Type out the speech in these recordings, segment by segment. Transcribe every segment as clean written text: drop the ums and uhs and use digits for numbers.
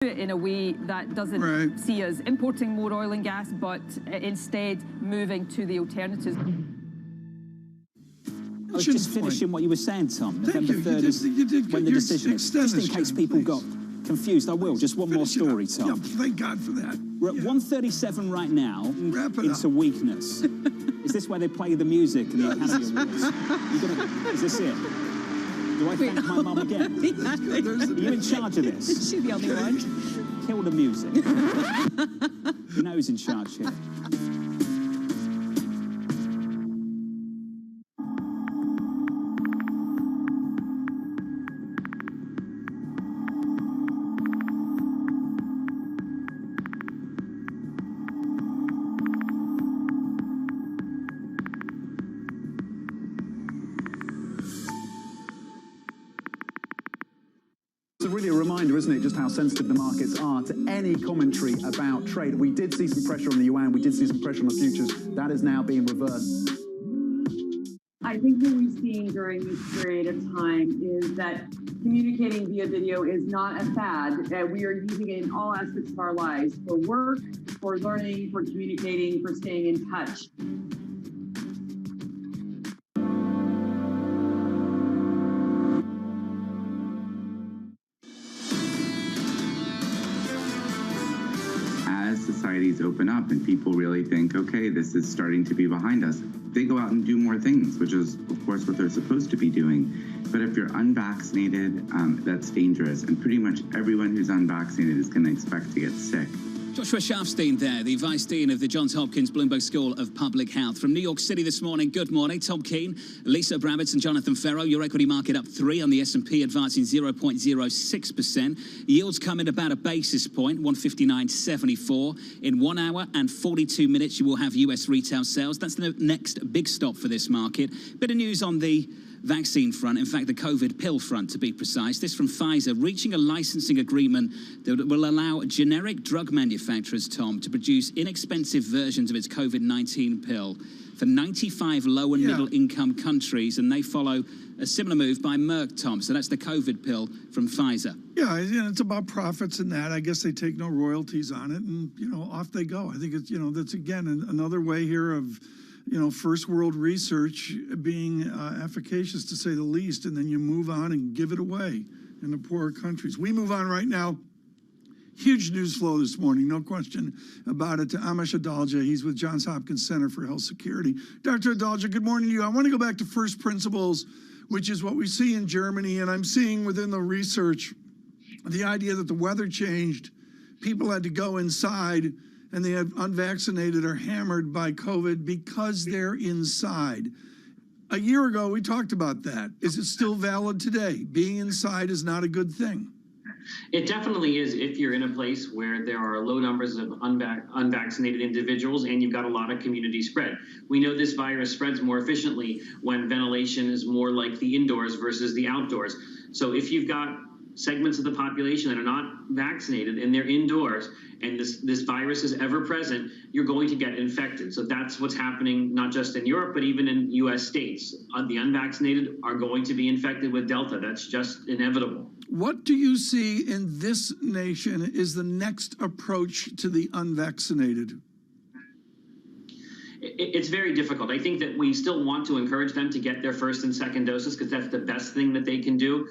in a way that doesn't see us importing more oil and gas, but instead moving to the alternatives. I was just finishing what you were saying, Tom. November 3rd is when the decision is. Just in case people got confused, I will. Just one more story, Tom. Yeah, thank God for that. We're at 137 right now. Wrap it into up. Weakness. Is this where they play the music and the Academy Awards? Is this it? Do I thank my mum again? Are you in charge of this? Is she the only one? Kill the music. You know who's in charge here. It's really a reminder, isn't it, just how sensitive the markets are to any commentary about trade. We did see some pressure on the yuan, we did see some pressure on the futures. That is now being reversed. I think what we've seen during this period of time is that communicating via video is not a fad. We are using it in all aspects of our lives, for work, for learning, for communicating, for staying in touch. Societies open up and people really think, okay, this is starting to be behind us, they go out and do more things, which is, of course, what they're supposed to be doing. But if you're unvaccinated, that's dangerous. And pretty much everyone who's unvaccinated is going to expect to get sick. Joshua Sharfstein there, the Vice Dean of the Johns Hopkins Bloomberg School of Public Health. From New York City this morning, good morning. Tom Keene, Lisa Brabbits and Jonathan Ferro. Your equity market up 3 on the S&P, advancing 0.06%. Yields come in about a basis point, 159.74. In 1 hour and 42 minutes, you will have US retail sales. That's the next big stop for this market. Bit of news on the vaccine front, in fact, the COVID pill front, to be precise. This from Pfizer, reaching a licensing agreement that will allow generic drug manufacturers, Tom, to produce inexpensive versions of its COVID-19 pill for 95 low and middle income countries, and they follow a similar move by Merck, Tom. So that's the COVID pill from Pfizer. Yeah, it's about profits and that. I guess they take no royalties on it, and, off they go. I think it's, that's, again, another way here of, first world research being efficacious, to say the least, and then you move on and give it away in the poorer countries. We move on right now. Huge news flow this morning, no question about it, to Amish Adalja. He's with Johns Hopkins Center for Health Security. Dr. Adalja, good morning to you. I want to go back to first principles, which is what we see in Germany, and I'm seeing within the research the idea that the weather changed, people had to go inside, and the unvaccinated are hammered by COVID because they're inside. A year ago, we talked about that. Is it still valid today? Being inside is not a good thing. It definitely is if you're in a place where there are low numbers of unvaccinated individuals and you've got a lot of community spread. We know this virus spreads more efficiently when ventilation is more like the indoors versus the outdoors. So if you've got segments of the population that are not vaccinated and they're indoors and this virus is ever present, you're going to get infected. So that's what's happening not just in Europe, but even in US states. The unvaccinated are going to be infected with Delta. That's just inevitable. What do you see in this nation is the next approach to the unvaccinated? It's very difficult. I think that we still want to encourage them to get their first and second doses because that's the best thing that they can do.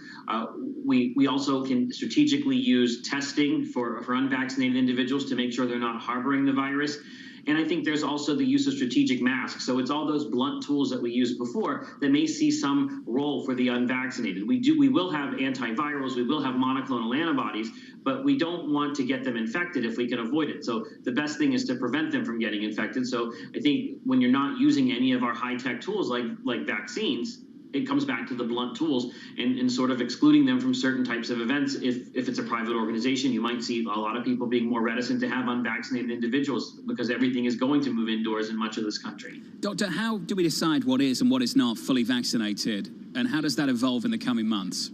We also can strategically use testing for unvaccinated individuals to make sure they're not harboring the virus. And I think there's also the use of strategic masks. So it's all those blunt tools that we used before that may see some role for the unvaccinated. We will have antivirals, we will have monoclonal antibodies, but we don't want to get them infected if we can avoid it. So the best thing is to prevent them from getting infected. So I think when you're not using any of our high-tech tools like vaccines, it comes back to the blunt tools and sort of excluding them from certain types of events. If it's a private organization, you might see a lot of people being more reticent to have unvaccinated individuals because everything is going to move indoors in much of this country. Doctor, how do we decide what is and what is not fully vaccinated? And how does that evolve in the coming months?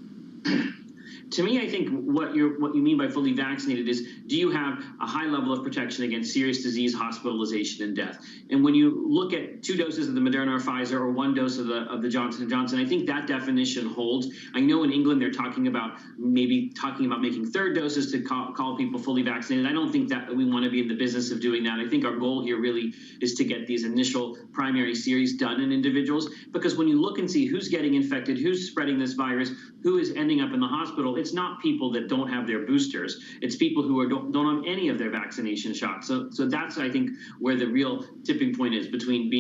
To me, I think what you mean by fully vaccinated is, do you have a high level of protection against serious disease, hospitalization, and death? And when you look at 2 doses of the Moderna or Pfizer or 1 dose of the Johnson & Johnson, I think that definition holds. I know in England they're talking about making 3rd doses to call people fully vaccinated. I don't think that we want to be in the business of doing that. I think our goal here really is to get these initial primary series done in individuals, because when you look and see who's getting infected, who's spreading this virus, who is ending up in the hospital, it's not people that don't have their boosters. It's people who don't have any of their vaccination shots. So that's, I think, where the real tipping point is between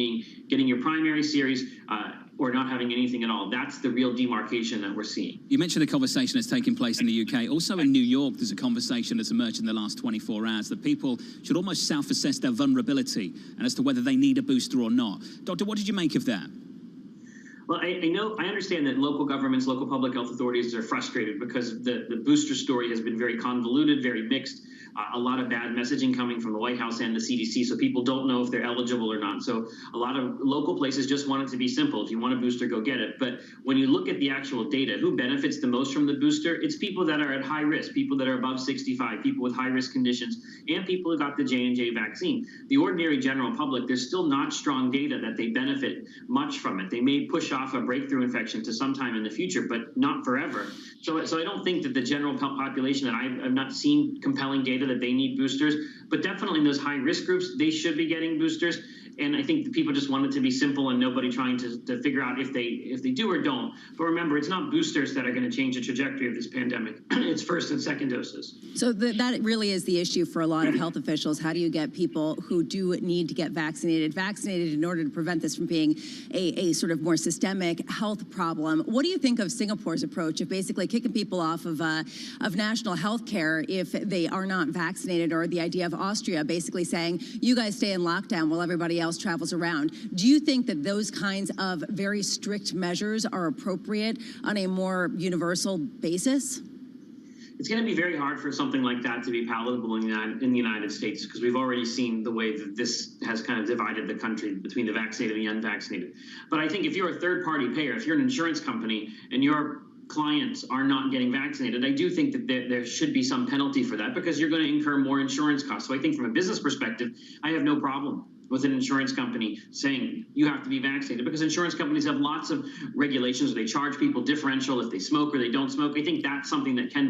getting your primary series or not having anything at all. That's the real demarcation that we're seeing. You mentioned the conversation that's taking place in the UK. Also in New York, there's a conversation that's emerged in the last 24 hours that people should almost self-assess their vulnerability and as to whether they need a booster or not. Doctor, what did you make of that? Well, I understand that local governments, local public health authorities are frustrated because the booster story has been very convoluted, very mixed, a lot of bad messaging coming from the White House and the CDC, so people don't know if they're eligible or not. So a lot of local places just want it to be simple. If you want a booster, go get it. But when you look at the actual data, who benefits the most from the booster? It's people that are at high risk, people that are above 65, people with high-risk conditions, and people who got the J&J vaccine. The ordinary general public, there's still not strong data that they benefit much from it. They may push off a breakthrough infection to sometime in the future, but not forever. So I don't think that the general population, that I've not seen compelling data that they need boosters, but definitely in those high-risk groups, they should be getting boosters. And I think the people just want it to be simple and nobody trying to figure out if they do or don't. But remember, it's not boosters that are going to change the trajectory of this pandemic. It's 1st and 2nd doses. So that really is the issue for a lot of health officials. How do you get people who do need to get vaccinated in order to prevent this from being a sort of more systemic health problem? What do you think of Singapore's approach of basically kicking people off of national health care if they are not vaccinated, or the idea of Austria basically saying, you guys stay in lockdown while everybody else travels around? Do you think that those kinds of very strict measures are appropriate on a more universal basis? It's going to be very hard for something like that to be palatable in the United States, because we've already seen the way that this has kind of divided the country between the vaccinated and the unvaccinated. But I think if you're a third-party payer, if you're an insurance company and your clients are not getting vaccinated, I do think that there should be some penalty for that, because you're going to incur more insurance costs. So I think from a business perspective, I have no problem with an insurance company saying you have to be vaccinated, because insurance companies have lots of regulations where they charge people differential if they smoke or they don't smoke. I think that's something that can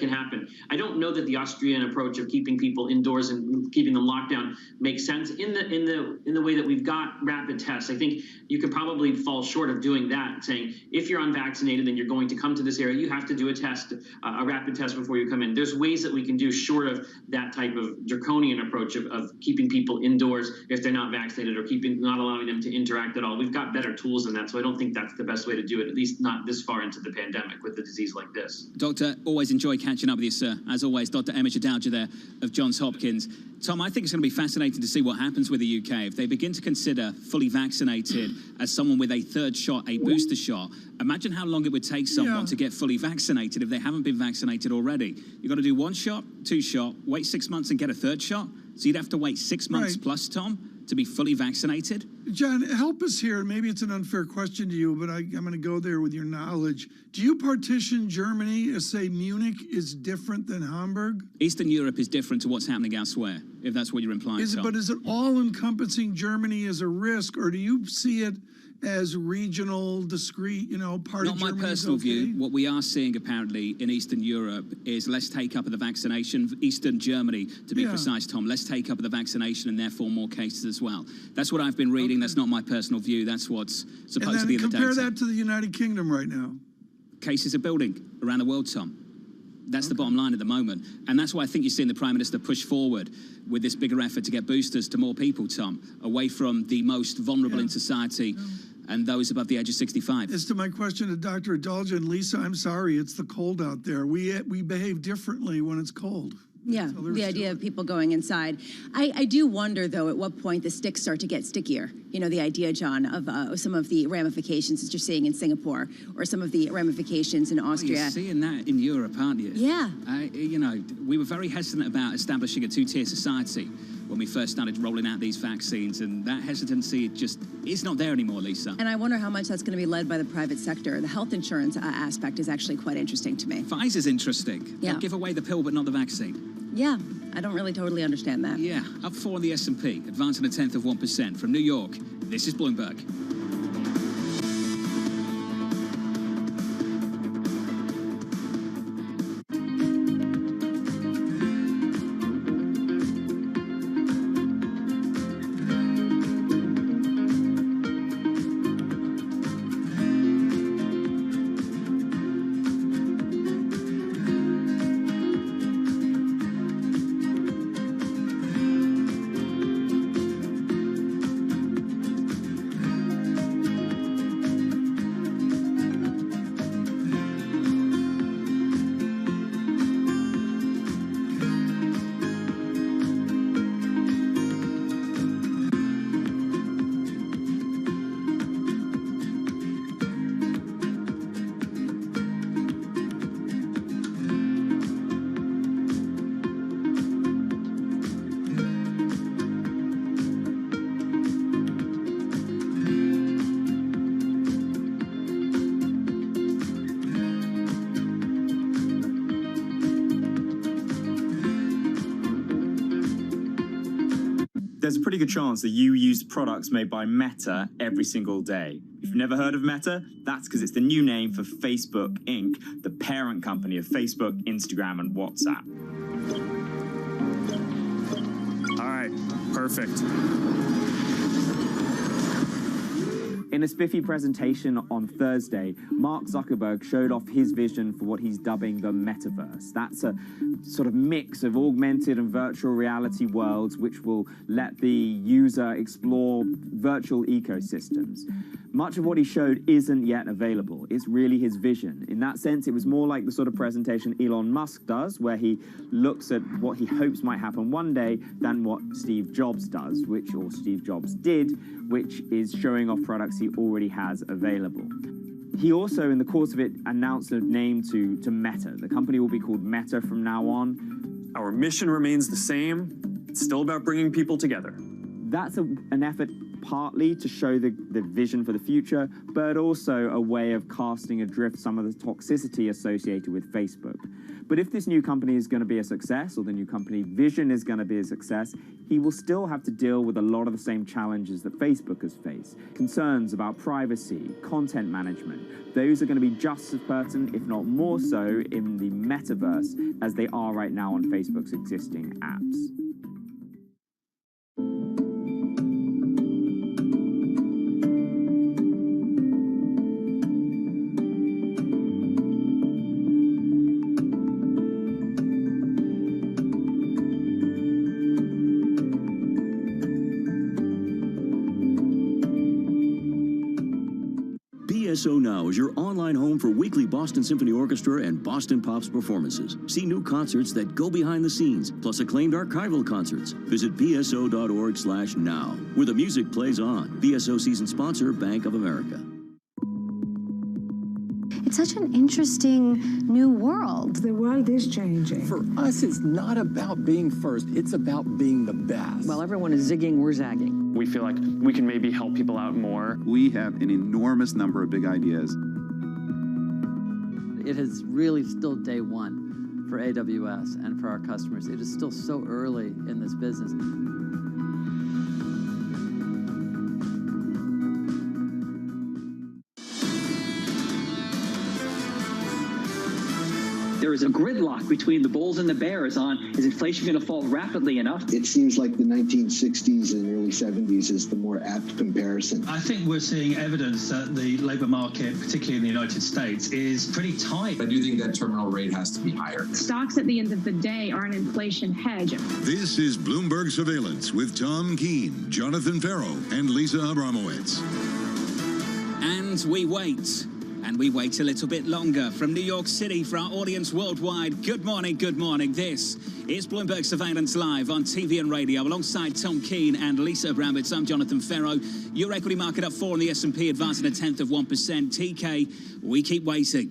happen. I don't know that the Austrian approach of keeping people indoors and keeping them locked down makes sense in the way that we've got rapid tests. I think you could probably fall short of doing that, saying if you're unvaccinated and you're going to come to this area, you have to do a rapid test before you come in. There's ways that we can do short of that type of draconian approach of keeping people indoors if they're not vaccinated, or not allowing them to interact at all. We've got better tools than that, so I don't think that's the best way to do it, at least not this far into the pandemic with a disease like this. Doctor, always enjoy catching up with you, sir. As always, Dr. Emmett Adalja there of Johns Hopkins. Tom, I think it's going to be fascinating to see what happens with the UK. If they begin to consider fully vaccinated as someone with a 3rd shot, a booster shot, imagine how long it would take someone to get fully vaccinated if they haven't been vaccinated already. You've got to do 1 shot, 2 shot, wait 6 months and get a 3rd shot. So you'd have to wait 6 months plus, Tom, to be fully vaccinated? John, help us here. Maybe it's an unfair question to you, but I'm going to go there with your knowledge. Do you partition Germany as, say, Munich is different than Hamburg? Eastern Europe is different to what's happening elsewhere, if that's what you're implying, Tom. But is it all-encompassing Germany as a risk, or do you see it as regional, discrete, part of Germany? Not my personal view. What we are seeing apparently in Eastern Europe is less take up of the vaccination. Eastern Germany, to be precise, Tom, less take up of the vaccination and therefore more cases as well. That's what I've been reading. That's not my personal view. That's what's supposed to be in the data. Compare that to the United Kingdom right now. Cases are building around the world, Tom. That's the bottom line at the moment. And that's why I think you're seeing the Prime Minister push forward with this bigger effort to get boosters to more people, Tom, away from the most vulnerable in society and those above the age of 65. As to my question to Dr. Adalja and Lisa, I'm sorry, it's the cold out there. We behave differently when it's cold. Yeah, the idea of people going inside. I do wonder, though, at what point the sticks start to get stickier. The idea, John, of some of the ramifications that you're seeing in Singapore or some of the ramifications in Austria. Well, you're seeing that in Europe, aren't you? Yeah. We were very hesitant about establishing a 2-tier society. when we first started rolling out these vaccines, and that hesitancy just is not there anymore, Lisa. And I wonder how much that's going to be led by the private sector. The health insurance aspect is actually quite interesting to me. Pfizer's interesting. Yeah. They'll give away the pill, but not the vaccine. Yeah, I don't really totally understand that. Yeah, up 4 on the S&P, advancing 0.1%. From New York, this is Bloomberg. There's a pretty good chance that you use products made by Meta every single day. If you've never heard of Meta, that's because it's the new name for Facebook Inc., the parent company of Facebook, Instagram, and WhatsApp. All right, perfect. In a spiffy presentation on Thursday, Mark Zuckerberg showed off his vision for what he's dubbing the metaverse. That's a sort of mix of augmented and virtual reality worlds which will let the user explore virtual ecosystems. Much of what he showed isn't yet available. It's really his vision. In that sense, it was more like the sort of presentation Elon Musk does, where he looks at what he hopes might happen one day, than what Steve Jobs does, or Steve Jobs did, which is showing off products he already has available. He also, in the course of it, announced a name to Meta. The company will be called Meta from now on. Our mission remains the same. It's still about bringing people together. That's an effort partly to show the vision for the future, but also a way of casting adrift some of the toxicity associated with Facebook. But if this new company is going to be a success, or the new company vision is going to be a success, he will still have to deal with a lot of the same challenges that Facebook has faced. Concerns about privacy, content management, those are going to be just as pertinent, if not more so, in the metaverse as they are right now on Facebook's existing apps. BSO Now is your online home for weekly Boston Symphony Orchestra and Boston Pops performances. See new concerts that go behind the scenes, plus acclaimed archival concerts. Visit bso.org/now, where the music plays on. BSO season sponsor, Bank of America. It's such an interesting new world. The world is changing. For us, it's not about being first. It's about being the best. While everyone is zigging, we're zagging. We feel like we can maybe help people out more. We have an enormous number of big ideas. It is really still day one for AWS and for our customers. It is still so early in this business. There is a gridlock between the bulls and the bears on, is inflation going to fall rapidly enough? It seems like the 1960s and early 70s is the more apt comparison. I think we're seeing evidence that the labor market, particularly in the United States, is pretty tight. I do think that terminal rate has to be higher. Stocks at the end of the day are an inflation hedge. This is Bloomberg Surveillance with Tom Keene, Jonathan Ferro, and Lisa Abramowitz. And we wait. And we wait a little bit longer. From New York City, for our audience worldwide, good morning, good morning. This is Bloomberg Surveillance Live on TV and radio, alongside Tom Keene and Lisa Abramowitz. I'm Jonathan Ferro. Your equity market up 4 on the S&P, advancing 0.1%. TK, we keep waiting.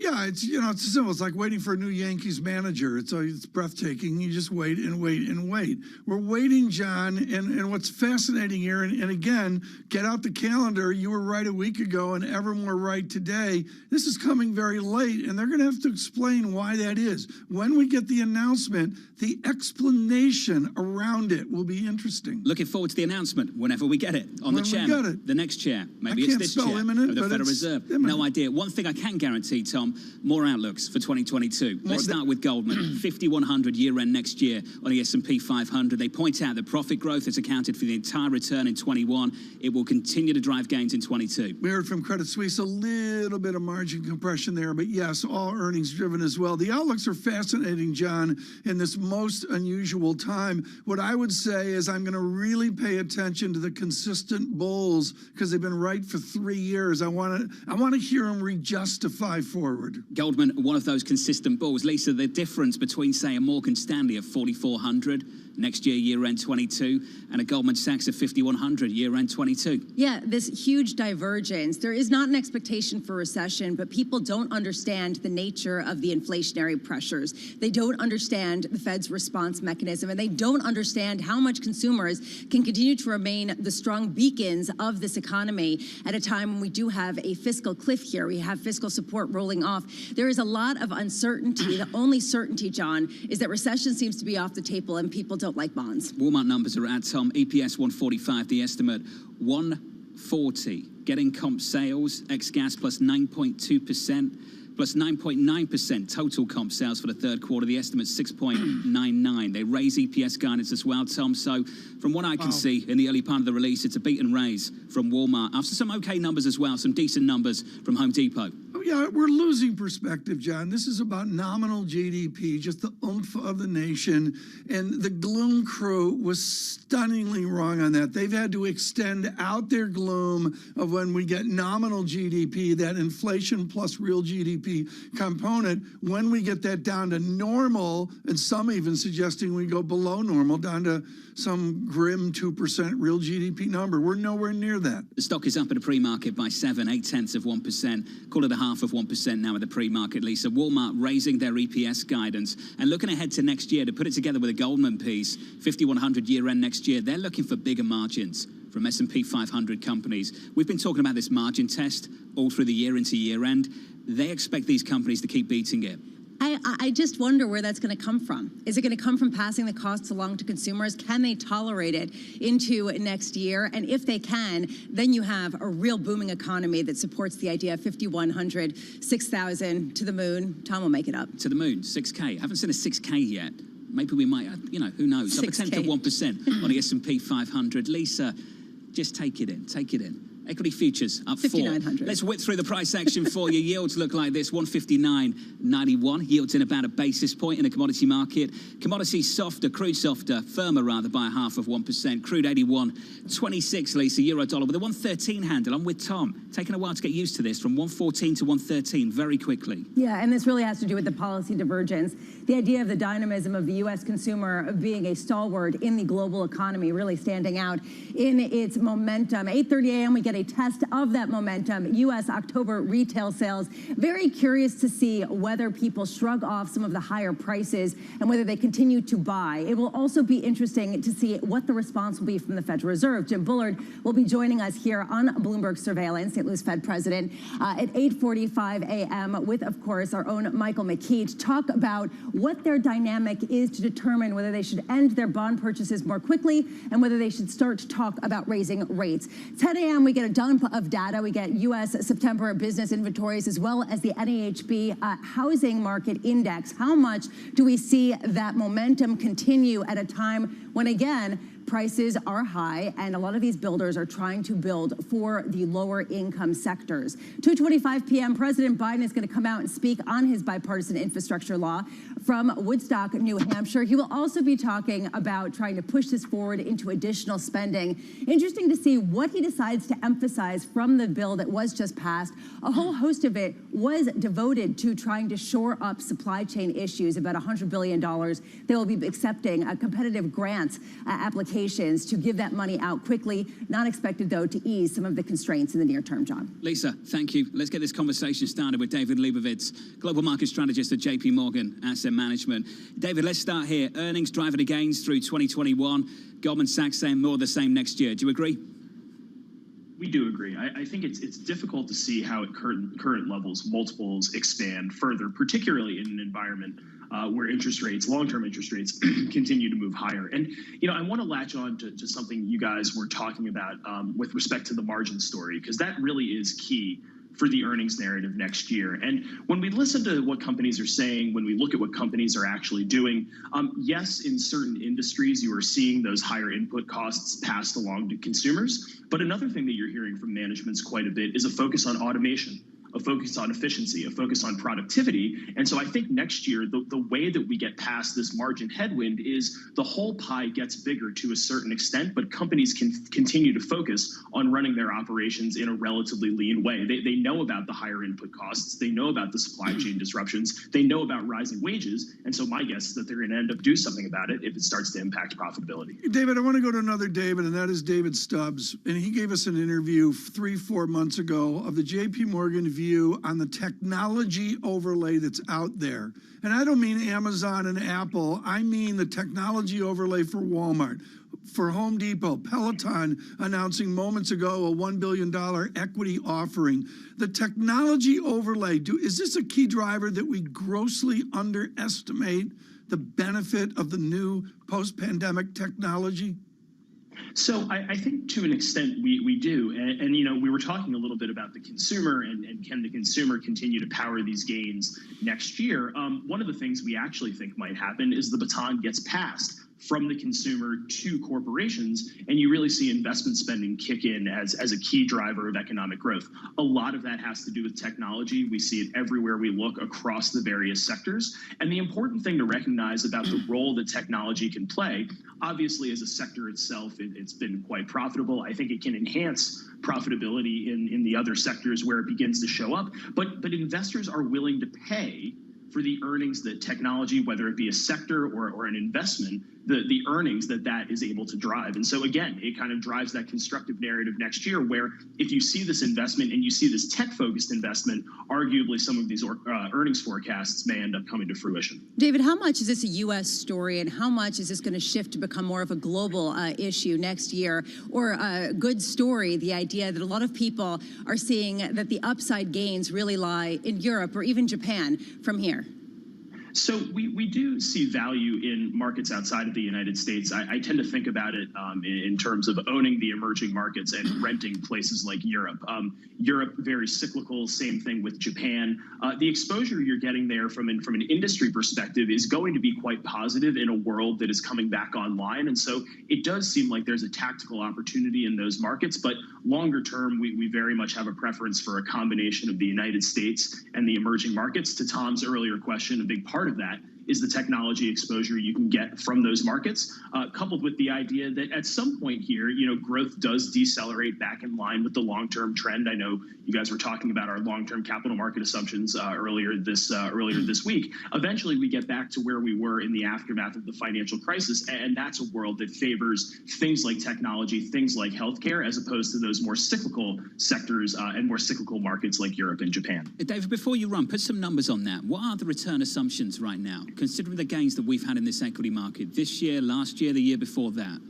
Yeah, it's it's simple. It's like waiting for a new Yankees manager. It's breathtaking. You just wait and wait and wait. We're waiting, John. And what's fascinating here, and again, get out the calendar. You were right a week ago, and ever more right today. This is coming very late, and they're going to have to explain why that is. When we get the announcement, the explanation around it will be interesting. Looking forward to the announcement whenever we get it. On the chairman, the next chair. Maybe it's this chair imminent, of the but Federal Reserve. Imminent. No idea. One thing I can guarantee, Tom, more outlooks for 2022. Let's start with Goldman. 5,100 year-end next year on the S&P 500. They point out that profit growth has accounted for the entire return in 21. It will continue to drive gains in 22. We heard from Credit Suisse a little bit of margin compression there, but yes, all earnings driven as well. The outlooks are fascinating, John, in this most unusual time. What I would say is I'm going to really pay attention to the consistent bulls because they've been right for 3 years. I want to hear them re-justify forward. Goldman, one of those consistent bulls. Lisa, the difference between, say, a Morgan Stanley of 4,400 next year, year-end 22, and a Goldman Sachs of 5,100 year-end 22. Yeah, this huge divergence. There is not an expectation for recession, but people don't understand the nature of the inflationary pressures. They don't understand the Fed's response mechanism, and they don't understand how much consumers can continue to remain the strong beacons of this economy at a time when we do have a fiscal cliff here. We have fiscal support rolling off. There is a lot of uncertainty. The only certainty, John, is that recession seems to be off the table and people don't like bonds. Walmart numbers are out, Tom. EPS 145, the estimate 140. Getting comp sales, ex-gas plus 9.2%. Plus 9.9% total comp sales for the third quarter. The estimate's 6.99. They raise EPS guidance as well, Tom. So from what I can see in the early part of the release, it's a beat and raise from Walmart. After some okay numbers as well, some decent numbers from Home Depot. Oh, yeah, we're losing perspective, John. This is about nominal GDP, just the oomph of the nation. And the gloom crew was stunningly wrong on that. They've had to extend out their gloom of when we get nominal GDP, that inflation plus real GDP component, when we get that down to normal, and some even suggesting we go below normal, down to some grim 2% real GDP number. We're nowhere near that. The stock is up at a pre-market by 0.7%. Call it 0.5% now at the pre-market, Lisa. Walmart raising their EPS guidance and looking ahead to next year to put it together with a Goldman piece, 5,100 year-end next year. They're looking for bigger margins from S&P 500 companies. We've been talking about this margin test all through the year into year-end. They expect these companies to keep beating it. I just wonder where that's going to come from. Is it going to come from passing the costs along to consumers? Can they tolerate it into next year? And if they can, then you have a real booming economy that supports the idea of 5,100, 6,000 to the moon. Tom will make it up. To the moon, 6K. I haven't seen a 6K yet. Maybe we might, who knows? Up a 10th of 1% on the S&P 500. Lisa, just take it in, take it in. Equity futures up 5,900. Let's whip through the price action for you. Yields look like this, 159.91. Yields in about a basis point in the commodity market. Commodities softer, crude softer, firmer rather by 0.5%. Crude 81.26, Lisa, euro dollar with a 113 handle. I'm with Tom. Taking a while to get used to this, from 114 to 113 very quickly. Yeah, and this really has to do with the policy divergence. The idea of the dynamism of the U.S. consumer being a stalwart in the global economy, really standing out in its momentum. 8:30 a.m. we get a test of that momentum. U.S. October retail sales. Very curious to see whether people shrug off some of the higher prices and whether they continue to buy. It will also be interesting to see what the response will be from the Federal Reserve. Jim Bullard will be joining us here on Bloomberg Surveillance, St. Louis Fed President, at 8:45 a.m. with, of course, our own Michael McKee to talk about what their dynamic is to determine whether they should end their bond purchases more quickly and whether they should start to talk about raising rates. 10 a.m. we get a dump of data. We get U.S. September business inventories as well as the NAHB housing market index. How much do we see that momentum continue at a time when, again, prices are high, and a lot of these builders are trying to build for the lower income sectors. 2:25 p.m., President Biden is going to come out and speak on his bipartisan infrastructure law from Woodstock, New Hampshire. He will also be talking about trying to push this forward into additional spending. Interesting to see what he decides to emphasize from the bill that was just passed. A whole host of it was devoted to trying to shore up supply chain issues, about $100 billion. They will be accepting competitive grants applications allocations to give that money out quickly, not expected, though, to ease some of the constraints in the near term, John. Lisa, thank you. Let's get this conversation started with David Leibovitz, Global Market Strategist at JP Morgan Asset Management. David, let's start here. Earnings driving the gains through 2021. Goldman Sachs saying more of the same next year. Do you agree? We do agree. I think it's difficult to see how at current levels multiples expand further, particularly in an environment where interest rates, long-term interest rates, continue to move higher. And I want to latch on to something you guys were talking about with respect to the margin story, because that really is key for the earnings narrative next year. And when we listen to what companies are saying, when we look at what companies are actually doing, yes, in certain industries, you are seeing those higher input costs passed along to consumers. But another thing that you're hearing from managements quite a bit is a focus on automation, a focus on efficiency, a focus on productivity. And so I think next year, the way that we get past this margin headwind is the whole pie gets bigger to a certain extent, but companies can continue to focus on running their operations in a relatively lean way. They know about the higher input costs. They know about the supply chain disruptions. They know about rising wages. And so my guess is that they're going to end up doing something about it if it starts to impact profitability. David, I want to go to another David, and that is David Stubbs. And he gave us an interview 3-4 months ago of the JP Morgan view on the technology overlay that's out there. And I don't mean Amazon and Apple. I mean the technology overlay for Walmart, for Home Depot, Peloton announcing moments ago a $1 billion equity offering. The technology overlay, is this a key driver that we grossly underestimate the benefit of the new post-pandemic technology? So I think to an extent we do. And we were talking a little bit about the consumer and can the consumer continue to power these gains next year? One of the things we actually think might happen is the baton gets passed from the consumer to corporations, and you really see investment spending kick in as a key driver of economic growth. A lot of that has to do with technology. We see it everywhere we look across the various sectors. And the important thing to recognize about the role that technology can play, obviously as a sector itself, it's been quite profitable. I think it can enhance profitability in the other sectors where it begins to show up. But investors are willing to pay for the earnings that technology, whether it be a sector or an investment, the earnings that is able to drive. And so again, it kind of drives that constructive narrative next year where if you see this investment and you see this tech-focused investment, arguably some of these earnings forecasts may end up coming to fruition. David, how much is this a U.S. story and how much is this going to shift to become more of a global issue next year? Or a good story, the idea that a lot of people are seeing that the upside gains really lie in Europe or even Japan from here? So we do see value in markets outside of the United States. I tend to think about it in terms of owning the emerging markets and renting places like Europe. Europe, very cyclical, same thing with Japan. The exposure you're getting there from an industry perspective is going to be quite positive in a world that is coming back online. And so it does seem like there's a tactical opportunity in those markets. But longer term, we very much have a preference for a combination of the United States and the emerging markets. To Tom's earlier question, a big part of that is the technology exposure you can get from those markets, coupled with the idea that at some point here, growth does decelerate back in line with the long-term trend. I know you guys were talking about our long-term capital market assumptions earlier this week. Eventually, we get back to where we were in the aftermath of the financial crisis, and that's a world that favors things like technology, things like healthcare, as opposed to those more cyclical sectors and more cyclical markets like Europe and Japan. David, before you run, put some numbers on that. What are the return assumptions right now, considering the gains that we've had in this equity market this year, last year, the year before that?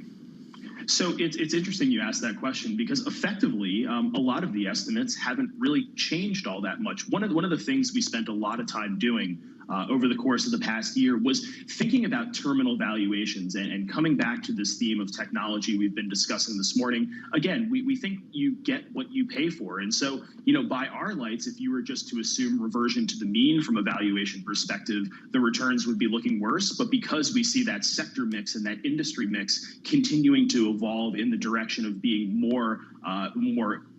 So it's interesting you asked that question because effectively a lot of the estimates haven't really changed all that much. One of the things we spent a lot of time doing over the course of the past year was thinking about terminal valuations and coming back to this theme of technology we've been discussing this morning. Again, we think you get what you pay for. And so, by our lights, if you were just to assume reversion to the mean from a valuation perspective, the returns would be looking worse. But because we see that sector mix and that industry mix continuing to evolve in the direction of being more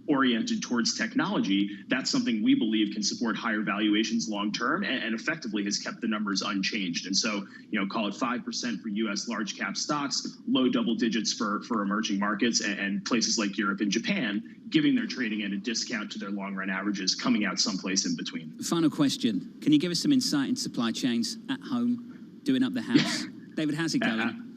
oriented towards technology, that's something we believe can support higher valuations long term and effectively has kept the numbers unchanged. And so, call it 5% for U.S. large cap stocks, low double digits for emerging markets and places like Europe and Japan, giving their trading at a discount to their long run averages, coming out someplace in between. Final question. Can you give us some insight into supply chains at home, doing up the house? David, how's it going?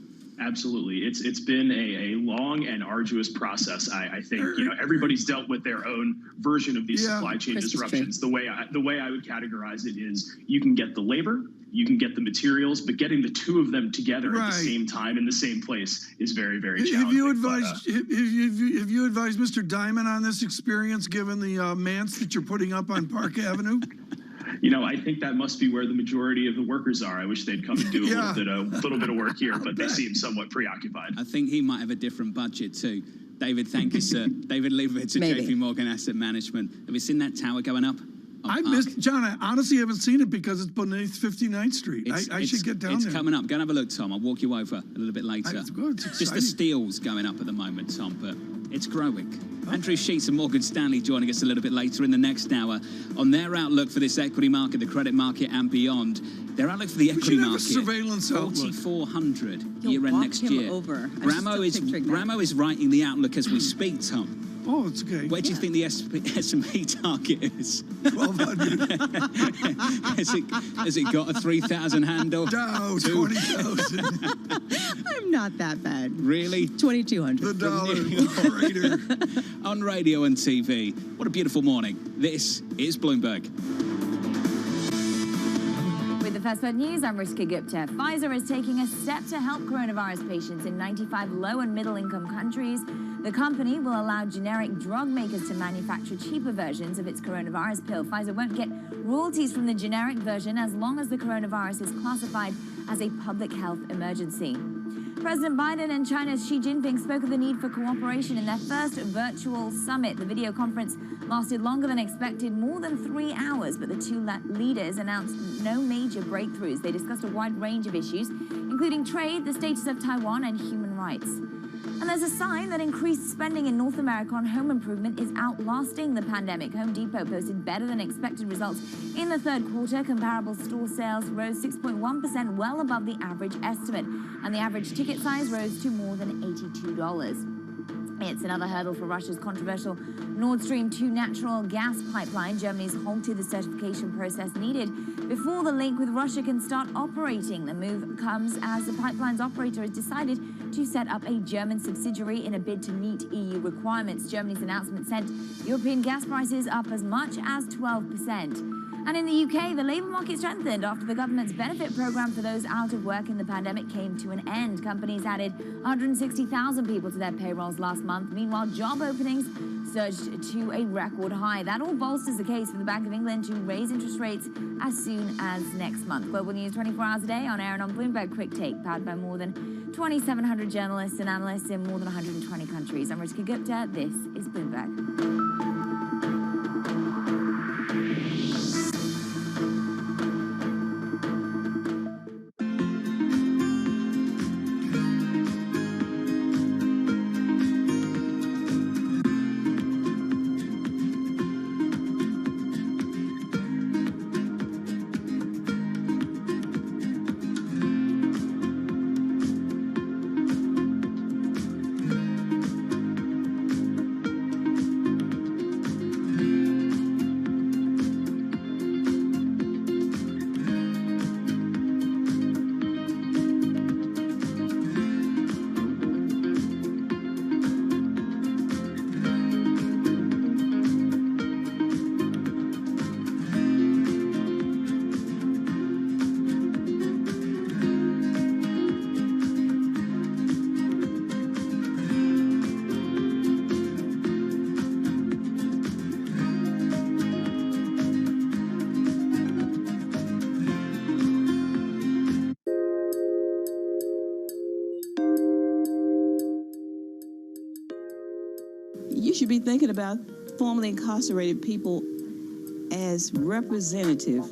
Absolutely. It's been a long and arduous process. I think everybody's dealt with their own version of these supply chain disruptions. The way I would categorize it is you can get the labor, you can get the materials, but getting the two of them together at the same time in the same place is very, very challenging. Have you advised Mr. Diamond on this experience, given the manse that you're putting up on Park Avenue? I think that must be where the majority of the workers are. I wish they'd come and do a little bit of work here, but they seem somewhat preoccupied. I think he might have a different budget too. David, thank you, sir. David Leibovitz of JP Morgan Asset Management. Have you seen that tower going up? I missed, John, I honestly haven't seen it because it's beneath 59th Street. I should get down there. It's coming up. Go and have a look, Tom. I'll walk you over a little bit later. It's good. It's just the steel's going up at the moment, Tom, but it's growing. Andrew Sheets of Morgan Stanley joining us a little bit later in the next hour on their outlook for this equity market, the credit market and beyond. Their outlook for the equity market, surveillance 4,400 year-end next year. Ramo is writing the outlook as we speak, Tom. Oh, it's okay. Where do you think the S&P target is? 1,200. Has it got a 3,000 handle? No, 20,000. I'm not that bad. Really? 2,200. The dollar operator. On radio and TV. What a beautiful morning. This is Bloomberg. With the First Word News, I'm Rishka Gupta. Pfizer is taking a step to help coronavirus patients in 95 low and middle income countries. The company will allow generic drug makers to manufacture cheaper versions of its coronavirus pill. Pfizer won't get royalties from the generic version as long as the coronavirus is classified as a public health emergency. President Biden and China's Xi Jinping spoke of the need for cooperation in their first virtual summit. The video conference lasted longer than expected, more than 3 hours, but the two leaders announced no major breakthroughs. They discussed a wide range of issues, including trade, the status of Taiwan, and human rights. And there's a sign that increased spending in North America on home improvement is outlasting the pandemic. Home Depot posted better than expected results in the third quarter. Comparable store sales rose 6.1%, well above the average estimate. And the average ticket size rose to more than $82. It's another hurdle for Russia's controversial Nord Stream 2 natural gas pipeline. Germany's halted the certification process needed before the link with Russia can start operating. The move comes as the pipeline's operator has decided to set up a German subsidiary in a bid to meet EU requirements. Germany's announcement sent European gas prices up as much as 12%. And in the UK, the labour market strengthened after the government's benefit programme for those out of work in the pandemic came to an end. Companies added 160,000 people to their payrolls last month. Meanwhile, job openings surged to a record high. That all bolsters the case for the Bank of England to raise interest rates as soon as next month. Global news 24 hours a day on air and on Bloomberg Quick Take, powered by more than 2,700 journalists and analysts in more than 120 countries. I'm Rishka Gupta. This is Bloomberg. You should be thinking about formerly incarcerated people as representative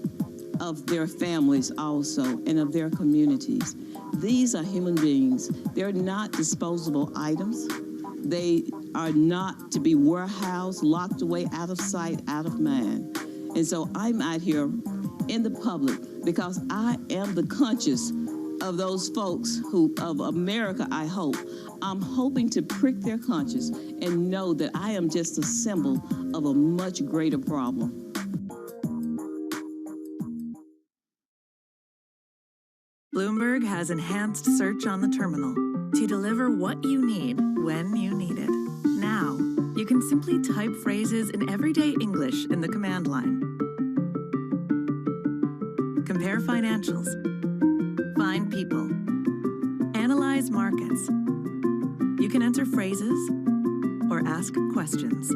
of their families also and of their communities. These are human beings. They're not disposable items. They are not to be warehoused, locked away, out of sight, out of mind. And so I'm out here in the public because I am the conscience of those folks of America, I hope. I'm hoping to prick their conscience and know that I am just a symbol of a much greater problem. Bloomberg has enhanced search on the terminal. to deliver what you need when you need it. Now, you can simply type phrases in everyday English in the command line. Compare financials. Find people. Analyze markets. You can enter phrases or ask questions.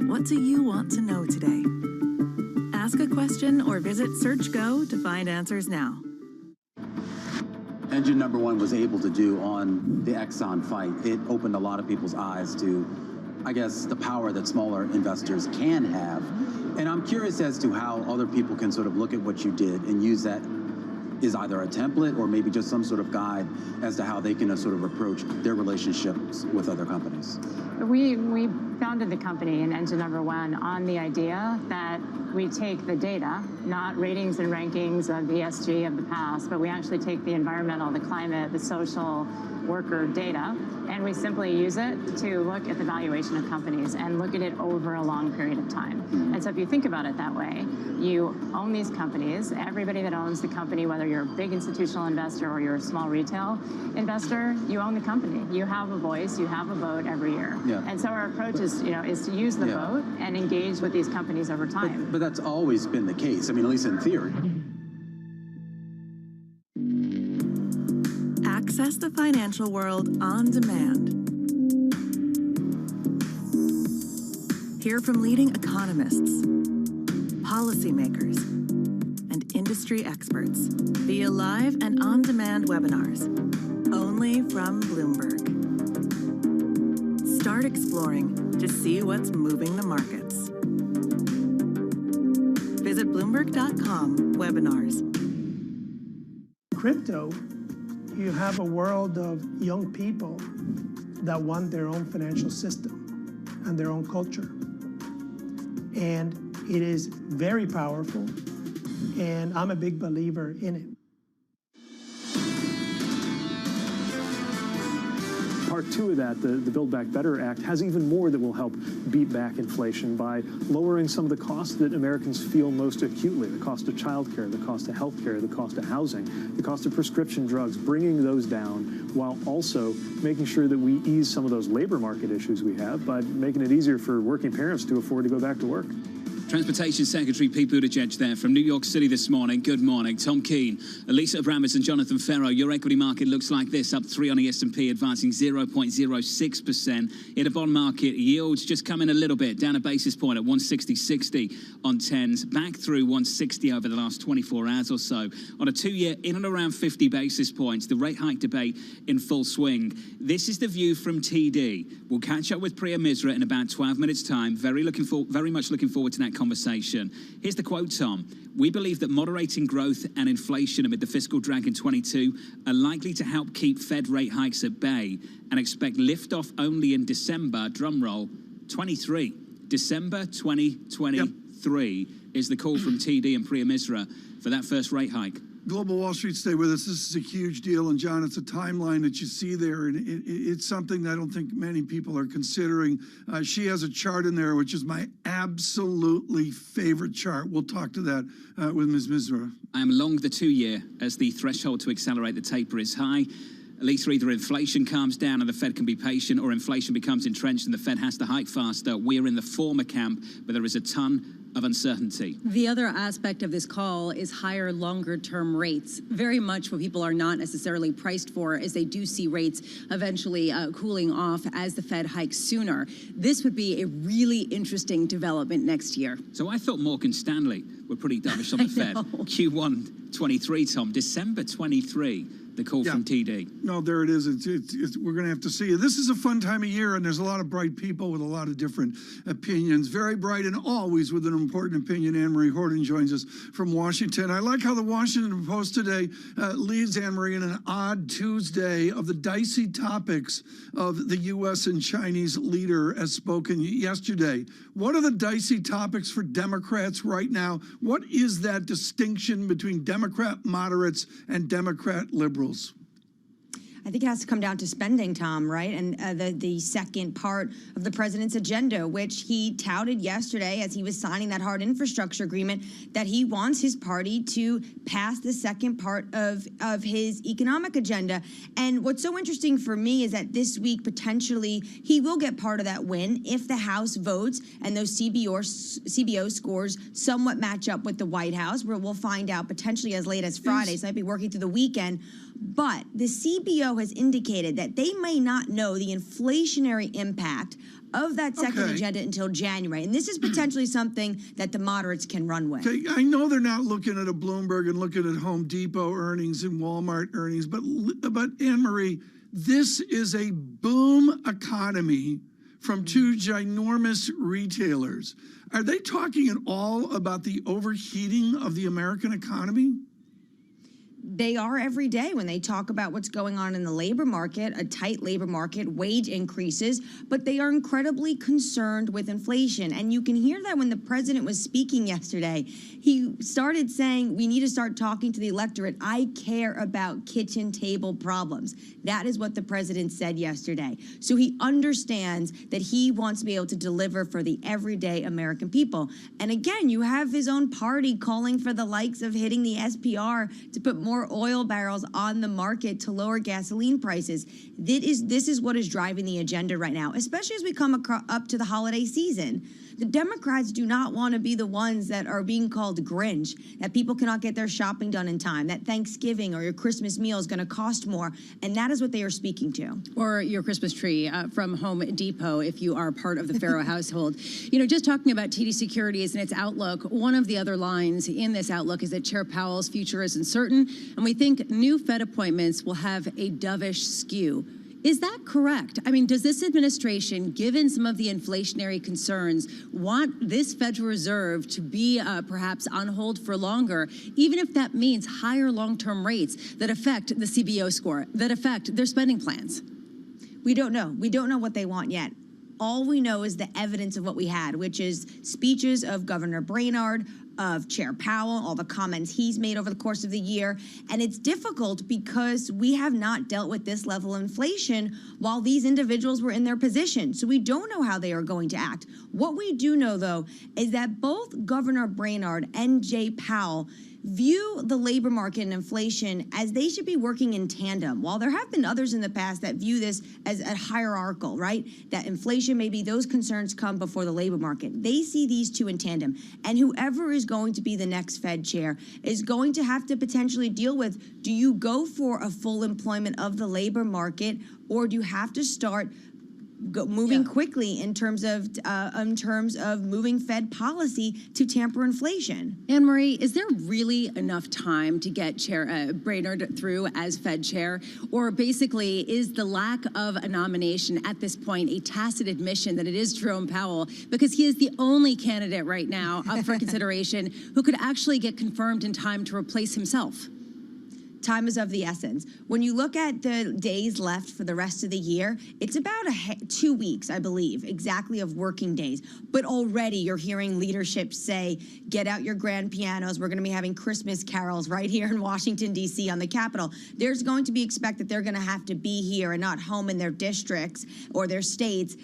What do you want to know today? Ask a question or visit SearchGo to find answers now. Engine number one was able to do on the Exxon fight, it opened a lot of people's eyes to, I guess, the power that smaller investors can have. And I'm curious as to how other people can sort of look at what you did and use that as either a template or maybe just some sort of guide as to how they can sort of approach their relationships with other companies. We founded the company in Engine Number One on the idea that we take the data, not ratings and rankings of ESG of the past, but we actually take the environmental, the climate, the social, worker data, and we simply use it to look at the valuation of companies and look at it over a long period of time. And so if you think about it that way, you own these companies. Everybody that owns the company, whether you're a big institutional investor or you're a small retail investor, you own the company. You have a voice, you have a vote every year. Yeah. And so our approach is to use the vote and engage with these companies over time. But that's always been the case. I mean, at least in theory. Access the financial world on demand. Hear from leading economists, policymakers, and industry experts via live and on-demand webinars, only from Bloomberg. Start exploring to see what's moving the markets. Visit Bloomberg.com/webinars. Crypto, you have a world of young people that want their own financial system and their own culture. And it is very powerful, and I'm a big believer in it. Part two of that, the Build Back Better Act, has even more that will help beat back inflation by lowering some of the costs that Americans feel most acutely, the cost of childcare, the cost of healthcare, the cost of housing, the cost of prescription drugs, bringing those down while also making sure that we ease some of those labor market issues we have by making it easier for working parents to afford to go back to work. Transportation Secretary Pete Buttigieg there from New York City this morning. Good morning. Tom Keene, Lisa Abramovich and Jonathan Ferro. Your equity market looks like this, up 3 on the S&P, advancing 0.06%. In a bond market, yields just come in a little bit, down a basis point at 160.60 on 10s, back through 160 over the last 24 hours or so. On a 2-year, in and around 50 basis points, the rate hike debate in full swing. This is the view from TD. We'll catch up with Priya Misra in about 12 minutes' time. Very much looking forward to that conversation. Here's the quote, Tom. We believe that moderating growth and inflation amid the fiscal drag in 22 are likely to help keep Fed rate hikes at bay and expect liftoff only in December, drumroll, 23. December 2023 is the call from TD and Priya Misra for that first rate hike. Global Wall Street, stay with us. This is a huge deal. And John, it's a timeline that you see there. And it's something that I don't think many people are considering. She has a chart in there, which is my absolutely favorite chart. We'll talk to that with Ms. Misra. I am long the 2-year as the threshold to accelerate the taper is high. At least either inflation calms down and the Fed can be patient, or inflation becomes entrenched and the Fed has to hike faster. We're in the former camp, but there is a ton of uncertainty. The other aspect of this call is higher, longer-term rates. Very much what people are not necessarily priced for is they do see rates eventually cooling off as the Fed hikes sooner. This would be a really interesting development next year. So I thought Morgan Stanley were pretty dovish on the Fed. Q1 23, Tom. December 23. The call from TD. No, there it is. We're going to have to see. This is a fun time of year, and there's a lot of bright people with a lot of different opinions. Very bright and always with an important opinion. Anne-Marie Horton joins us from Washington. I like how the Washington Post today leads, Anne-Marie, in an odd Tuesday of the dicey topics of the U.S. and Chinese leader as spoken yesterday. What are the dicey topics for Democrats right now? What is that distinction between Democrat moderates and Democrat liberals? I think it has to come down to spending, Tom, right? And the second part of the president's agenda, which he touted yesterday as he was signing that hard infrastructure agreement, that he wants his party to pass the second part of his economic agenda. And what's so interesting for me is that this week, potentially, he will get part of that win if the House votes and those CBO scores somewhat match up with the White House, where we'll find out potentially as late as Friday, so I'd be working through the weekend. But the CBO has indicated that they may not know the inflationary impact of that second agenda until January. And this is potentially something that the moderates can run with. Okay, I know they're not looking at a Bloomberg and looking at Home Depot earnings and Walmart earnings, but Anne-Marie, this is a boom economy from two ginormous retailers. Are they talking at all about the overheating of the American economy? They are every day when they talk about what's going on in the labor market, a tight labor market, wage increases, but they are incredibly concerned with inflation. And you can hear that when the president was speaking yesterday. He started saying, we need to start talking to the electorate. I care about kitchen table problems. That is what the president said yesterday. So he understands that he wants to be able to deliver for the everyday American people. And again, you have his own party calling for the likes of hitting the SPR to put more oil barrels on the market to lower gasoline prices. This is what is driving the agenda right now, especially as we come up to the holiday season. The Democrats do not want to be the ones that are being called Grinch, that people cannot get their shopping done in time, that Thanksgiving or your Christmas meal is going to cost more. And that is what they are speaking to. Or your Christmas tree from Home Depot, if you are part of the Farrow household. You know, just talking about TD Securities and its outlook, one of the other lines in this outlook is that Chair Powell's future is uncertain, and we think new Fed appointments will have a dovish skew. Is that correct? I mean, does this administration, given some of the inflationary concerns, want this Federal Reserve to be perhaps on hold for longer, even if that means higher long-term rates that affect the CBO score, that affect their spending plans? We don't know. We don't know what they want yet. All we know is the evidence of what we had, which is speeches of Governor Brainard, of Chair Powell, all the comments he's made over the course of the year. And it's difficult because we have not dealt with this level of inflation while these individuals were in their position. So we don't know how they are going to act. What we do know, though, is that both Governor Brainard and Jay Powell view the labor market and inflation as they should be working in tandem. While there have been others in the past that view this as a hierarchical, right? That inflation, maybe those concerns come before the labor market. They see these two in tandem. And whoever is going to be the next Fed chair is going to have to potentially deal with, do you go for a full employment of the labor market, or do you have to start moving quickly in terms of moving Fed policy to tamper inflation? Anne-Marie, is there really enough time to get Chair Brainard through as Fed chair? Or basically, is the lack of a nomination at this point a tacit admission that it is Jerome Powell, because he is the only candidate right now up for consideration who could actually get confirmed in time to replace himself? Time is of the essence. When you look at the days left for the rest of the year, it's about 2 weeks, I believe, exactly of working days. But already you're hearing leadership say, get out your grand pianos. We're going to be having Christmas carols right here in Washington, D.C. on the Capitol. There's going to be expected they're going to have to be here and not home in their districts or their states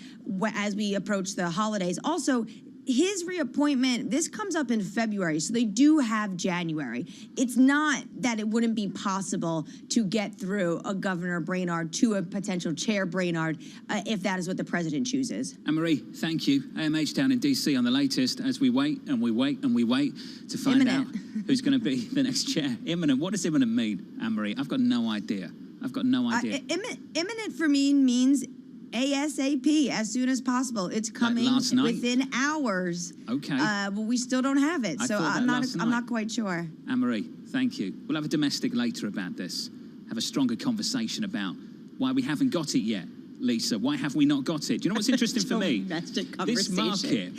as we approach the holidays. Also, his reappointment, this comes up in February, so they do have January. It's not that it wouldn't be possible to get through a Governor Brainard to a potential Chair Brainard if that is what the president chooses. Anne-Marie, thank you. AMH down in D.C. on the latest as we wait and we wait and we wait to find out who's going to be the next chair. Imminent. What does imminent mean, Anne-Marie? I've got no idea. Imminent for me means ASAP, as soon as possible. It's coming within hours. Okay. But we still don't have it, so I'm not quite sure. Anne-Marie, thank you. We'll have a domestic later about this. Have a stronger conversation about why we haven't got it yet. Lisa, why have we not got it? Do you know what's interesting for me? This market,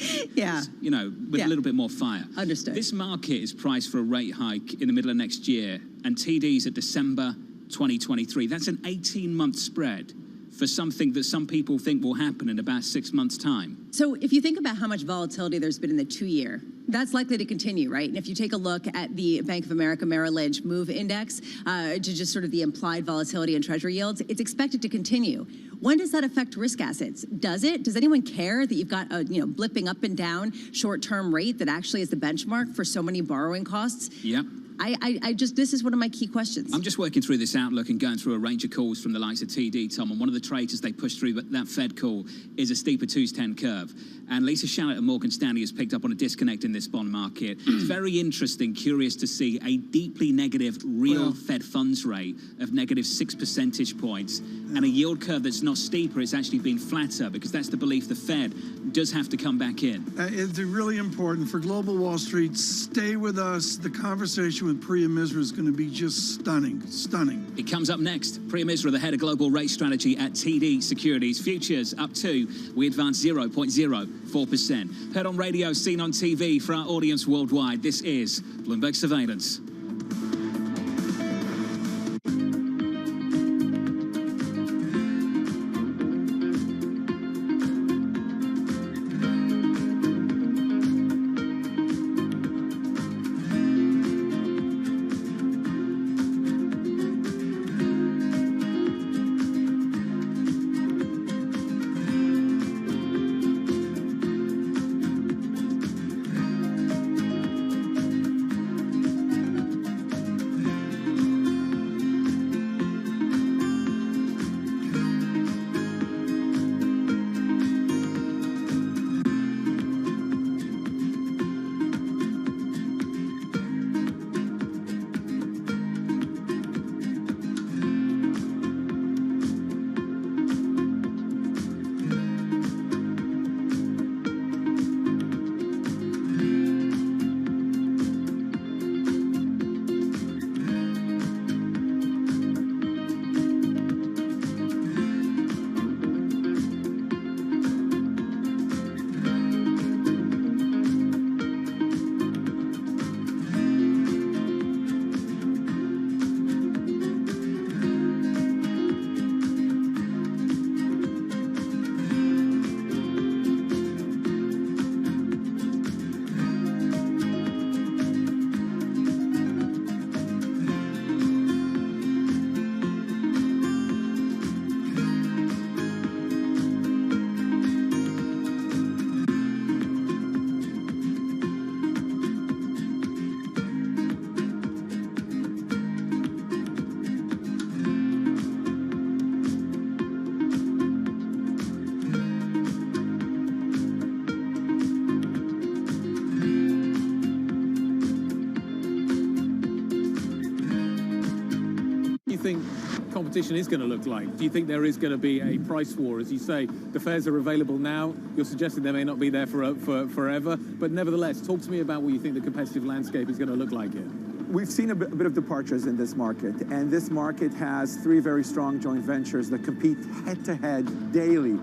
you know, with a little bit more fire. Understood. This market is priced for a rate hike in the middle of next year, and TD's at December 2023. That's an 18-month spread for something that some people think will happen in about 6 months' time. So if you think about how much volatility there's been in the 2-year That's likely to continue, right? And if you take a look at the Bank of America Merrill Lynch MOVE Index, to just sort of the implied volatility in Treasury yields, it's expected to continue. When does that affect risk assets? Does it? Does anyone care that you've got a blipping up and down short-term rate that actually is the benchmark for so many borrowing costs? Yep. This is one of my key questions. I'm just working through this outlook and going through a range of calls from the likes of TD, Tom, and one of the trades as they push through that Fed call is a steeper 210 curve. And Lisa Shallett at Morgan Stanley has picked up on a disconnect in this bond market. It's very interesting, curious to see a deeply negative real Fed funds rate of negative 6 percentage points and a yield curve that's not steeper, it's actually been flatter, because that's the belief the Fed does have to come back in. It's really important for Global Wall Street. Stay with us. The conversation with Priya Misra is going to be just stunning. It comes up next. Priya Misra, the head of global rate strategy at TD Securities. Futures up 2. We advance 0.04%. Heard on radio, seen on TV. For our audience worldwide, this is Bloomberg Surveillance. think competition is going to look like? Do you think there is going to be a price war? As you say, the fares are available now. You're suggesting they may not be there for forever. But nevertheless, talk to me about what you think the competitive landscape is going to look like here. We've seen a bit of departures in this market, and this market has three very strong joint ventures that compete head-to-head daily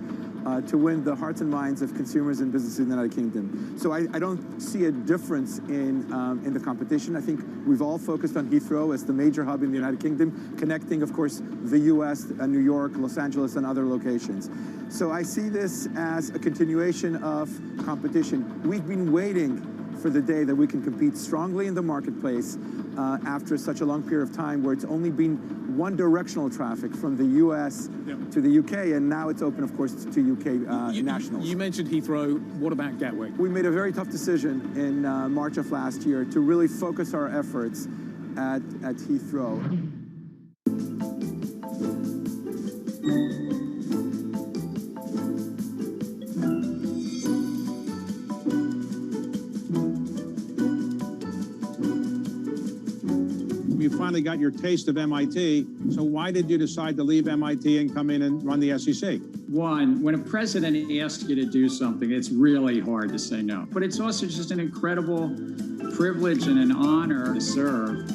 to win the hearts and minds of consumers and businesses in the United Kingdom. So I don't see a difference in the competition. I think we've all focused on Heathrow as the major hub in the United Kingdom, connecting, of course, the U.S., New York, Los Angeles, and other locations. So I see this as a continuation of competition. We've been waiting for the day that we can compete strongly in the marketplace after such a long period of time where it's only been one-directional traffic from the U.S. to the U.K., and now it's open, of course, to U.K. nationals. You mentioned Heathrow. What about Gatwick? We made a very tough decision in March of last year to really focus our efforts at Heathrow. You finally got your taste of MIT, so why did you decide to leave MIT and come in and run the SEC? One, when a president asks you to do something, it's really hard to say no. But it's also just an incredible privilege and an honor to serve.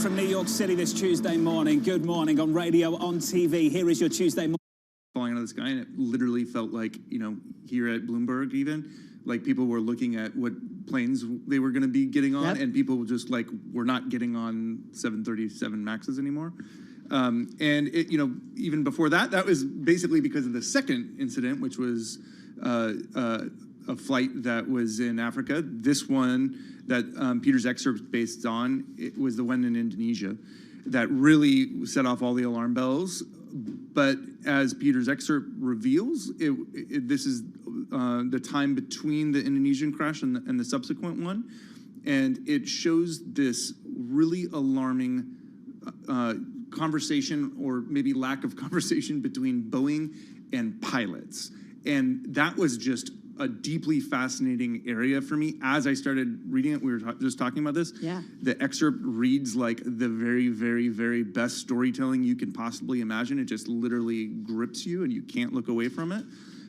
from New York City this Tuesday morning. Good morning on radio, on TV. Here is your Tuesday morning. Falling out of the sky, and it literally felt like, you know, here at Bloomberg even, like people were looking at what planes they were going to be getting on, and people just like were not getting on 737 Maxes anymore. And it, you know, even before that, that was basically because of the second incident, which was a flight that was in Africa. This one that Peter's excerpt based on, it was the one in Indonesia that really set off all the alarm bells. But as Peter's excerpt reveals, this is the time between the Indonesian crash and the subsequent one. And it shows this really alarming conversation, or maybe lack of conversation, between Boeing and pilots. And that was just a deeply fascinating area for me. As I started reading it, we were just talking about this. Yeah. The excerpt reads like the very, very, very best storytelling you can possibly imagine. It just literally grips you and you can't look away from it.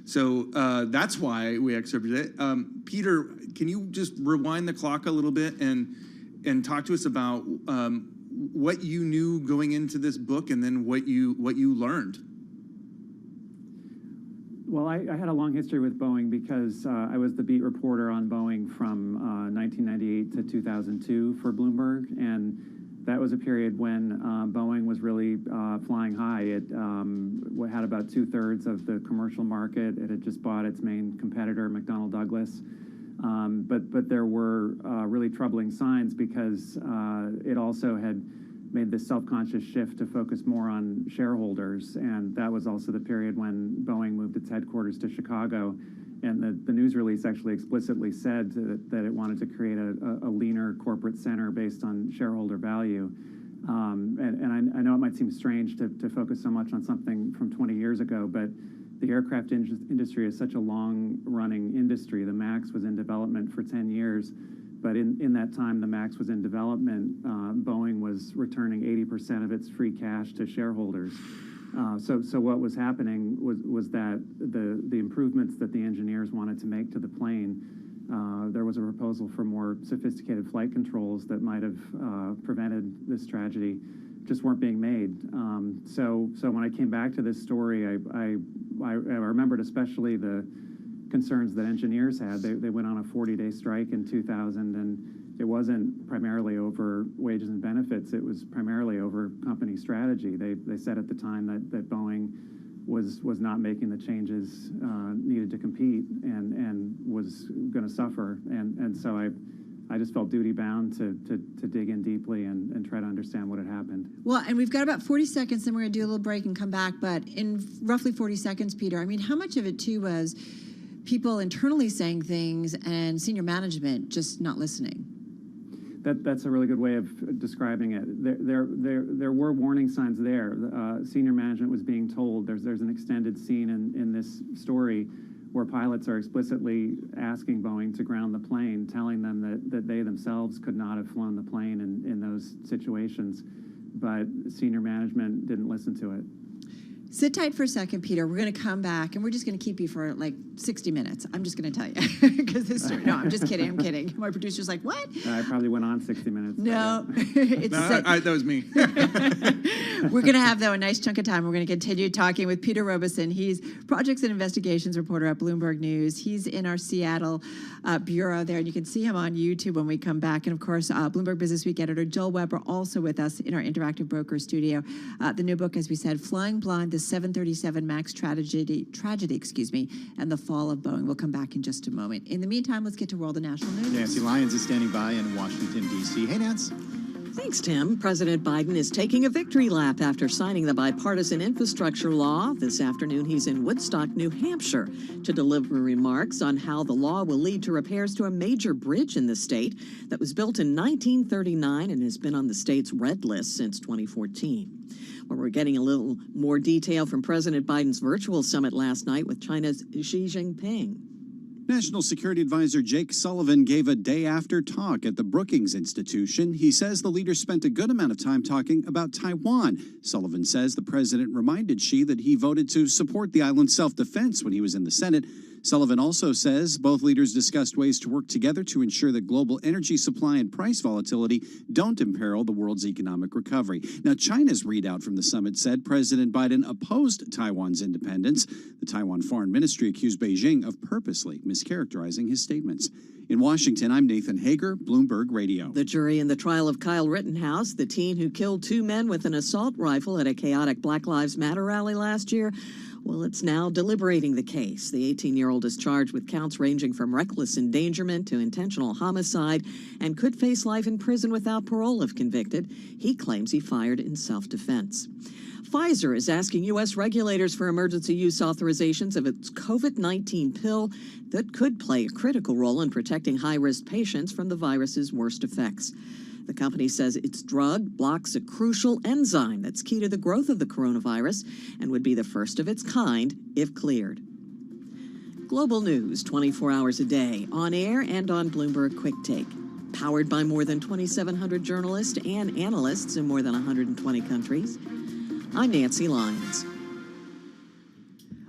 So that's why we excerpted it. Peter, can you just rewind the clock a little bit and talk to us about what you knew going into this book, and then what you learned? Well, I had a long history with Boeing because I was the beat reporter on Boeing from 1998 to 2002 for Bloomberg, and that was a period when Boeing was really flying high. It had about 2/3 of the commercial market. It had just bought its main competitor, McDonnell Douglas. But there were really troubling signs because it also had made this self-conscious shift to focus more on shareholders, and that was also the period when Boeing moved its headquarters to Chicago, and the news release actually explicitly said that it wanted to create a leaner corporate center based on shareholder value. And I know it might seem strange to focus so much on something from 20 years ago, but the aircraft industry is such a long-running industry. The MAX was in development for 10 years. But in that time the MAX was in development, Boeing was returning 80% of its free cash to shareholders. So what was happening was that the improvements that the engineers wanted to make to the plane, there was a proposal for more sophisticated flight controls that might have prevented this tragedy, just weren't being made. So when I came back to this story, I remembered especially the concerns that engineers had. They went on a 40-day strike in 2000, and it wasn't primarily over wages and benefits. It was primarily over company strategy. They said at the time that Boeing was not making the changes needed to compete, and was going to suffer. And so I just felt duty-bound to dig in deeply and try to understand what had happened. Well, and we've got about 40 seconds, then we're going to do a little break and come back. But in roughly 40 seconds, Peter, I mean, how much of it, too, was people internally saying things and senior management just not listening? That's a really good way of describing it. There were warning signs there. Senior management was being told. There's an extended scene in this story where pilots are explicitly asking Boeing to ground the plane, telling them that they themselves could not have flown the plane in those situations. But senior management didn't listen to it. Sit tight for a second, Peter. We're going to come back, and we're just going to keep you for like 60 minutes. I'm just going to tell you. Because this story, no, I'm just kidding. I'm kidding. My producer's like, what? I probably went on 60 minutes. No. That was me. We're going to have, though, a nice chunk of time. We're going to continue talking with Peter Robeson. He's Projects and Investigations reporter at Bloomberg News. He's in our Seattle bureau there, and you can see him on YouTube when we come back. And, of course, Bloomberg Business Week editor Joel Weber also with us in our Interactive Broker studio. The new book, as we said, Flying Blind, the 737 MAX tragedy, and the fall of Boeing. We'll come back in just a moment. In the meantime, let's get to World and National News. Nancy Lyons is standing by in Washington, D.C. Hey, Nance. Thanks, Tim. President Biden is taking a victory lap after signing the bipartisan infrastructure law. This afternoon, he's in Woodstock, New Hampshire, to deliver remarks on how the law will lead to repairs to a major bridge in the state that was built in 1939 and has been on the state's red list since 2014. Well, we're getting a little more detail from President Biden's virtual summit last night with China's Xi Jinping. National Security Advisor Jake Sullivan gave a day-after talk at the Brookings Institution. He says the leader spent a good amount of time talking about Taiwan. Sullivan says the president reminded Xi that he voted to support the island's self-defense when he was in the Senate. Sullivan also says both leaders discussed ways to work together to ensure that global energy supply and price volatility don't imperil the world's economic recovery. Now, China's readout from the summit said President Biden opposed Taiwan's independence. The Taiwan Foreign Ministry accused Beijing of purposely mischaracterizing his statements. In Washington, I'm Nathan Hager, Bloomberg Radio. The jury in the trial of Kyle Rittenhouse, the teen who killed 2 men with an assault rifle at a chaotic Black Lives Matter rally last year, well, it's now deliberating the case. The 18-year-old is charged with counts ranging from reckless endangerment to intentional homicide and could face life in prison without parole if convicted. He claims he fired in self-defense. Pfizer is asking U.S. regulators for emergency use authorizations of its COVID-19 pill that could play a critical role in protecting high-risk patients from the virus's worst effects. The company says its drug blocks a crucial enzyme that's key to the growth of the coronavirus and would be the first of its kind if cleared. Global news 24 hours a day, on air and on Bloomberg Quick Take. Powered by more than 2,700 journalists and analysts in more than 120 countries. I'm Nancy Lyons.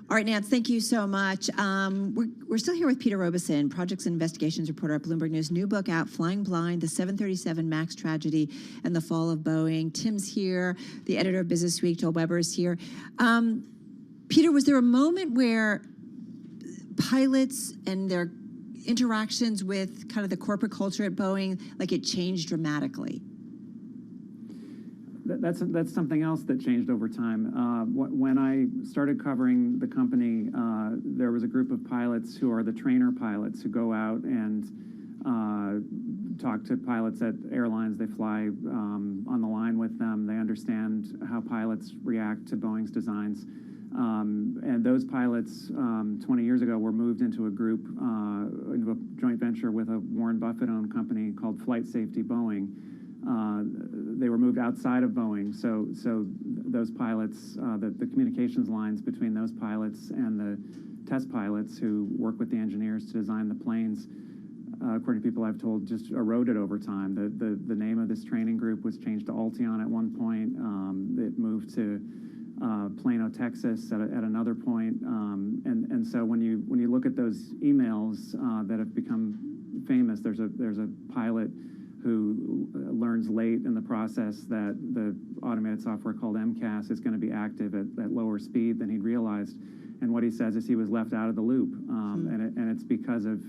All right, Nance, thank you so much. We're still here with Peter Robeson, Projects and Investigations reporter at Bloomberg News. New book out, Flying Blind, the 737 MAX Tragedy and the Fall of Boeing. Tim's here, the editor of Business Week, Joel Weber is here. Peter, was there a moment where pilots and their interactions with kind of the corporate culture at Boeing, like it changed dramatically? That's something else that changed over time. When I started covering the company, there was a group of pilots who are the trainer pilots who go out and talk to pilots at airlines. They fly on the line with them. They understand how pilots react to Boeing's designs. And those pilots 20 years ago were moved into a group, into a joint venture with a Warren Buffett-owned company called Flight Safety Boeing. They were moved outside of Boeing, so those pilots, the communications lines between those pilots and the test pilots who work with the engineers to design the planes, according to people I've told, just eroded over time. The name of this training group was changed to Alteon at one point. It moved to Plano, Texas at another point. And so when you look at those emails that have become famous, there's a pilot who learns late in the process that the automated software called MCAS is going to be active at lower speed than he'd realized. And what he says is he was left out of the loop. And it's because of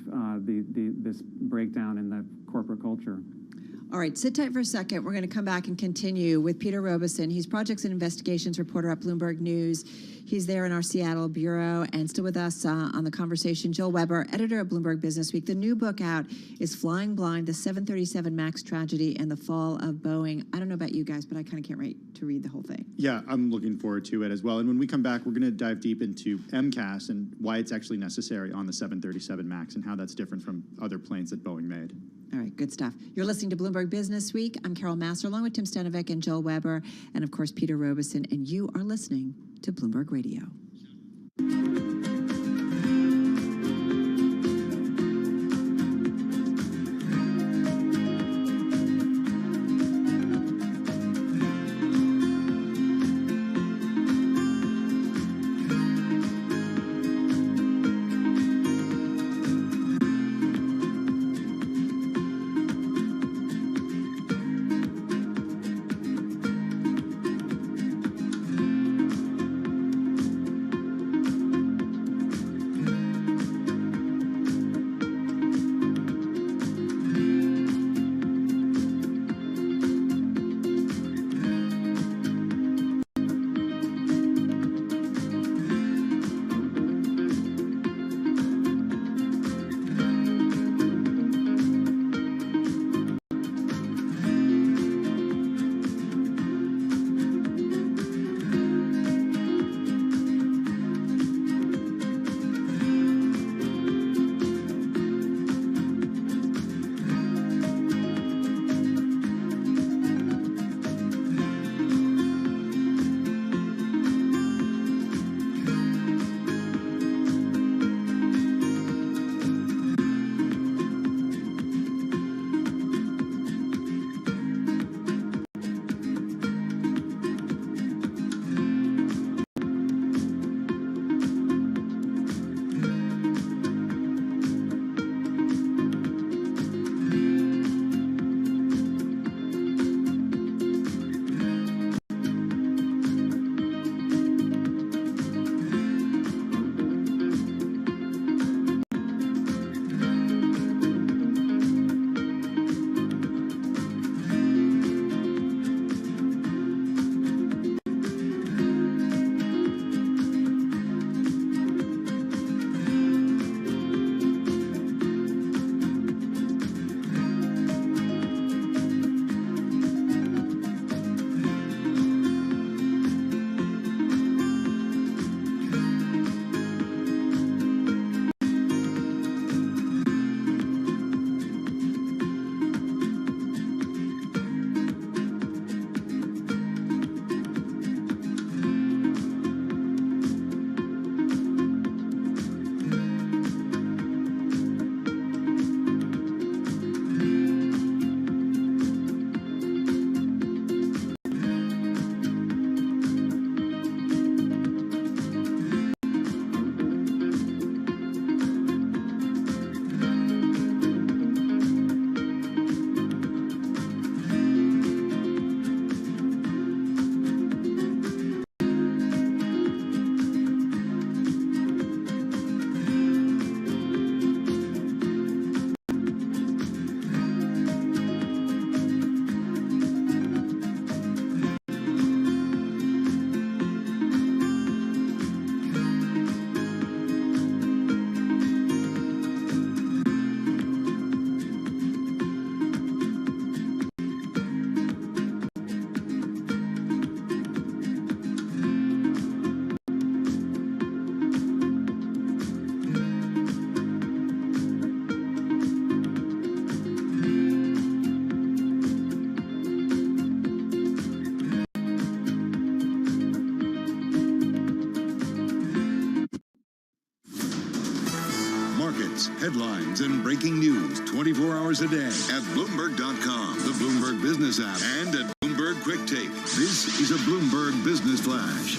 this breakdown in the corporate culture. All right, sit tight for a second. We're going to come back and continue with Peter Robeson. He's Projects and Investigations reporter at Bloomberg News. He's there in our Seattle bureau and still with us on the conversation. Joel Weber, editor of Bloomberg Business Week. The new book out is Flying Blind, the 737 MAX Tragedy and the Fall of Boeing. I don't know about you guys, but I kind of can't wait to read the whole thing. Yeah, I'm looking forward to it as well. And when we come back, we're going to dive deep into MCAS and why it's actually necessary on the 737 MAX and how that's different from other planes that Boeing made. All right, good stuff. You're listening to Bloomberg Business Week. I'm Carol Massar, along with Tim Stanovic and Joel Weber, and of course, Peter Robeson, and you are listening to Bloomberg Radio. headlines and breaking news 24 hours a day at Bloomberg.com, the Bloomberg Business app, and at Bloomberg Quick Take. This is a Bloomberg Business Flash.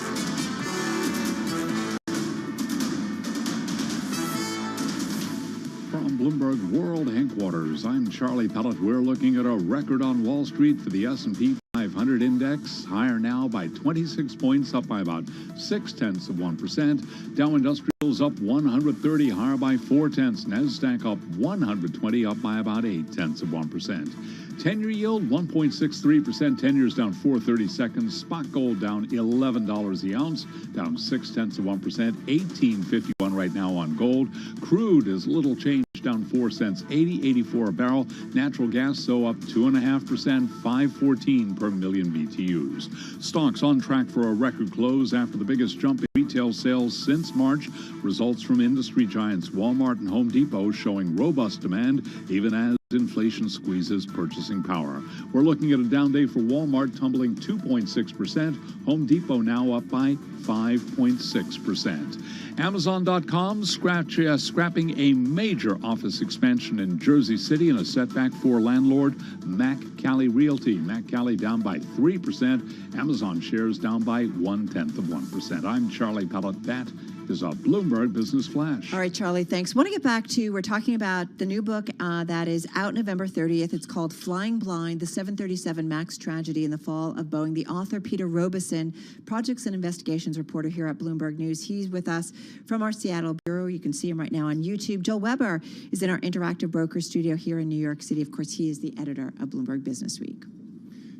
From Bloomberg World Headquarters, I'm Charlie Pellet. We're looking at a record on Wall Street for the S&P 500 index, higher now by 26 points, up by about 0.6%. Dow Industrials up 130, higher by 0.4. NASDAQ up 120, up by about 0.8%. 10-year yield 1.63%. 10 years down 4/32. Spot gold down $11 the ounce, down 0.6%. 18.51 right now on gold. Crude is little change, down 4 cents, 80.84 a barrel. Natural gas, so up 2.5%, 5.14 per million BTUs. Stocks on track for a record close after the biggest jump in retail sales since March. Results from industry giants Walmart and Home Depot showing robust demand, even as inflation squeezes purchasing power. We're looking at a down day for Walmart, tumbling 2.6%. Home Depot now up by 5.6%. Amazon.com scrapping a major office expansion in Jersey City in a setback for landlord Mac Cali Realty. Mac Cali down by 3%. Amazon shares down by 0.1%. I'm Charlie Pellet. That is a Bloomberg Business Flash. All right, Charlie, thanks. Want to get back to, we're talking about the new book that is out November 30th. It's called Flying Blind, the 737 MAX Tragedy in the Fall of Boeing. The author, Peter Robeson, Projects and Investigations reporter here at Bloomberg News. He's with us from our Seattle bureau. You can see him right now on YouTube. Joel Weber is in our Interactive Broker studio here in New York City. Of course, he is the editor of Bloomberg Business Week.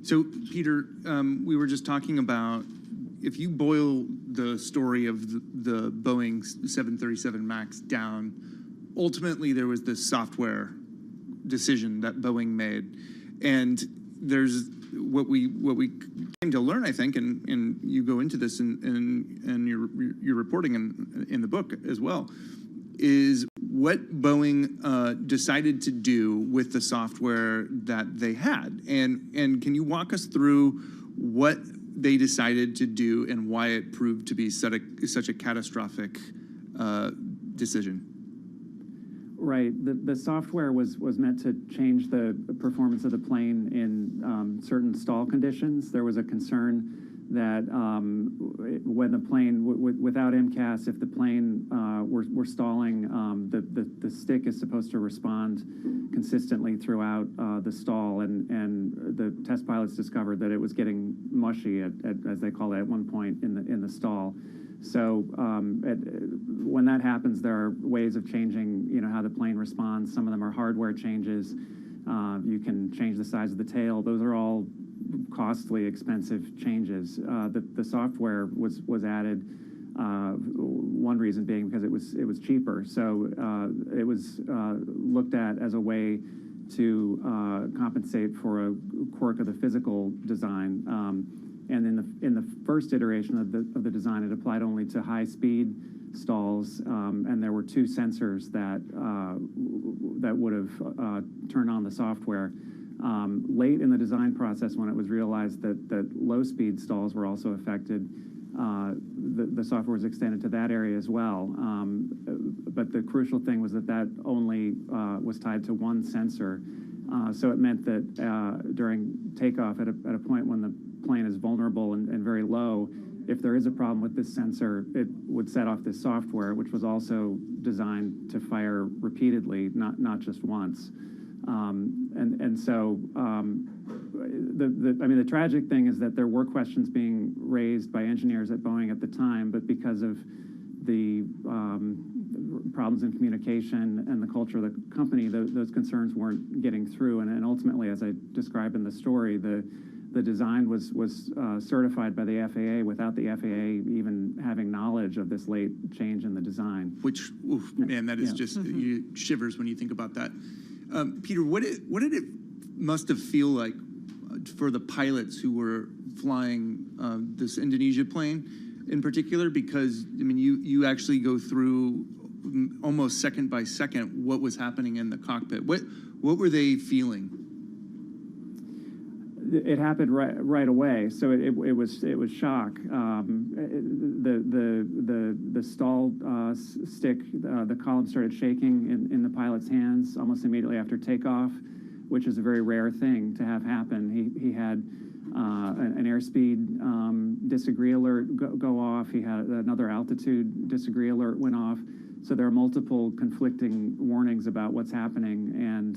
So, Peter, we were just talking about, if you boil the story of the Boeing 737 MAX down, ultimately there was this software decision that Boeing made. And there's what we came to learn, I think, and you go into this and you're reporting in the book as well, is what Boeing decided to do with the software that they had. And can you walk us through what they decided to do and why it proved to be such a catastrophic decision? Right. The software was meant to change the performance of the plane in certain stall conditions. There was a concern that when the plane, without MCAS, if the plane were stalling, the stick is supposed to respond consistently throughout the stall, and the test pilots discovered that it was getting mushy, as they call it, at one point in the stall. So when that happens, there are ways of changing, how the plane responds. Some of them are hardware changes. You can change the size of the tail. Those are all costly, expensive changes. The software was added. One reason being because it was cheaper. So it was looked at as a way to compensate for a quirk of the physical design. And in the first iteration of the design, it applied only to high-speed stalls, and there were 2 sensors that would have turned on the software. Late in the design process, when it was realized that low-speed stalls were also affected, the software was extended to that area as well. But the crucial thing was that only was tied to 1 sensor. So it meant that during takeoff, at a point when the plane is vulnerable and very low, if there is a problem with this sensor, it would set off this software, which was also designed to fire repeatedly, not just once. The tragic thing is that there were questions being raised by engineers at Boeing at the time, but because of the problems in communication and the culture of the company, those concerns weren't getting through. And ultimately, as I described in the story, the design was certified by the FAA without the FAA even having knowledge of this late change in the design. Which, man, that is just you shivers when you think about that. Peter, what did it must have feel like for the pilots who were flying this Indonesia plane in particular? Because I mean, you actually go through almost second by second what was happening in the cockpit. What were they feeling? It happened right away, so it was shock. The stall stick, the column started shaking in the pilot's hands almost immediately after takeoff, which is a very rare thing to have happen. He had an airspeed disagree alert go off. He had another altitude disagree alert went off. So there are multiple conflicting warnings about what's happening, and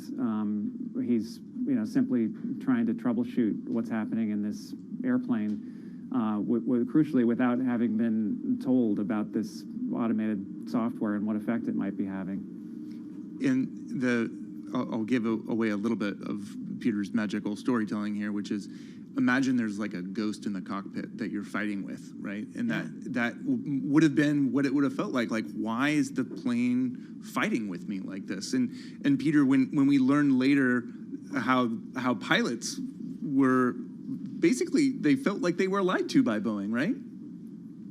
he's simply trying to troubleshoot what's happening in this airplane, crucially without having been told about this automated software and what effect it might be having. I'll give away a little bit of Peter's magical storytelling here, which is, imagine there's like a ghost in the cockpit that you're fighting with, right? And that would have been what it would have felt like. Like, why is the plane fighting with me like this? And Peter, when we learned later how pilots were basically, they felt like they were lied to by Boeing, right?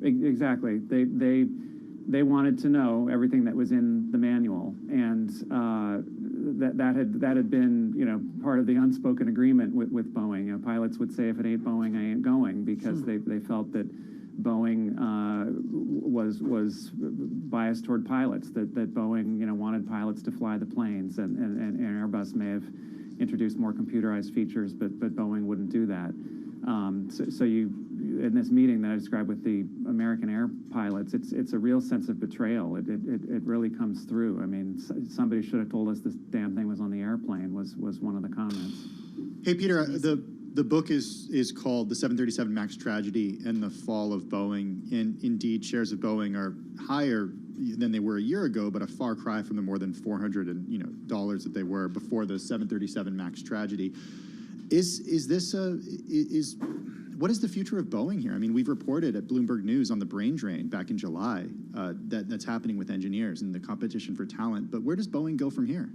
Exactly. They wanted to know everything that was in the manual, and that had been part of the unspoken agreement with Boeing. Pilots would say, if it ain't Boeing, I ain't going, because they felt that Boeing was biased toward pilots, that Boeing wanted pilots to fly the planes, and Airbus may have introduced more computerized features, but Boeing wouldn't do that. So you, in this meeting that I described with the American Air pilots, it's a real sense of betrayal. It really comes through. I mean, somebody should have told us this damn thing was on the airplane, was one of the comments. Hey, Peter, the book is called The 737 MAX Tragedy and the Fall of Boeing, and indeed shares of Boeing are higher than they were a year ago, but a far cry from the more than $400 that they were before the 737 MAX tragedy. What is the future of Boeing here? I mean, we've reported at Bloomberg News on the brain drain back in July that's happening with engineers and the competition for talent. But where does Boeing go from here?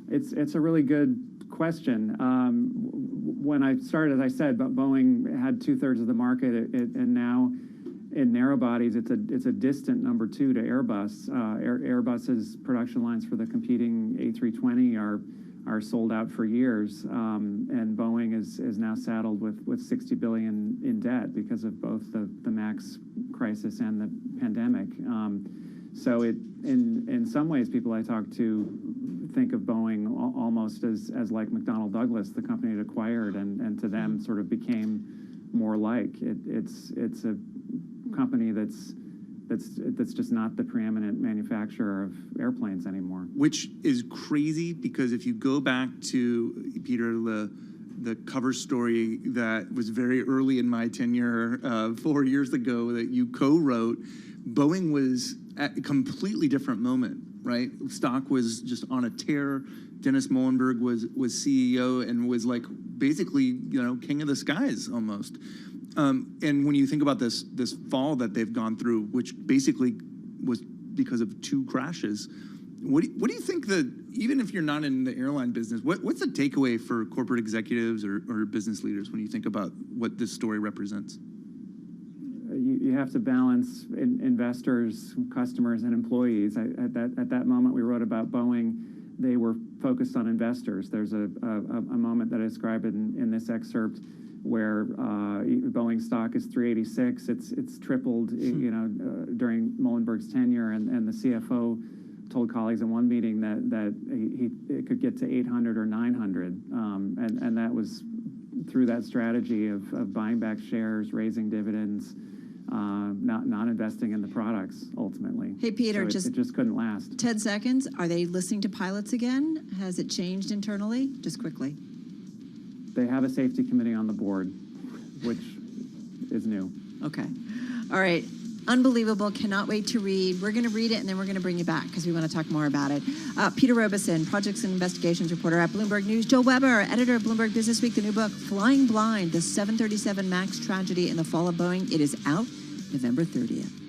It's a really good question. When I started, as I said, Boeing had 2/3 of the market, and now in narrow bodies, it's a distant number 2 to Airbus. Airbus's production lines for the competing A320 are sold out for years, and Boeing is now saddled with $60 billion in debt because of both the MAX crisis and the pandemic. So in some ways, people I talk to think of Boeing almost as like McDonnell Douglas, the company it acquired, and to them sort of became more like. It's a company that's just not the preeminent manufacturer of airplanes anymore. Which is crazy, because if you go back to, Peter, the cover story that was very early in my tenure 4 years ago that you co-wrote, Boeing was at a completely different moment, right? Stock was just on a tear. Dennis Muhlenberg was CEO and was like basically, king of the skies almost. And when you think about this fall that they've gone through, which basically was because of 2 crashes, what do you think that, even if you're not in the airline business, what's the takeaway for corporate executives or business leaders when you think about what this story represents? You have to balance investors, customers, and employees. At that moment we wrote about Boeing, they were focused on investors. There's a moment that I describe in this excerpt where Boeing stock is $386. It's tripled, during Muhlenberg's tenure, and the CFO told colleagues in one meeting that it could get to 800 or 900, and that was through that strategy of buying back shares, raising dividends, not investing in the products ultimately. Hey, Peter, so it just couldn't last. 10 seconds. Are they listening to pilots again? Has it changed internally? Just quickly. They have a safety committee on the board, which is new. Okay. All right. Unbelievable. Cannot wait to read. We're going to read it, and then we're going to bring you back because we want to talk more about it. Peter Robeson, Projects and Investigations reporter at Bloomberg News. Joe Weber, editor of Bloomberg Businessweek, the new book, Flying Blind, The 737 MAX Tragedy and the Fall of Boeing. It is out November 30th.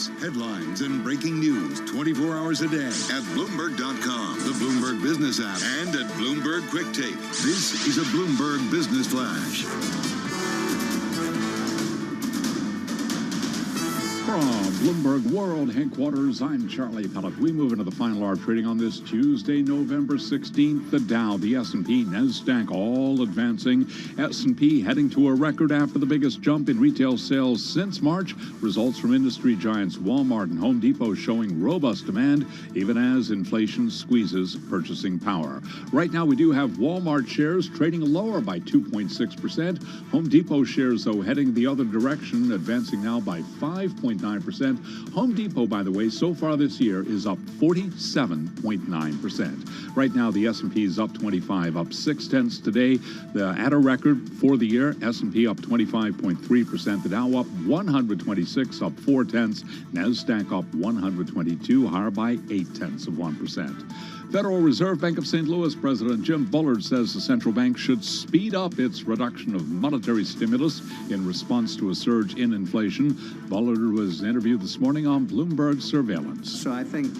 markets, headlines, and breaking news 24 hours a day at Bloomberg.com, the Bloomberg Business app, and at Bloomberg Quick Take. This is a Bloomberg Business Flash. From Bloomberg World Headquarters, I'm Charlie Pellet. We move into the final hour of trading on this Tuesday, November 16th. The Dow, the S&P, NASDAQ all advancing. S&P heading to a record after the biggest jump in retail sales since March. Results from industry giants Walmart and Home Depot showing robust demand, even as inflation squeezes purchasing power. Right now, we do have Walmart shares trading lower by 2.6%. Home Depot shares, though, heading the other direction, advancing now by 5.9%. Home Depot, by the way, so far this year is up 47.9%. Right now, the S&P is up 25, up 0.6 today. At a record for the year, S&P up 25.3%. The Dow up 126, up 0.4. NASDAQ up 122, higher by 0.8%. Federal Reserve Bank of St. Louis President Jim Bullard says the central bank should speed up its reduction of monetary stimulus in response to a surge in inflation. Bullard was interviewed this morning on Bloomberg Surveillance. So I think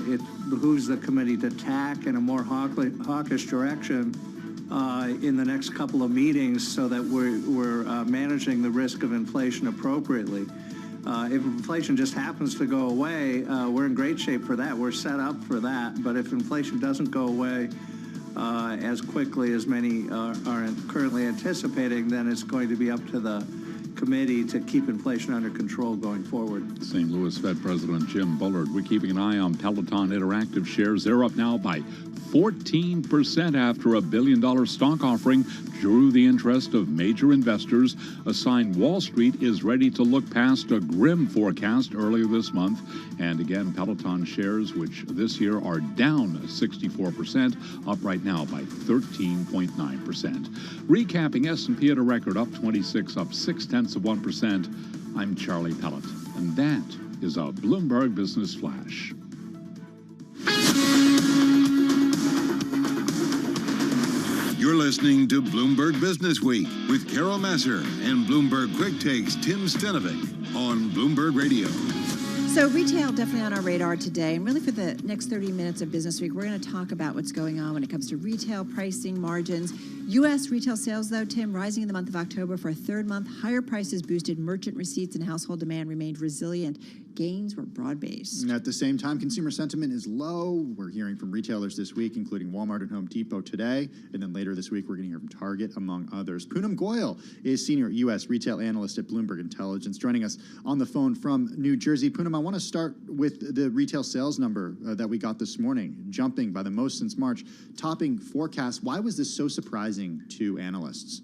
it behooves the committee to tack in a more hawkish direction in the next couple of meetings so that we're managing the risk of inflation appropriately. If inflation just happens to go away, we're in great shape for that. We're set up for that. But if inflation doesn't go away as quickly as many are currently anticipating, then it's going to be up to the committee to keep inflation under control going forward. St. Louis Fed President Jim Bullard. We're keeping an eye on Peloton Interactive shares. They're up now by 14% after a $1 billion stock offering drew the interest of major investors. A sign Wall Street is ready to look past a grim forecast earlier this month. And again, Peloton shares, which this year are down 64%, up right now by 13.9%. Recapping S&P at a record, up 26, up 0.6%. I'm Charlie Pellet, and that is a Bloomberg Business Flash. You're listening to Bloomberg Business Week with Carol Messer and Bloomberg Quick Takes Tim Stenovic on Bloomberg Radio. So retail definitely on our radar today, and really for the next 30 minutes of Business Week, we're going to talk about what's going on when it comes to retail pricing, margins. U.S. retail sales, though, Tim, rising in the month of October for a third month. Higher prices boosted merchant receipts and household demand remained resilient. Gains were broad-based. And at the same time, consumer sentiment is low. We're hearing from retailers this week, including Walmart and Home Depot today. And then later this week, we're going to hear from Target, among others. Poonam Goyal is senior U.S. retail analyst at Bloomberg Intelligence, joining us on the phone from New Jersey. Poonam, I want to start with the retail sales number that we got this morning, jumping by the most since March, topping forecasts. Why was this so surprising to analysts?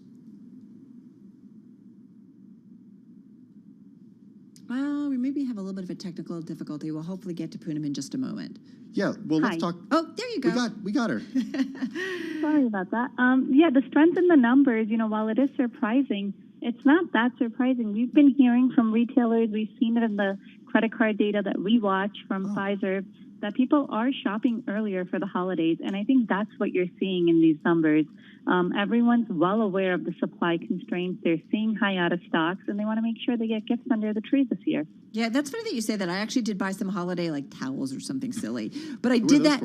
Well, we maybe have a little bit of a technical difficulty. We'll hopefully get to Poonam in just a moment. Yeah, well, let's talk. Oh, there you go. We got her. Sorry about that. Yeah, the strength in the numbers, while it is surprising, it's not that surprising. We've been hearing from retailers, we've seen it in the credit card data that we watch from Pfizer, that people are shopping earlier for the holidays. And I think that's what you're seeing in these numbers. Everyone's well aware of the supply constraints. They're seeing high out of stocks, and they want to make sure they get gifts under the tree this year. Yeah, that's funny that you say that. I actually did buy some holiday towels or something silly, but I did that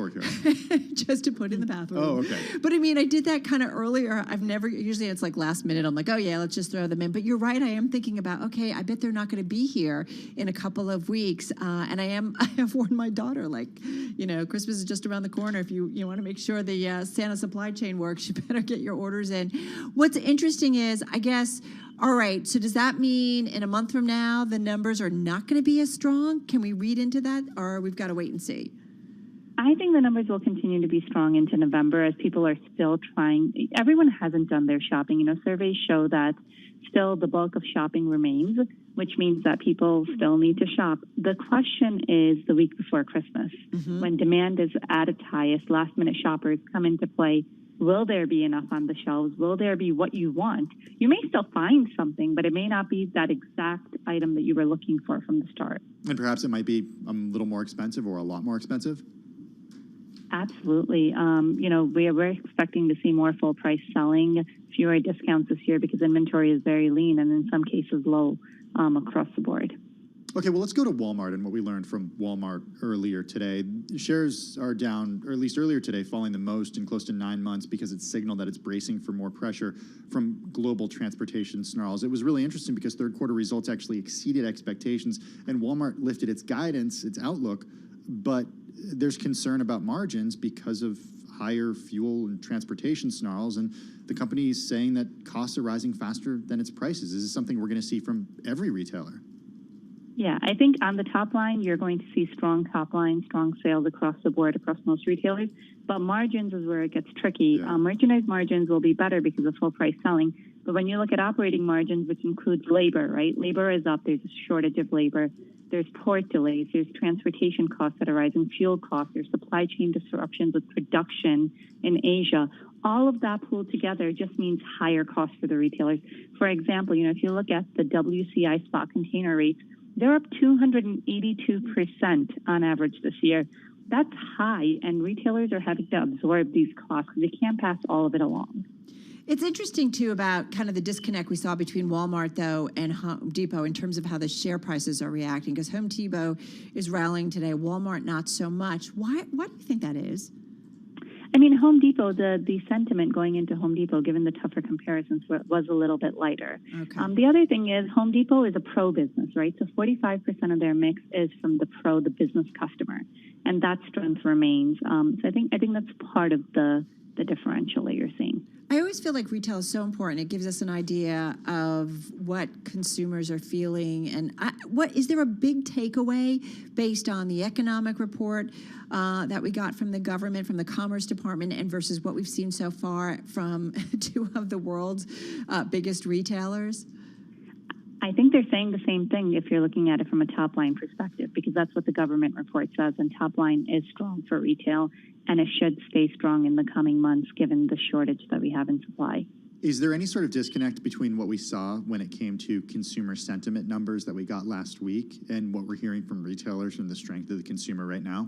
just to put in the bathroom. Oh, okay. But I mean, I did that kind of earlier. Usually it's last minute. I'm like, oh yeah, let's just throw them in. But you're right. I am thinking about, okay, I bet they're not going to be here in a couple of weeks. And I have warned my daughter, Christmas is just around the corner. If you want to make sure the Santa supply chain works, you better get your orders in. What's interesting is, I guess, all right, so does that mean in a month from now the numbers are not going to be as strong? Can we read into that, or we've got to wait and see? I think the numbers will continue to be strong into November as people are still trying. Everyone hasn't done their shopping. Surveys show that still the bulk of shopping remains, which means that people still need to shop. The question is the week before Christmas, when demand is at its highest, last-minute shoppers come into play. Will there be enough on the shelves? Will there be what you want? You may still find something, but it may not be that exact item that you were looking for from the start. And perhaps it might be a little more expensive or a lot more expensive? Absolutely. We're expecting to see more full price selling, fewer discounts this year because inventory is very lean and in some cases low across the board. Okay, well, let's go to Walmart and what we learned from Walmart earlier today. Shares are down, or at least earlier today, falling the most in close to 9 months because it's signaled that it's bracing for more pressure from global transportation snarls. It was really interesting because third quarter results actually exceeded expectations, and Walmart lifted its guidance, its outlook, but there's concern about margins because of higher fuel and transportation snarls, and the company is saying that costs are rising faster than its prices. Is this something we're going to see from every retailer? Yeah, I think on the top line, you're going to see strong top line, strong sales across the board, across most retailers. But margins is where it gets tricky. Yeah. Merchandise margins will be better because of full price selling. But when you look at operating margins, which includes labor, right? Labor is up. There's a shortage of labor. There's port delays. There's transportation costs that are rising, fuel costs. There's supply chain disruptions with production in Asia. All of that pulled together just means higher costs for the retailers. For example, if you look at the WCI spot container rates, they're up 282% on average this year. That's high, and retailers are having to absorb these costs because they can't pass all of it along. It's interesting, too, about kind of the disconnect we saw between Walmart, though, and Home Depot in terms of how the share prices are reacting, because Home Depot is rallying today, Walmart not so much. Why do you think that is? I mean, Home Depot, the sentiment going into Home Depot, given the tougher comparisons, was a little bit lighter. Okay. The other thing is Home Depot is a pro business, right? So 45% of their mix is from the pro, the business customer, and that strength remains. So I think that's part of the differential that you're seeing. I always feel like retail is so important. It gives us an idea of what consumers are feeling. And what is there a big takeaway based on the economic report that we got from the government, from the Commerce Department, and versus what we've seen so far from two of the world's biggest retailers? I think they're saying the same thing if you're looking at it from a top line perspective, because that's what the government report says, and top line is strong for retail, and it should stay strong in the coming months given the shortage that we have in supply. Is there any sort of disconnect between what we saw when it came to consumer sentiment numbers that we got last week and what we're hearing from retailers from the strength of the consumer right now?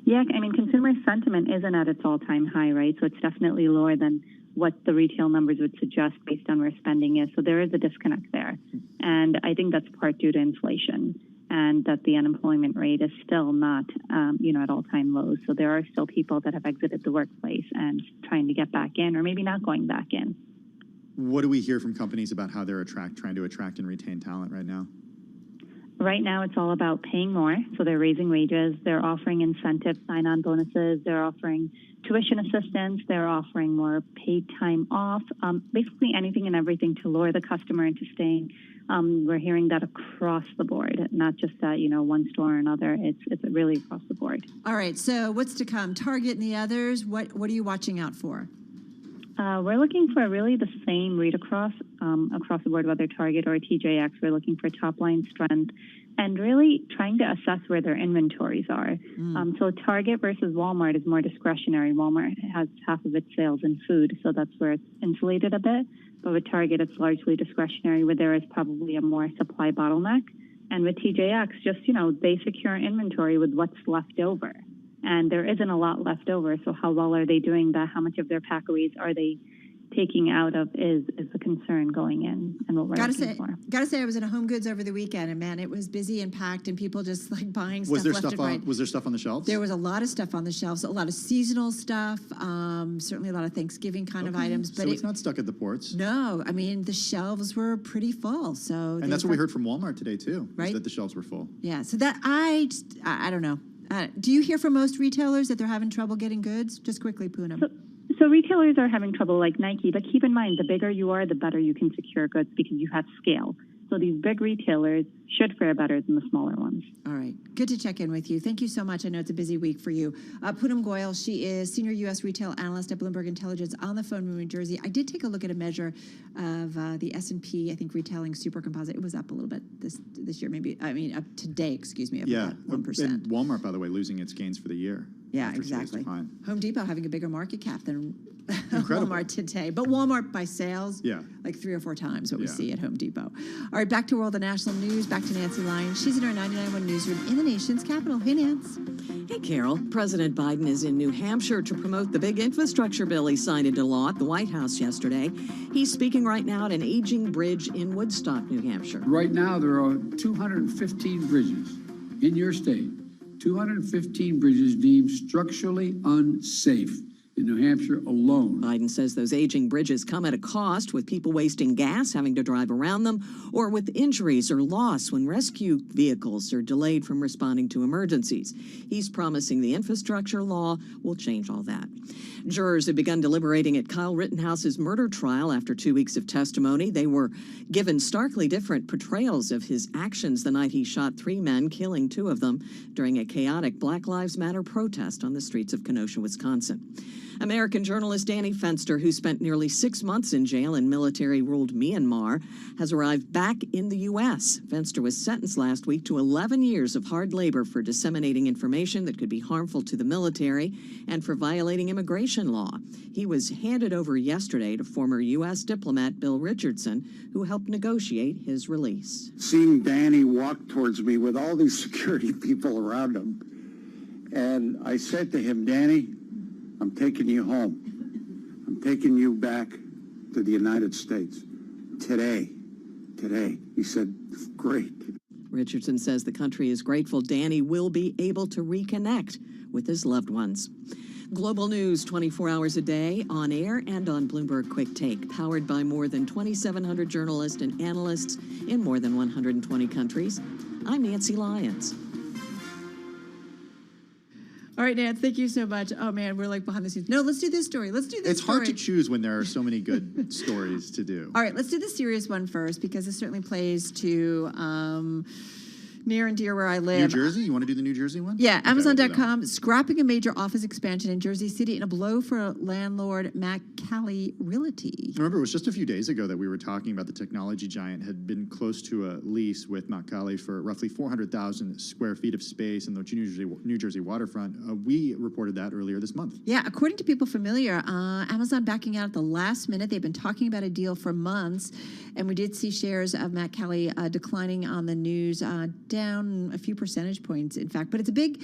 Yeah, I mean, consumer sentiment isn't at its all-time high, right? So it's definitely lower than what the retail numbers would suggest based on where spending is. So there is a disconnect there. And I think that's part due to inflation and that the unemployment rate is still not, at all-time lows. So there are still people that have exited the workplace and trying to get back in or maybe not going back in. What do we hear from companies about how they're trying to attract and retain talent right now? Right now, it's all about paying more. So they're raising wages. They're offering incentive sign-on bonuses. They're offering tuition assistance. They're offering more paid time off. Basically anything and everything to lure the customer into staying. We're hearing that across the board, not just at one store or another. It's really across the board. All right. So what's to come? Target and the others. What are you watching out for? We're looking for really the same read across the board, whether Target or TJX. We're looking for top line strength and really trying to assess where their inventories are. So Target versus Walmart is more discretionary. Walmart has half of its sales in food, so that's where it's insulated a bit. But with Target, it's largely discretionary, where there is probably a more supply bottleneck. And with TJX, just, they secure inventory with what's left over. And there isn't a lot left over. So how well are they doing that? How much of their packaways are they taking out of is the concern going in and what we're looking for. Gotta say, I was in a Home Goods over the weekend, and man, it was busy and packed, and people just like buying stuff left and right. Was there stuff on the shelves? There was a lot of stuff on the shelves, a lot of seasonal stuff, certainly a lot of Thanksgiving kind of items. But so it's not stuck at the ports. No, I mean the shelves were pretty full. So and that's what we heard from Walmart today too, right? That the shelves were full. Yeah. So that I don't know. Do you hear from most retailers that they're having trouble getting goods? Just quickly, Poonam. So retailers are having trouble like Nike, but keep in mind, the bigger you are, the better you can secure goods because you have scale. So these big retailers should fare better than the smaller ones. All right. Good to check in with you. Thank you so much. I know it's a busy week for you. Poonam Goyal, she is Senior U.S. Retail Analyst at Bloomberg Intelligence on the phone from New Jersey. I did take a look at a measure of the S&P, I think, retailing super composite. It was up a little bit this year, up today, up about 1%. And Walmart, by the way, losing its gains for the year. Yeah, after today's exactly. decline. Home Depot having a bigger market cap than Incredible. Walmart today. But Walmart by sales, Yeah. like 3 or 4 times what we Yeah. see at Home Depot. All right, back to World of National News. Back to Nancy Lyons. She's in our 99.1 newsroom in the nation's capital. Hey, Nance. Hey, Carol. President Biden is in New Hampshire to promote the big infrastructure bill he signed into law at the White House yesterday. He's speaking right now at an aging bridge in Woodstock, New Hampshire. Right now, there are 215 bridges in your state, 215 bridges deemed structurally unsafe in New Hampshire alone. Biden says those aging bridges come at a cost, with people wasting gas having to drive around them, or with injuries or loss when rescue vehicles are delayed from responding to emergencies. He's promising the infrastructure law will change all that. Jurors have begun deliberating at Kyle Rittenhouse's murder trial after 2 weeks of testimony. They were given starkly different portrayals of his actions the night he shot 3 men, killing 2 of them during a chaotic Black Lives Matter protest on the streets of Kenosha, Wisconsin. American journalist Danny Fenster, who spent nearly 6 months in jail in military-ruled Myanmar, has arrived back in the U.S. Fenster was sentenced last week to 11 years of hard labor for disseminating information that could be harmful to the military and for violating immigration law. He was handed over yesterday to former U.S. diplomat Bill Richardson, who helped negotiate his release. Seeing Danny walk towards me with all these security people around him, and I said to him, Danny, I'm taking you home. I'm taking you back to the United States. Today. He said, great. Richardson says the country is grateful Danny will be able to reconnect with his loved ones. Global news 24 hours a day, on air and on Bloomberg Quick Take, powered by more than 2,700 journalists and analysts in more than 120 countries. I'm Nancy Lyons. All right, Nance, thank you so much. Oh, man, we're like behind the scenes. No, let's do this story. It's hard to choose when there are so many good stories to do. All right, let's do the serious one first, because this certainly plays to near and dear where I live. New Jersey? You want to do the New Jersey one? Yeah, Okay, Amazon.com scrapping a major office expansion in Jersey City in a blow for landlord Matt Cali Realty. Remember, it was just a few days ago that we were talking about the technology giant had been close to a lease with Macaulay for roughly 400,000 square feet of space in the New Jersey waterfront. We reported that earlier this month. Yeah, according to people familiar, Amazon backing out at the last minute. They've been talking about a deal for months, and we did see shares of Matt Cali declining on the news, down a few percentage points, in fact. But it's a big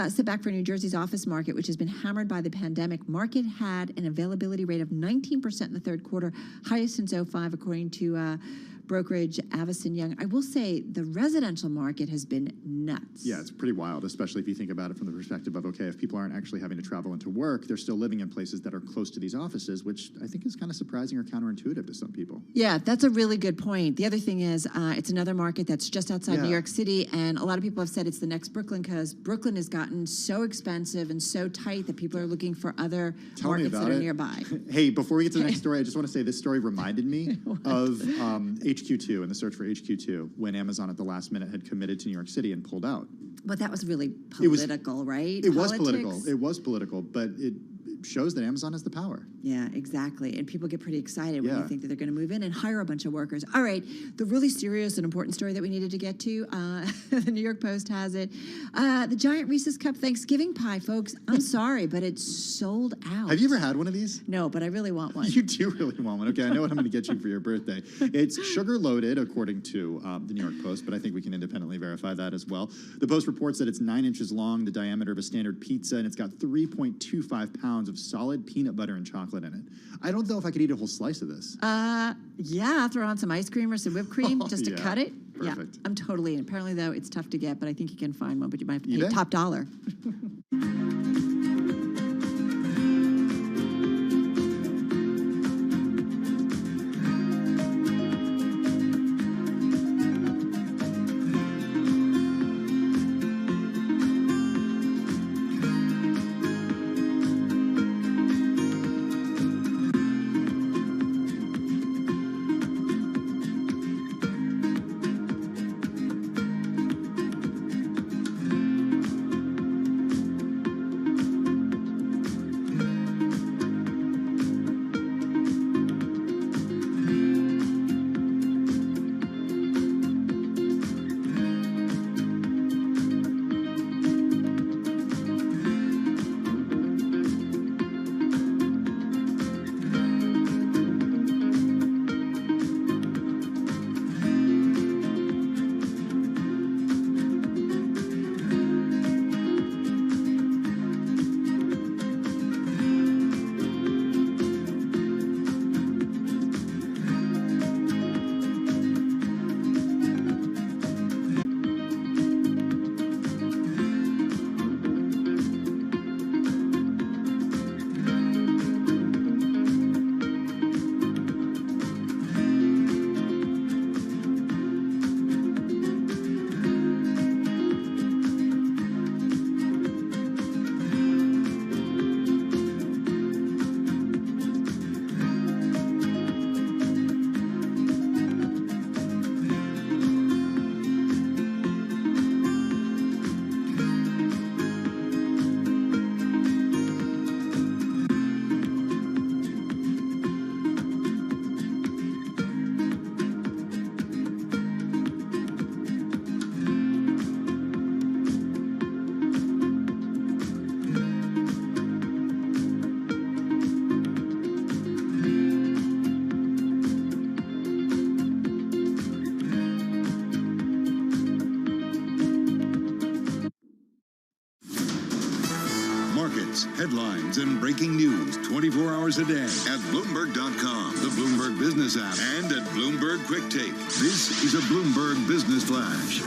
setback for New Jersey's office market, which has been hammered by the pandemic. Market had an availability rate of 19% in the third quarter, highest since 2005, according to brokerage Avison Young. I will say the residential market has been nuts. Yeah, it's pretty wild, especially if you think about it from the perspective of, okay, if people aren't actually having to travel into work, they're still living in places that are close to these offices, which I think is kind of surprising or counterintuitive to some people. Yeah, that's a really good point. The other thing is it's another market that's just outside New York City, and a lot of people have said it's the next Brooklyn because Brooklyn has gotten so expensive and so tight that people are looking for other markets that are nearby. Hey, before we get to the next story, I just want to say this story reminded me of HQ2 and the search for HQ2 when Amazon at the last minute had committed to New York City and pulled out. But that was really political, right? It was political. It was political, but it shows that Amazon has the power. Yeah, exactly. And people get pretty excited when you think that they're going to move in and hire a bunch of workers. All right, the really serious and important story that we needed to get to, the New York Post has it. The giant Reese's Cup Thanksgiving pie, folks. I'm sorry, but it's sold out. Have you ever had one of these? No, but I really want one. You do really want one. Okay, I know what I'm going to get you for your birthday. It's sugar-loaded, according to the New York Post, but I think we can independently verify that as well. The Post reports that it's 9 inches long, the diameter of a standard pizza, and it's got 3.25 pounds of solid peanut butter and chocolate in it. I don't know if I could eat a whole slice of this. Yeah, throw on some ice cream or some whipped cream just to cut it. Perfect. Yeah, I'm totally in. Apparently, though, it's tough to get, but I think you can find one, but you might have to pay eBay? top dollar. developments, headlines, and breaking news 24 hours a day at Bloomberg.com, the Bloomberg Business app, and at Bloomberg Quick Take. This is a Bloomberg Business Flash.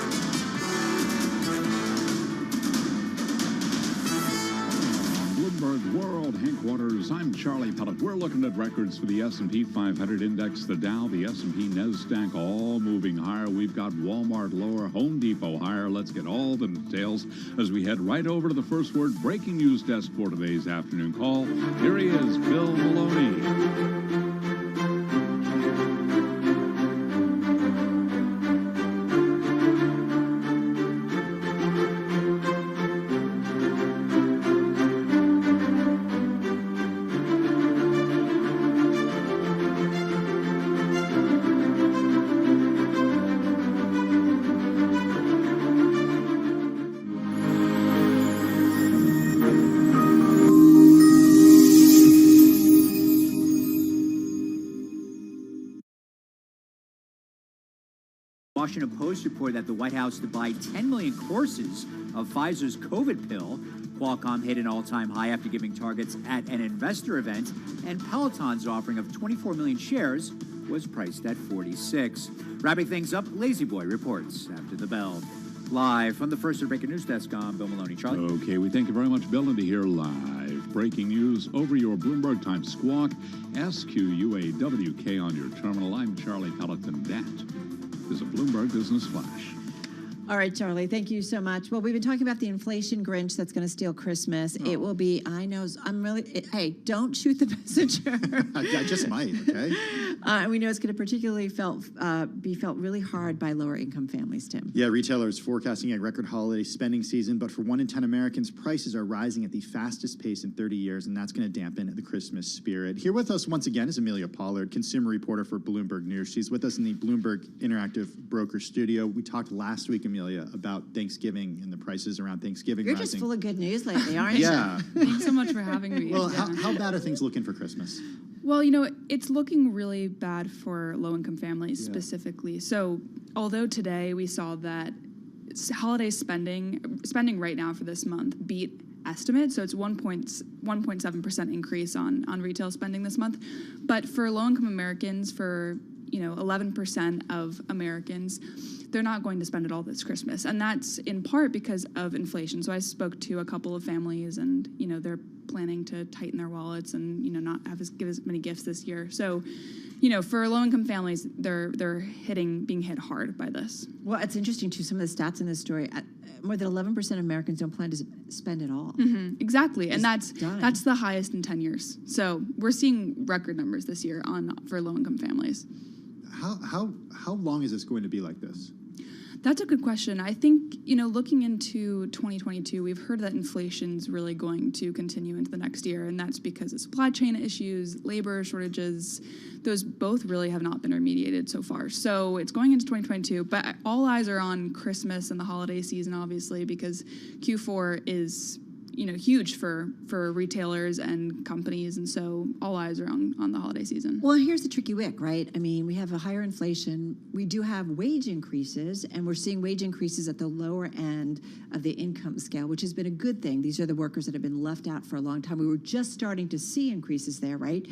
Bloomberg World Headquarters. I'm Charlie Pellet. We're looking at records for the S&P 500 index, the Dow, the S&P, NASDAQ, all moving higher. We've got Walmart lower, Home Depot higher. Let's get all the details as we head right over to the first word breaking news desk for today's afternoon call. Here he is, Bill Maloney. Washington Post reported that the White House to buy 10 million courses of Pfizer's COVID pill. Qualcomm hit an all-time high after giving targets at an investor event, and Peloton's offering of 24 million shares was priced at 46. Wrapping things up, Lazy Boy reports after the bell. Live from the first breaking news desk, I'm Bill Maloney. Charlie. Okay, we thank you very much, Bill, and to hear live breaking news over your Bloomberg Time Squawk, SQUAWK on your terminal. I'm Charlie Pellet, and that is a Bloomberg Business Flash. All right, Charlie, thank you so much. Well, we've been talking about the inflation Grinch that's going to steal Christmas. It will be, I know, hey, don't shoot the messenger. I just might, okay? We know it's going to particularly be felt really hard by lower income families, Tim. Yeah, retailers forecasting a record holiday spending season, but for 1 in 10 Americans, prices are rising at the fastest pace in 30 years, and that's going to dampen the Christmas spirit. Here with us once again is Amelia Pollard, consumer reporter for Bloomberg News. She's with us in the Bloomberg Interactive Broker Studio. We talked last week, Amelia, about Thanksgiving and the prices around Thanksgiving You're rising. just full of good news lately, aren't you? Yeah. Thanks so much for having me. Well, how bad are things looking for Christmas? Well, it's looking really bad for low-income families specifically. So although today we saw that holiday spending right now for this month beat estimate, so it's 1.7% increase on retail spending this month. But for low-income Americans, for 11% of Americans, they're not going to spend it all this Christmas. And that's in part because of inflation. So I spoke to a couple of families and, they're planning to tighten their wallets and, not give as many gifts this year. So, for low-income families, they're being hit hard by this. Well, it's interesting, too, some of the stats in this story. More than 11% of Americans don't plan to spend at all. Mm-hmm, exactly. And that's the highest in 10 years. So we're seeing record numbers this year for low-income families. How long is this going to be like this? That's a good question. I think, looking into 2022, we've heard that inflation's really going to continue into the next year, and that's because of supply chain issues, labor shortages. Those both really have not been remediated so far. So it's going into 2022, but all eyes are on Christmas and the holiday season, obviously, because Q4 is huge for retailers and companies, and so all eyes are on the holiday season. Well, here's the tricky wick, right? I mean, we have a higher inflation. We do have wage increases, and we're seeing wage increases at the lower end of the income scale, which has been a good thing. These are the workers that have been left out for a long time. We were just starting to see increases there, right?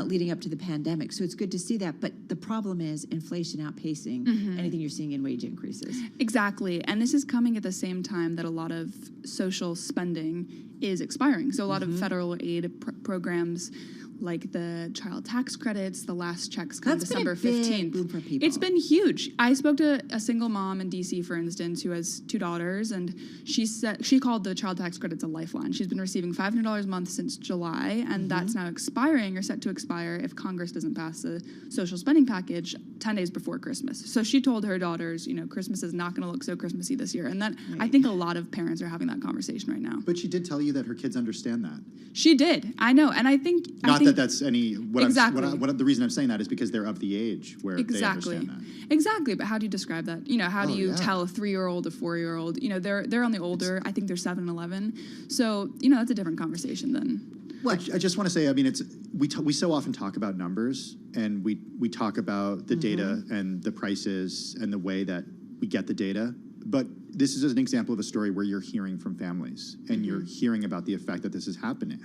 Leading up to the pandemic. So it's good to see that. But the problem is inflation outpacing anything you're seeing in wage increases. Exactly. And this is coming at the same time that a lot of social spending is expiring. So a lot of federal aid programs, like the child tax credits, the last checks come December 15th. Boom for people. It's been huge. I spoke to a single mom in DC, for instance, who has 2 daughters, and she said she called the child tax credits a lifeline. She's been receiving $500 a month since July, and that's now expiring or set to expire if Congress doesn't pass a social spending package 10 days before Christmas. So she told her daughters, Christmas is not going to look so Christmassy this year, and that I think a lot of parents are having that conversation right now. But she did tell you that her kids understand that. She did. I know, and I think that's any. The reason I'm saying that is because they're of the age where they understand that. Exactly, but how do you describe that? How do you tell a 3-year-old, a 4-year-old? They're on the older. I think they're 7 and 11. So that's a different conversation than. Well, I just want to say, I mean, we so often talk about numbers, and we talk about the data and the prices and the way that we get the data. But this is an example of a story where you're hearing from families and you're hearing about the effect that this is having,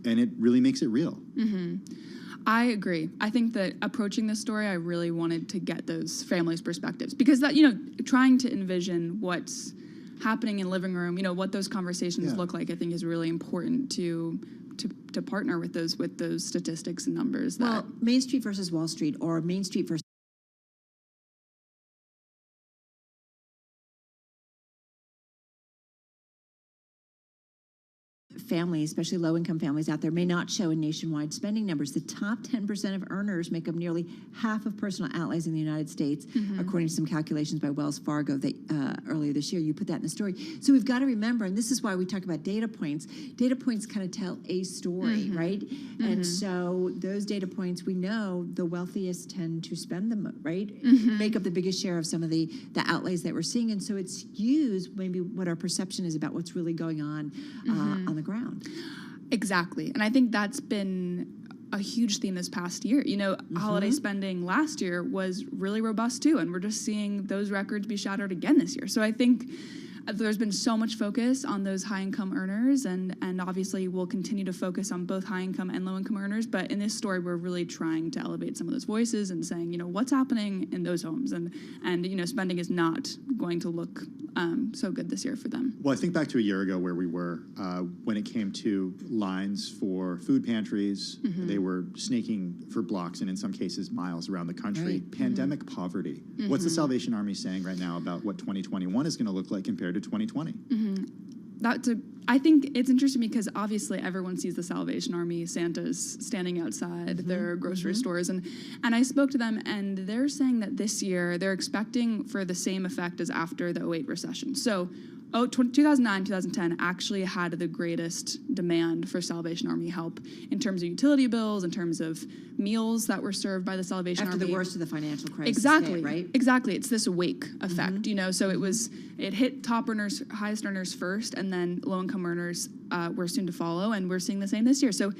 and it really makes it real. I agree. I think that approaching this story, I really wanted to get those families' perspectives because that, you know, trying to envision what's happening in the living room, you know, what those conversations look like, I think is really important to partner with those statistics and numbers. Well, Main Street versus Wall Street, or Main Street versus families, especially low-income families out there, may not show in nationwide spending numbers. The top 10% of earners make up nearly half of personal outlays in the United States, according to some calculations by Wells Fargo that earlier this year. You put that in the story. So we've got to remember, and this is why we talk about data points. Data points kind of tell a story, right? And so those data points, we know the wealthiest tend to spend them, right? Make up the biggest share of some of the outlays that we're seeing. And so it skews maybe what our perception is about what's really going on the ground. Exactly. And I think that's been a huge theme this past year. You know, holiday spending last year was really robust too, and we're just seeing those records be shattered again this year. So I think there's been so much focus on those high-income earners, and obviously we'll continue to focus on both high-income and low-income earners, but in this story we're really trying to elevate some of those voices and saying, you know, what's happening in those homes, and you know, spending is not going to look so good this year for them. Well, I think back to a year ago where we were when it came to lines for food pantries. They were snaking for blocks and in some cases miles around the country. Pandemic poverty. What's the Salvation Army saying right now about what 2021 is going to look like compared to 2020? I think it's interesting because obviously everyone sees the Salvation Army, Santas standing outside their grocery stores, and I spoke to them, and they're saying that this year they're expecting for the same effect as after the 2008 recession. So 2009, 2010 actually had the greatest demand for Salvation Army help in terms of utility bills, in terms of meals that were served by the Salvation Army. After the worst of the financial crisis. Exactly, hit, right? Exactly. It's this wake effect, you know, so it hit top earners, highest earners first, and then low-income earners were soon to follow, and we're seeing the same this year. So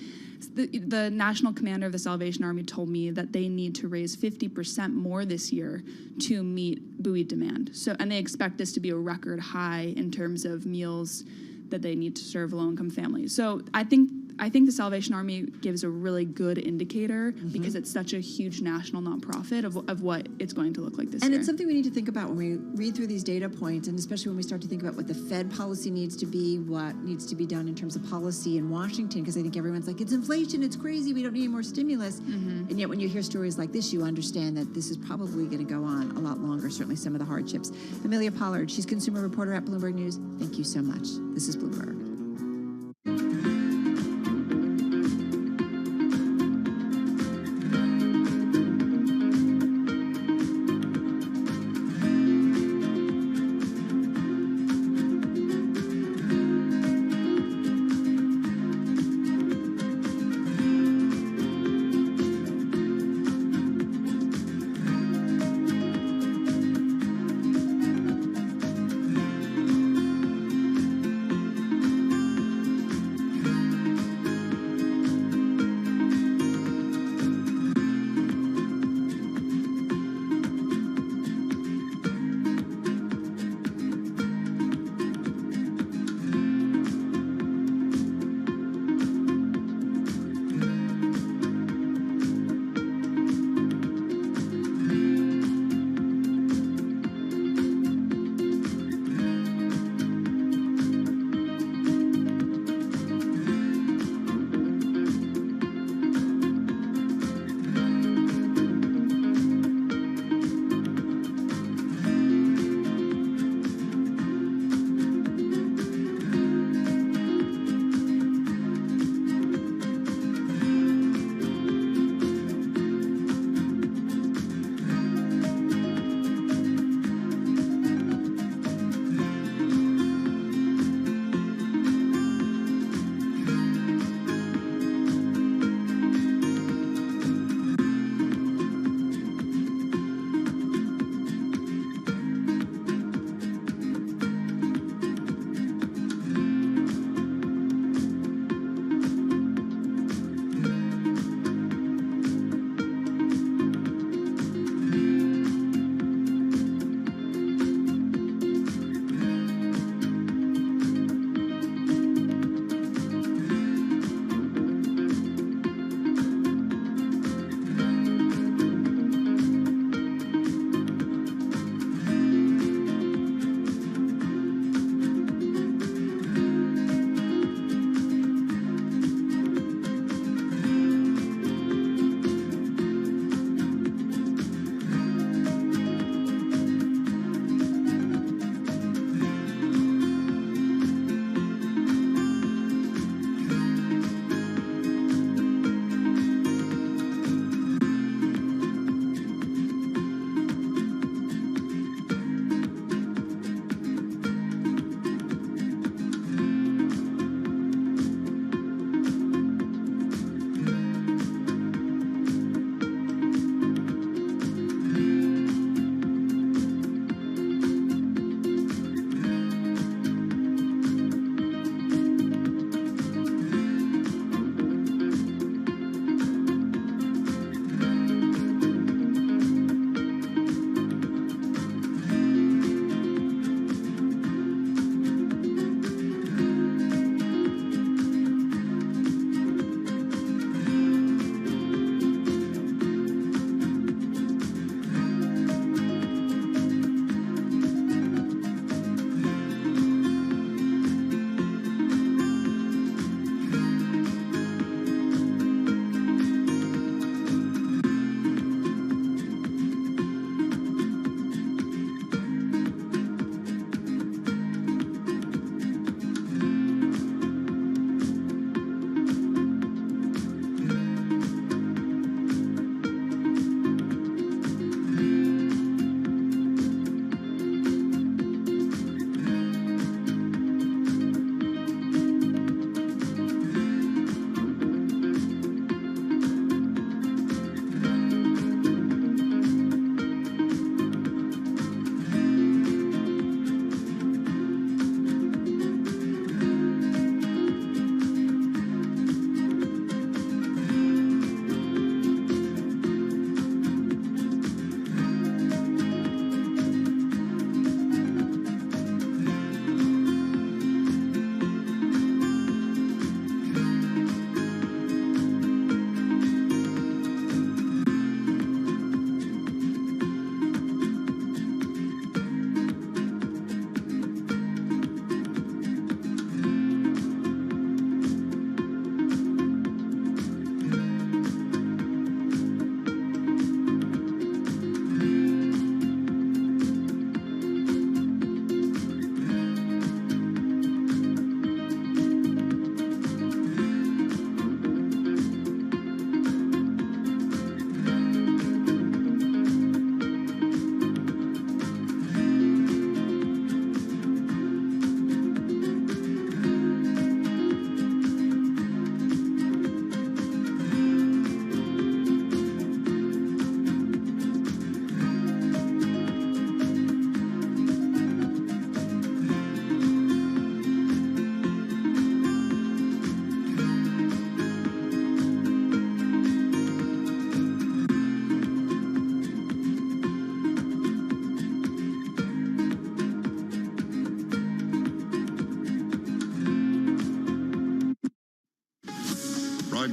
the national commander of the Salvation Army told me that they need to raise 50% more this year to meet buoyed demand. So, and they expect this to be a record high in terms of meals that they need to serve low-income families. So I think the Salvation Army gives a really good indicator because it's such a huge national nonprofit of what it's going to look like this year. And it's something we need to think about when we read through these data points, and especially when we start to think about what the Fed policy needs to be, what needs to be done in terms of policy in Washington, because I think everyone's like, it's inflation, it's crazy, we don't need any more stimulus. And yet when you hear stories like this, you understand that this is probably going to go on a lot longer, certainly some of the hardships. Amelia Pollard, she's consumer reporter at Bloomberg News. Thank you so much. This is Bloomberg.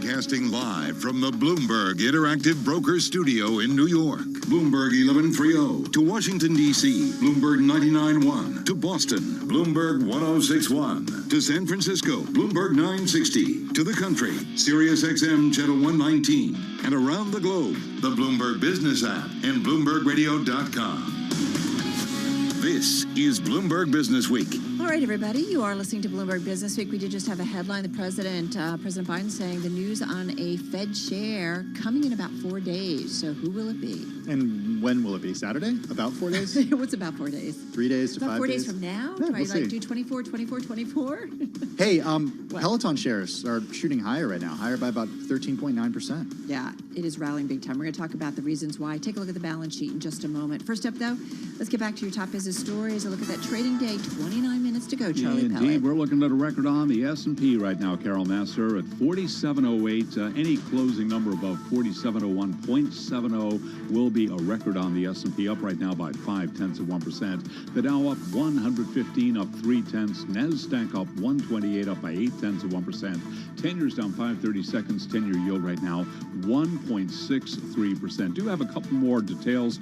Broadcasting live from the Bloomberg Interactive Broker Studio in New York. Bloomberg 1130 to Washington, D.C. Bloomberg 99.1 to Boston. Bloomberg 106.1 to San Francisco. Bloomberg 960 to the country. Sirius XM Channel 119. And around the globe, the Bloomberg Business app and BloombergRadio.com. This is Bloomberg Business Week. All right, everybody, you are listening to Bloomberg Business Week. We did just have a headline, the President Biden saying the news on a Fed share coming in about 4 days. So who will it be? And when will it be? Saturday? About 4 days? What's about 4 days? 3 days to About 5 4 days? days from now? Yeah, Do I we'll see. do 24, 24, 24? Hey, Peloton shares are shooting higher right now, higher by about 13.9%. Yeah, it is rallying big time. We're going to talk about the reasons why. Take a look at the balance sheet in just a moment. First up, though, let's get back to your top business stories. A look at that trading day. 29 minutes to go, Charlie Indeed, Pellet. we're looking at a record on the S&P right now, Carol Master, at 4708. Any closing number above 4701.70 will be a record on the S&P, up right now by 0.5%. The Dow up 115, up 0.3. NASDAQ up 128, up by 0.8%. 10 years down 5/30 seconds. 10-year yield right now 1.63%. Do have a couple more details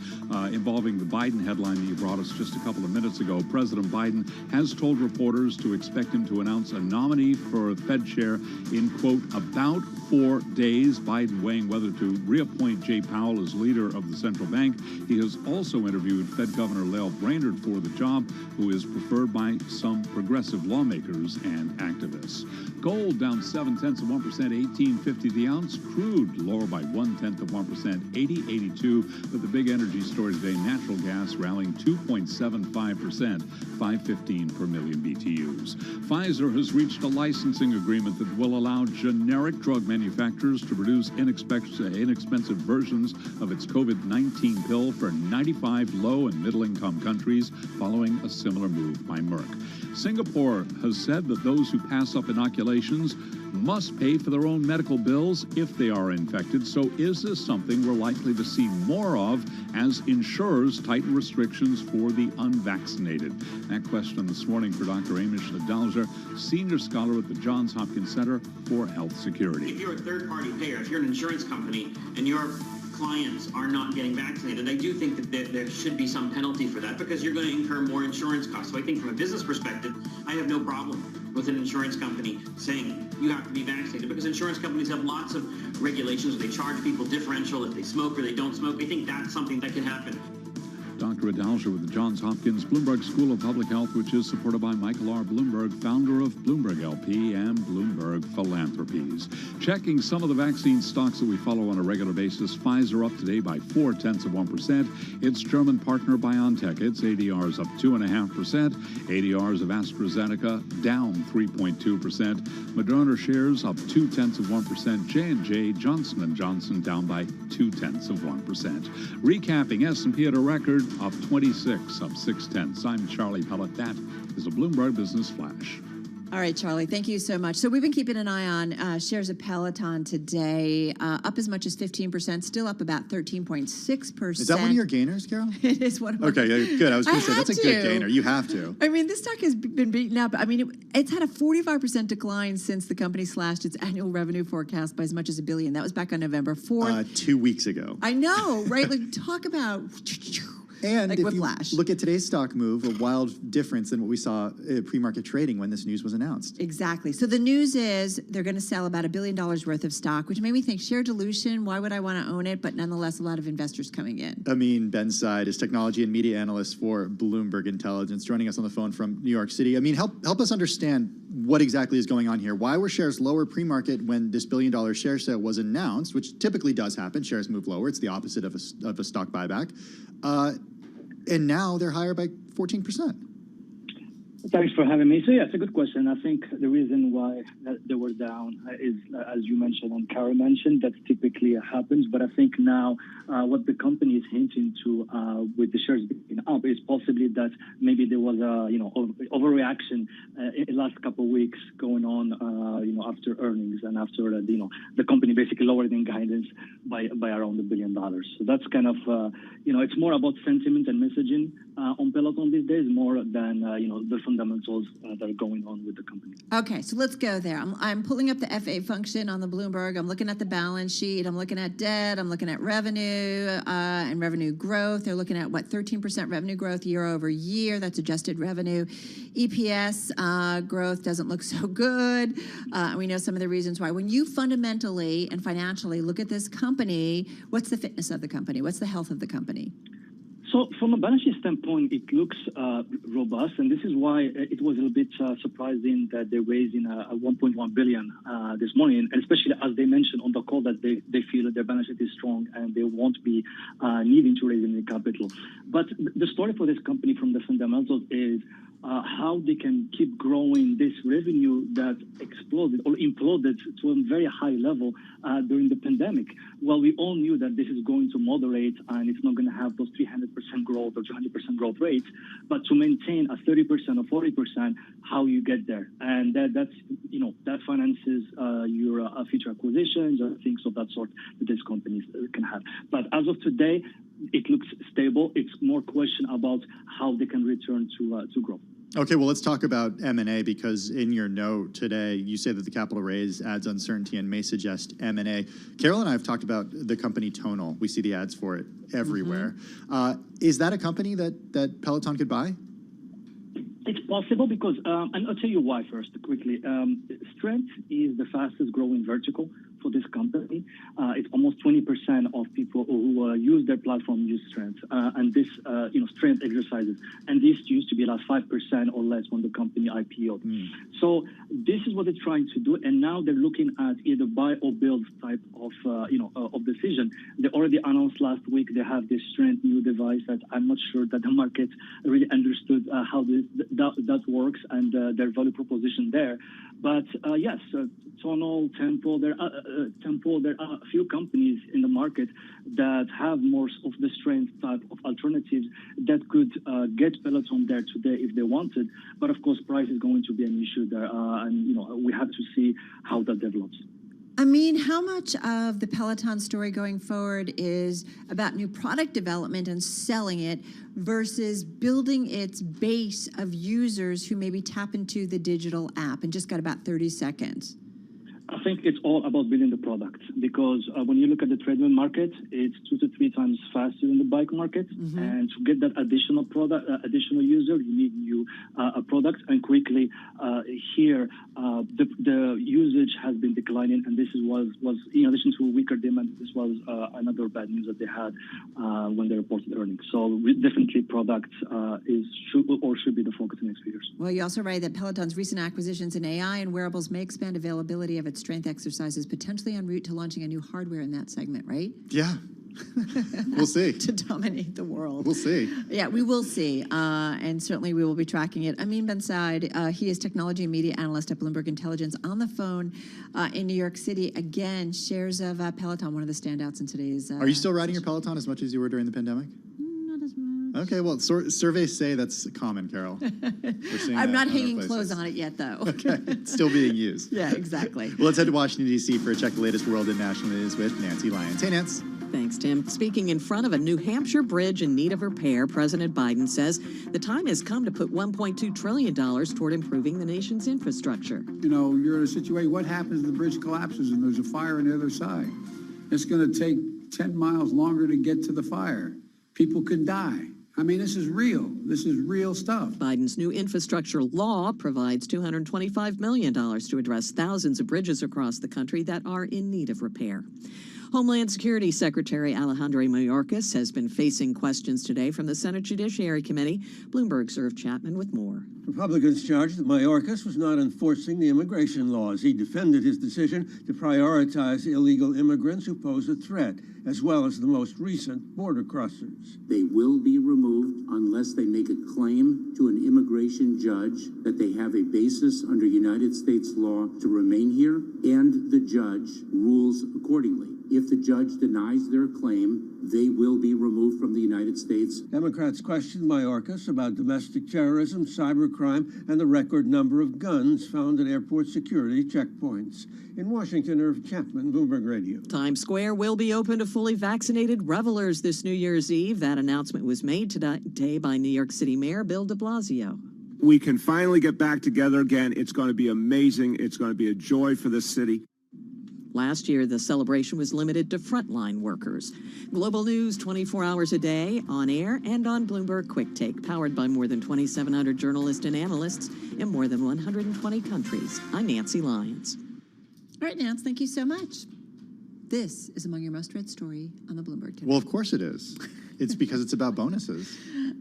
involving the Biden headline that you brought us just a couple of minutes ago. President Biden has told reporters to expect him to announce a nominee for a Fed chair in, quote, about 4 days. Biden weighing whether to reappoint Jay Powell as leader of the central bank. He has also interviewed Fed Governor Lael Brainerd for the job, who is preferred by some progressive lawmakers and activists. Gold down 0.7%, 18.50 the ounce. Crude lower by 0.1%, 80.82. But the big energy story today, natural gas rallying 2.75%, 5.15 per million BTUs. Pfizer has reached a licensing agreement that will allow generic drug manufacturers to produce inexpensive versions of its COVID-19 pill for 95 low and middle-income countries, following a similar move by Merck. Singapore has said that those who pass up inoculations must pay for their own medical bills if they are infected. So is this something we're likely to see more of as insurers tighten restrictions for the unvaccinated? That question this morning for Dr. Amish Adalja, senior scholar at the Johns Hopkins Center for Health Security. If you're a third-party payer, if you're an insurance company and your clients are not getting vaccinated, I do think that there should be some penalty for that, because you're going to incur more insurance costs. So I think from a business perspective, I have no problem with an insurance company saying you have to be vaccinated, because insurance companies have lots of regulations. They charge people differential if they smoke or they don't smoke. I think that's something that can happen. Dr. Adalja with the Johns Hopkins Bloomberg School of Public Health, which is supported by Michael R. Bloomberg, founder of Bloomberg LP and Bloomberg Philanthropies. Checking some of the vaccine stocks that we follow on a regular basis. Pfizer up today by 0.4%. Its German partner BioNTech, its ADRs up 2.5%. ADRs of AstraZeneca down 3.2%. Moderna shares up 0.2%. J&J, Johnson & Johnson down by 0.2%. Recapping, S&P at a record, up 26, up 0.6. I'm Charlie Pellet. That is a Bloomberg Business Flash. All right, Charlie, thank you so much. So we've been keeping an eye on shares of Peloton today, up as much as 15%, still up about 13.6%. Is that one of your gainers, Carol? It is one of my Okay, good. I was going to say, that's a good gainer. You have to. I mean, this stock has been beaten up. I mean, it's had a 45% decline since the company slashed its annual revenue forecast by as much as $1 billion. That was back on November 4th. 2 weeks ago. I know, right? Like, talk about... And like if whiplash. you look at today's stock move, a wild difference than what we saw at pre-market trading when this news was announced. Exactly. So the news is they're going to sell about $1 billion worth of stock, which made me think share dilution. Why would I want to own it? But nonetheless, a lot of investors coming in. Amin Benside is technology and media analyst for Bloomberg Intelligence, joining us on the phone from New York City. Amin, help us understand what exactly is going on here. Why were shares lower pre-market when this $1 billion share sale was announced, which typically does happen? Shares move lower. It's the opposite of a stock buyback. And now they're higher by 14%. Thanks for having me. So, yeah, it's a good question. I think the reason why they were down is, as you mentioned and Carol mentioned, that typically happens. But I think now what the company is hinting to with the shares being up is possibly that maybe there was a, overreaction in the last couple of weeks going on, after earnings and after, the company basically lowering guidance by around $1 billion. So that's kind of, it's more about sentiment and messaging on Peloton these days more than the fundamentals that are going on with the company. Okay, so let's go there. I'm pulling up the FA function on the Bloomberg. I'm looking at the balance sheet. I'm looking at debt. I'm looking at revenue and revenue growth. They're looking at, 13% revenue growth year over year. That's adjusted revenue. EPS growth doesn't look so good. We know some of the reasons why. When you fundamentally and financially look at this company, what's the fitness of the company? What's the health of the company? So from a balance sheet standpoint, it looks robust, and this is why it was a little bit surprising that they're raising a $1.1 billion this morning, and especially as they mentioned on the call that they feel that their balance sheet is strong and they won't be needing to raise any capital. But the story for this company from the fundamentals is how they can keep growing this revenue that exploded or imploded to a very high level during the pandemic. Well, we all knew that this is going to moderate and it's not going to have those 300% growth or 200% growth rates, but to maintain a 30% or 40%, how you get there. And that finances your future acquisitions or things of that sort that these companies can have. But as of today, it looks stable. It's more question about how they can return to growth. Okay, well, let's talk about M&A, because in your note today, you say that the capital raise adds uncertainty and may suggest M&A. Carol and I have talked about the company Tonal. We see the ads for it everywhere. Mm-hmm. Is that a company that Peloton could buy? It's possible because, and I'll tell you why first, quickly. Strength is the fastest growing vertical for this company. It's almost 20% of people who use their platform use Strength, and this, Strength exercises. And this used to be like 5% or less when the company IPO'd. So this is what they're trying to do, and now they're looking at either buy or build type of decision. They already announced last week they have this Strength new device that I'm not sure that the market really understood how that works and their value proposition there. But yes, Tonal, Tempo, there are a few companies in the market that have more of the Strength type of alternatives that could get Peloton there today if they wanted. But of course, price is going to be an issue there, and we have to see how that develops. I mean, how much of the Peloton story going forward is about new product development and selling it versus building its base of users who maybe tap into the digital app? And just got about 30 seconds. I think it's all about building the product, because when you look at the treadmill market, it's 2 to 3 times faster than the bike market. Mm-hmm. And to get that additional product, additional user, you need new products. And quickly here, the usage has been declining, and this was in addition to weaker demand. This was another bad news that they had when they reported earnings. So definitely, product should be the focus in the next few years. Well, you also write that Peloton's recent acquisitions in AI and wearables may expand availability of its Strength exercises, potentially en route to launching a new hardware in that segment, right? Yeah. We'll see. To dominate the world. We'll see. Yeah, we will see. And certainly we will be tracking it. Amin Ben Said, he is technology and media analyst at Bloomberg Intelligence, on the phone in New York City. Again, shares of Peloton, one of the standouts in today's... Are you still riding your Peloton as much as you were during the pandemic? Not as much. Okay, well, surveys say that's common, Carol. I'm not hanging clothes on it yet, though. Okay, it's still being used. Yeah, exactly. Well, let's head to Washington, D.C. for a check the latest world and national news with Nancy Lyons. Hey, Nance. Thanks, Tim. Speaking in front of a New Hampshire bridge in need of repair, President Biden says the time has come to put $1.2 trillion toward improving the nation's infrastructure. You're in a situation, what happens if the bridge collapses and there's a fire on the other side? It's going to take 10 miles longer to get to the fire. People could die. I mean, this is real. This is real stuff. Biden's new infrastructure law provides $225 million to address thousands of bridges across the country that are in need of repair. Homeland Security Secretary Alejandro Mayorkas has been facing questions today from the Senate Judiciary Committee. Bloomberg served Chapman with more. Republicans charged that Mayorkas was not enforcing the immigration laws. He defended his decision to prioritize illegal immigrants who pose a threat, as well as the most recent border crossers. They will be removed unless they make a claim to an immigration judge that they have a basis under United States law to remain here, and the judge rules accordingly. If the judge denies their claim, they will be removed from the United States. Democrats questioned Mayorkas about domestic terrorism, cybercrime, and the record number of guns found at airport security checkpoints. In Washington, Irv Chapman, Bloomberg Radio. Times Square will be open to fully vaccinated revelers this New Year's Eve. That announcement was made today by New York City Mayor Bill de Blasio. We can finally get back together again. It's going to be amazing. It's going to be a joy for this city. Last year, the celebration was limited to frontline workers. Global news 24 hours a day, on air and on Bloomberg Quick Take, powered by more than 2,700 journalists and analysts in more than 120 countries. I'm Nancy Lyons. All right, Nance, thank you so much. This is among your most read story on the Bloomberg today. Well, of course it is. It's because it's about bonuses.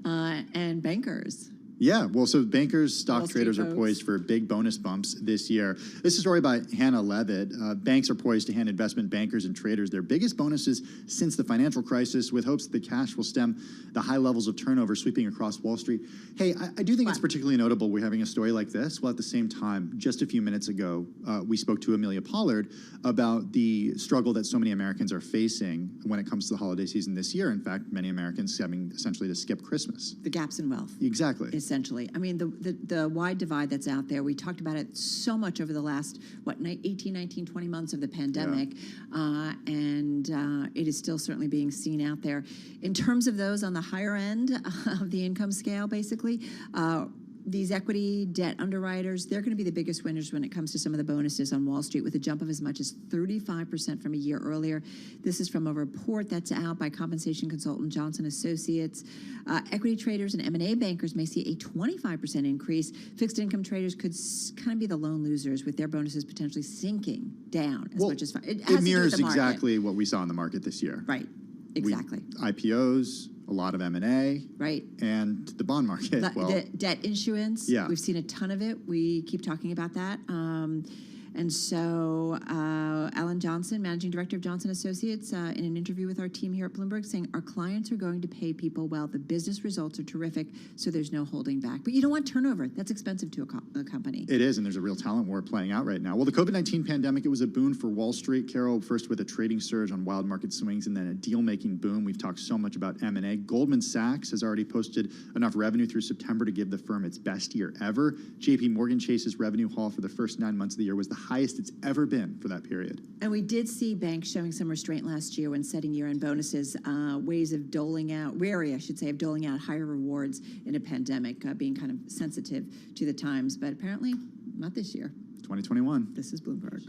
And bankers. Yeah, well, so bankers, stock Wall Street traders are folks. poised for big bonus bumps this year. This is a story by Hannah Levitt. Banks are poised to hand investment bankers and traders their biggest bonuses since the financial crisis, with hopes that the cash will stem the high levels of turnover sweeping across Wall Street. Hey, I do think it's particularly notable we're having a story like this, while at the same time, just a few minutes ago, we spoke to Amelia Pollard about the struggle that so many Americans are facing when it comes to the holiday season this year. In fact, many Americans having essentially to skip Christmas. The gaps in wealth. Exactly. Essentially. I mean, the wide divide that's out there, we talked about it so much over the last, 18, 19, 20 months of the pandemic, and it is still certainly being seen out there. In terms of those on the higher end of the income scale, basically, these equity debt underwriters, they're going to be the biggest winners when it comes to some of the bonuses on Wall Street, with a jump of as much as 35% from a year earlier. This is from a report that's out by compensation consultant Johnson Associates. Equity traders and M&A bankers may see a 25% increase. Fixed income traders could kind of be the lone losers, with their bonuses potentially sinking down as much as it mirrors exactly what we saw in the market this year. Right. Exactly. IPOs, a lot of M&A, right, and the bond market. The debt issuance, yeah, we've seen a ton of it. We keep talking about that. And so Alan Johnson, Managing Director of Johnson Associates, in an interview with our team here at Bloomberg, saying our clients are going to pay people well. The business results are terrific, so there's no holding back. But you don't want turnover. That's expensive to a company. It is, and there's a real talent war playing out right now. Well, the COVID-19 pandemic, it was a boon for Wall Street, Carol, first with a trading surge on wild market swings and then a deal-making boom. We've talked so much about M&A. Goldman Sachs has already posted enough revenue through September to give the firm its best year ever. JP Morgan Chase's revenue haul for the first 9 months of the year was the highest it's ever been for that period. And we did see banks showing some restraint last year when setting year-end bonuses, ways of doling out, wary, I should say, of doling out higher rewards in a pandemic, being kind of sensitive to the times. But apparently, not this year. 2021. This is Bloomberg.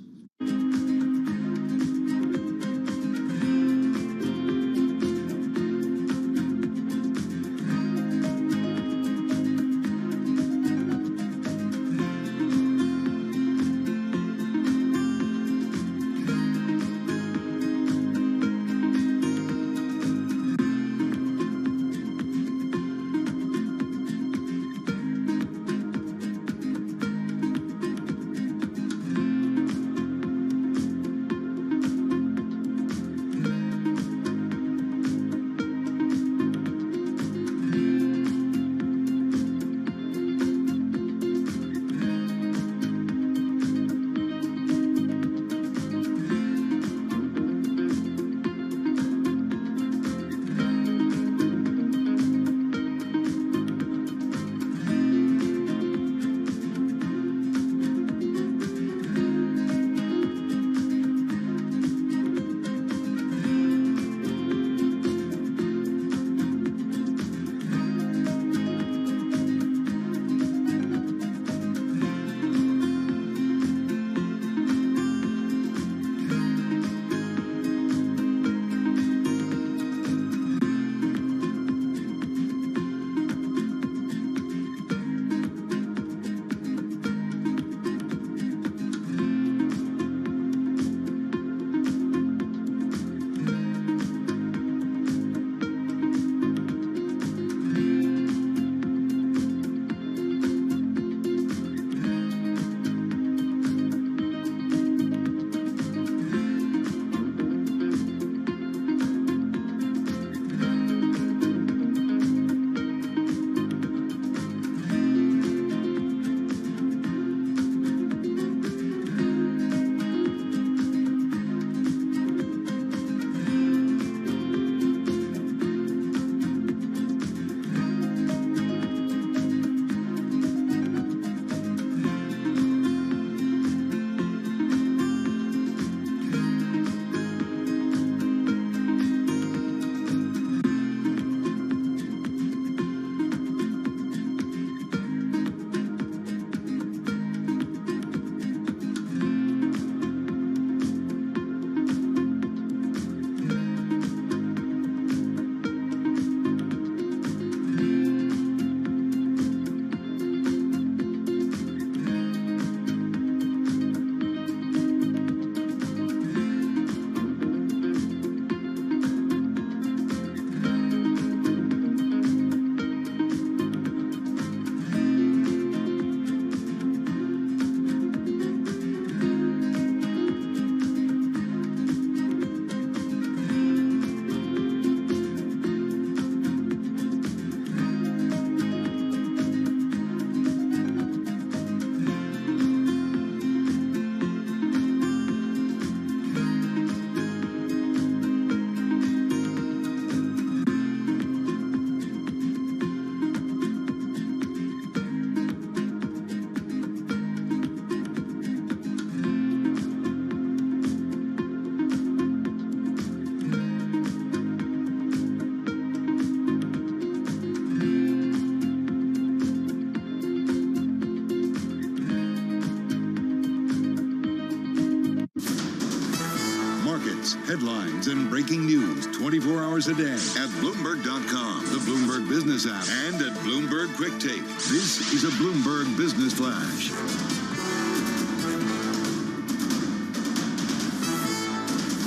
Headlines and breaking news 24 hours a day at Bloomberg.com, the Bloomberg Business app, and at Bloomberg Quick Take. This is a Bloomberg Business Flash.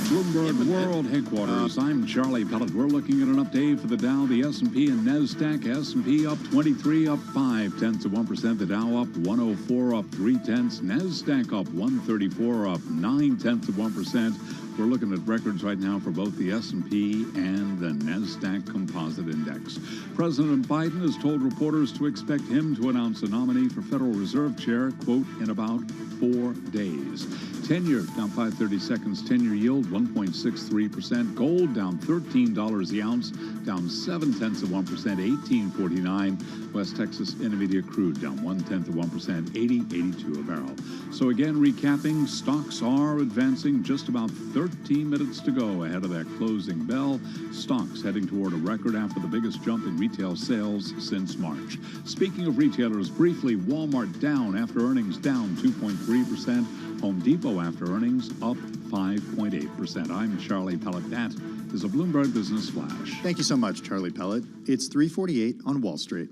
Bloomberg World Headquarters. I'm Charlie Pellet. We're looking at an update for the Dow, the S&P, and NASDAQ. S&P up 23, up 0.5%. The Dow up 104, up 0.3. NASDAQ up 134, up 0.9%. We're looking at records right now for both the S&P and the NASDAQ Composite Index. President Biden has told reporters to expect him to announce a nominee for Federal Reserve Chair, quote, in about 4 days. 10-year down 5/32, 10-year yield 1.63%. Gold down $13 the ounce, down 0.7%, 18.49. West Texas Intermediate crude down 0.1%, 80.82 a barrel. So again, recapping, stocks are advancing. Just about 13 minutes to go ahead of that closing bell. Stocks heading toward a record after the biggest jump in retail sales since March. Speaking of retailers, briefly, Walmart down after earnings, down 2.3%. Home Depot after earnings up 5.8%. I'm Charlie Pellet. That is a Bloomberg Business Flash. Thank you so much, Charlie Pellet. It's 3:48 on Wall Street.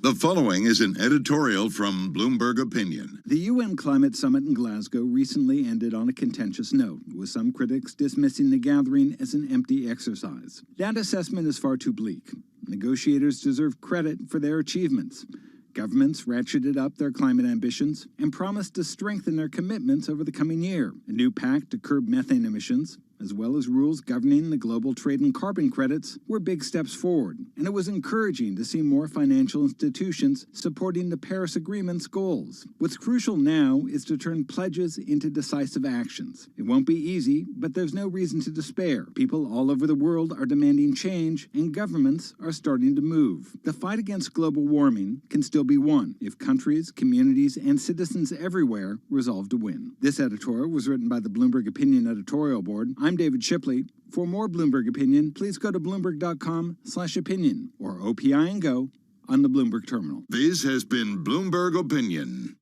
The following is an editorial from Bloomberg Opinion. The UN Climate Summit in Glasgow recently ended on a contentious note, with some critics dismissing the gathering as an empty exercise. That assessment is far too bleak. Negotiators deserve credit for their achievements. Governments ratcheted up their climate ambitions and promised to strengthen their commitments over the coming year. A new pact to curb methane emissions, as well as rules governing the global trade in carbon credits, were big steps forward, and it was encouraging to see more financial institutions supporting the Paris Agreement's goals. What's crucial now is to turn pledges into decisive actions. It won't be easy, but there's no reason to despair. People all over the world are demanding change, and governments are starting to move. The fight against global warming can still be won if countries, communities, and citizens everywhere resolve to win. This editorial was written by the Bloomberg Opinion Editorial Board. I'm David Shipley. For more Bloomberg Opinion, please go to Bloomberg.com/opinion or OPI and Go on the Bloomberg terminal. This has been Bloomberg Opinion.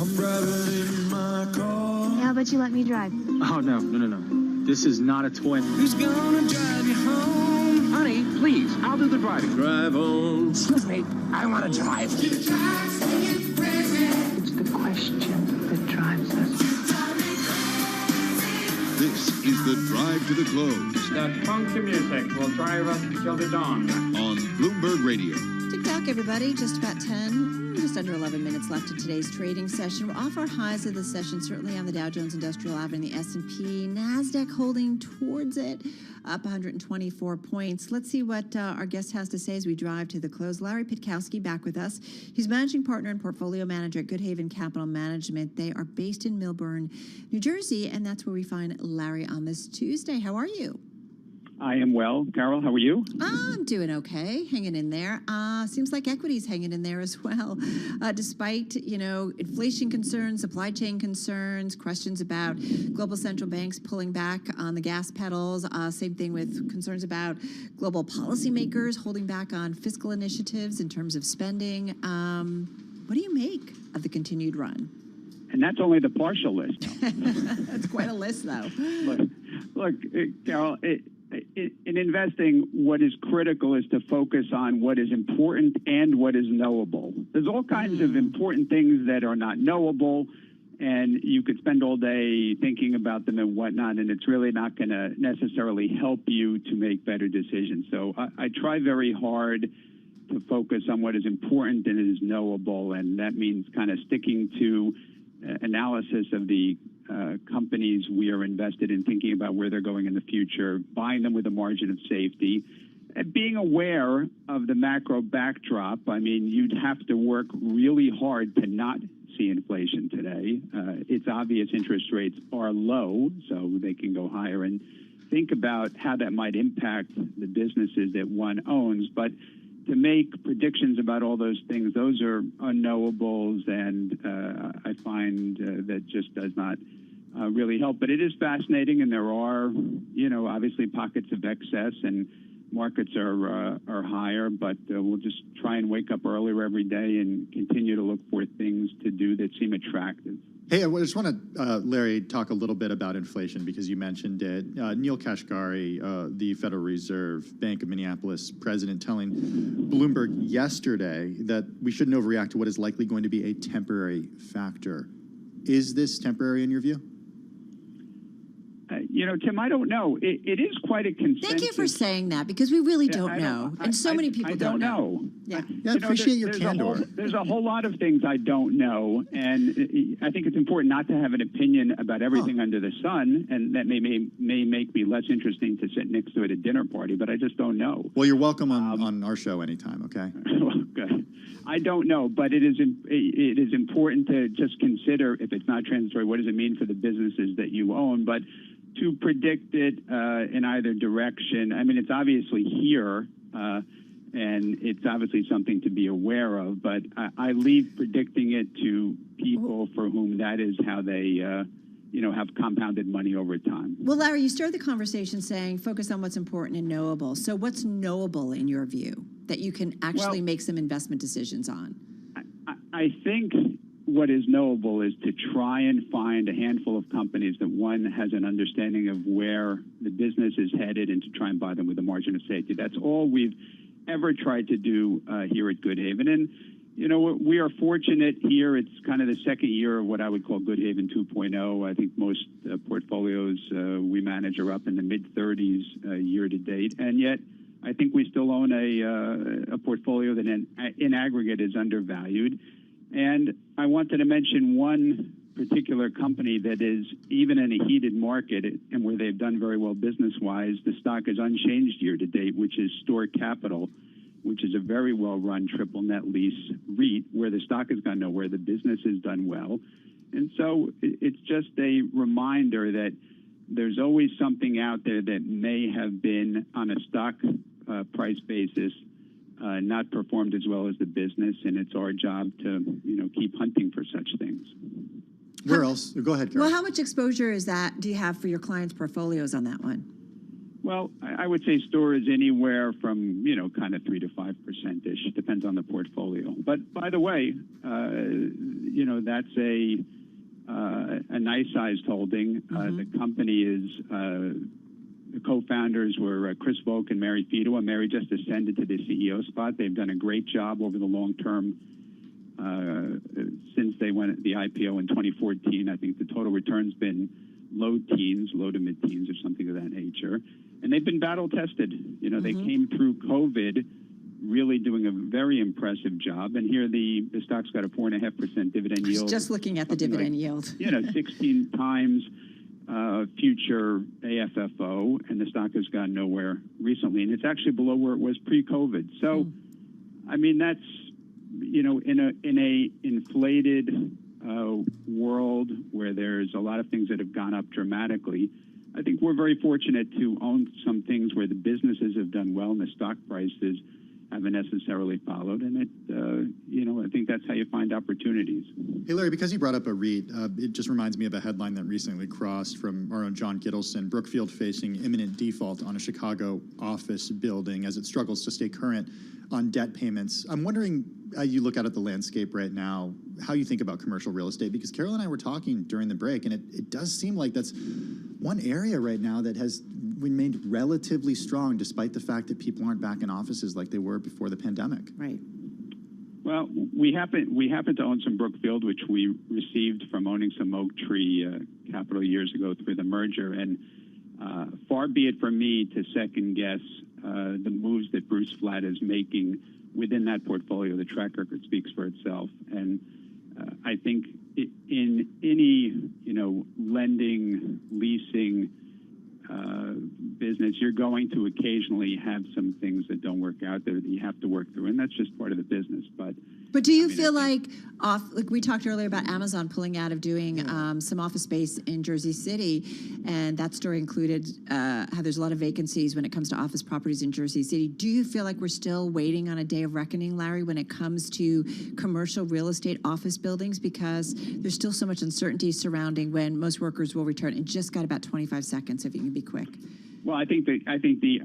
I'm driving in my car. How about you let me drive? Oh, no. This is not a toy. Who's gonna drive you home? Honey, please, I'll do the driving. Drive on. Excuse me, I want to drive. It's the question that drives us. This is the Drive to the Close. That funky music will drive us till the dawn. On Bloomberg Radio. Tick-tock, everybody. Just about 10, just under 11 minutes left in today's trading session. We're off our highs of the session, certainly on the Dow Jones Industrial Average and the S&P. NASDAQ holding towards it, up 124 points. Let's see what our guest has to say as we drive to the close. Larry Pitkowski back with us. He's managing partner and portfolio manager at Good Haven Capital Management. They are based in Millburn, New Jersey, and that's where we find Larry on this Tuesday. How are you? I am well. Carol, how are you? I'm doing okay, hanging in there. Seems like equity's hanging in there as well, despite, inflation concerns, supply chain concerns, questions about global central banks pulling back on the gas pedals. Same thing with concerns about global policymakers holding back on fiscal initiatives in terms of spending. What do you make of the continued run? And that's only the partial list. That's quite a list, though. Look, Carol, in investing, what is critical is to focus on what is important and what is knowable. There's all kinds of important things that are not knowable, and you could spend all day thinking about them and whatnot, and it's really not going to necessarily help you to make better decisions. So I try very hard to focus on what is important and is knowable, and that means kind of sticking to analysis of the companies we are invested in, thinking about where they're going in the future, buying them with a margin of safety, and being aware of the macro backdrop. I mean, you'd have to work really hard to not see inflation today. It's obvious interest rates are low, so they can go higher, and think about how that might impact the businesses that one owns. But to make predictions about all those things, those are unknowables, and I find that just does not really help. But it is fascinating, and there are, obviously pockets of excess, and markets are higher. But we'll just try and wake up earlier every day and continue to look for things to do that seem attractive. Hey, I just want to, Larry, talk a little bit about inflation because you mentioned it. Neil Kashkari, the Federal Reserve Bank of Minneapolis president, telling Bloomberg yesterday that we shouldn't overreact to what is likely going to be a temporary factor. Is this temporary in your view? Tim, I don't know. It is quite a consensus. Thank you for saying that, because we really don't know. And so many people don't know. Yeah, I appreciate your candor. There's a whole lot of things I don't know, and I think it's important not to have an opinion about everything under the sun, and that may make me less interesting to sit next to at a dinner party, but I just don't know. Well, you're welcome on our show anytime, okay? Well, good. I don't know, but it is important to just consider, if it's not transitory, what does it mean for the businesses that you own? But to predict it in either direction, I mean, it's obviously here, and it's obviously something to be aware of, but I leave predicting it to people for whom that is how they, have compounded money over time. Well, Larry, you started the conversation saying focus on what's important and knowable. So what's knowable in your view that you can actually make some investment decisions on? I think what is knowable is to try and find a handful of companies that one has an understanding of where the business is headed and to try and buy them with a margin of safety. That's all we've ever tried to do here at Good Haven. And, we are fortunate here. It's kind of the second year of what I would call Good Haven 2.0. I think most portfolios we manage are up in the mid-30s year to date. And yet I think we still own a portfolio that in aggregate is undervalued. And I wanted to mention one particular company that is, even in a heated market and where they've done very well business-wise, the stock is unchanged year to date, which is Store Capital, which is a very well-run triple net lease REIT where the stock has gone nowhere, the business has done well. And so it's just a reminder that there's always something out there that may have been on a stock price basis not performed as well as the business, and it's our job to, keep hunting for such things. Where else? Go ahead, Carol. Well, how much exposure do you have for your clients' portfolios on that one? Well, I would say Store is anywhere from, kind of 3 to 5%-ish. It depends on the portfolio. But by the way, that's a nice-sized holding. The company is the co-founders were Chris Volk and Mary Fido, and Mary just ascended to the CEO spot. They've done a great job over the long term since they went the IPO in 2014. I think the total return's been low to mid-teens or something of that nature. And they've been battle-tested. They came through COVID really doing a very impressive job. And here the stock's got a 4.5% dividend yield. Just looking at the dividend yield. 16 times future AFFO, and the stock has gone nowhere recently. And it's actually below where it was pre-COVID. So, I mean, that's, in a inflated world where there's a lot of things that have gone up dramatically, I think we're very fortunate to own some things where the businesses have done well and the stock prices haven't necessarily followed. And it, I think that's how you find opportunities. Hey, Larry, because you brought up a REIT, it just reminds me of a headline that recently crossed from our own John Gittleson. Brookfield facing imminent default on a Chicago office building as it struggles to stay current on debt payments. I'm wondering, you look out at the landscape right now, how you think about commercial real estate, because Carol and I were talking during the break, and it does seem like that's one area right now that has remained relatively strong despite the fact that people aren't back in offices like they were before the pandemic. Right. Well, we happen to own some Brookfield, which we received from owning some Oak Tree Capital years ago through the merger. And far be it from me to second guess the moves that Bruce Flatt is making within that portfolio. The track record speaks for itself. And I think in any, lending, leasing business, you're going to occasionally have some things that don't work out there that you have to work through, and that's just part of the business. But do you feel like we talked earlier about Amazon pulling out of doing some office space in Jersey City, and that story included how there's a lot of vacancies when it comes to office properties in Jersey City. Do you feel like we're still waiting on a day of reckoning, Larry, when it comes to commercial real estate office buildings, because there's still so much uncertainty surrounding when most workers will return? And just got about 25 seconds if you can be quick. Well, I think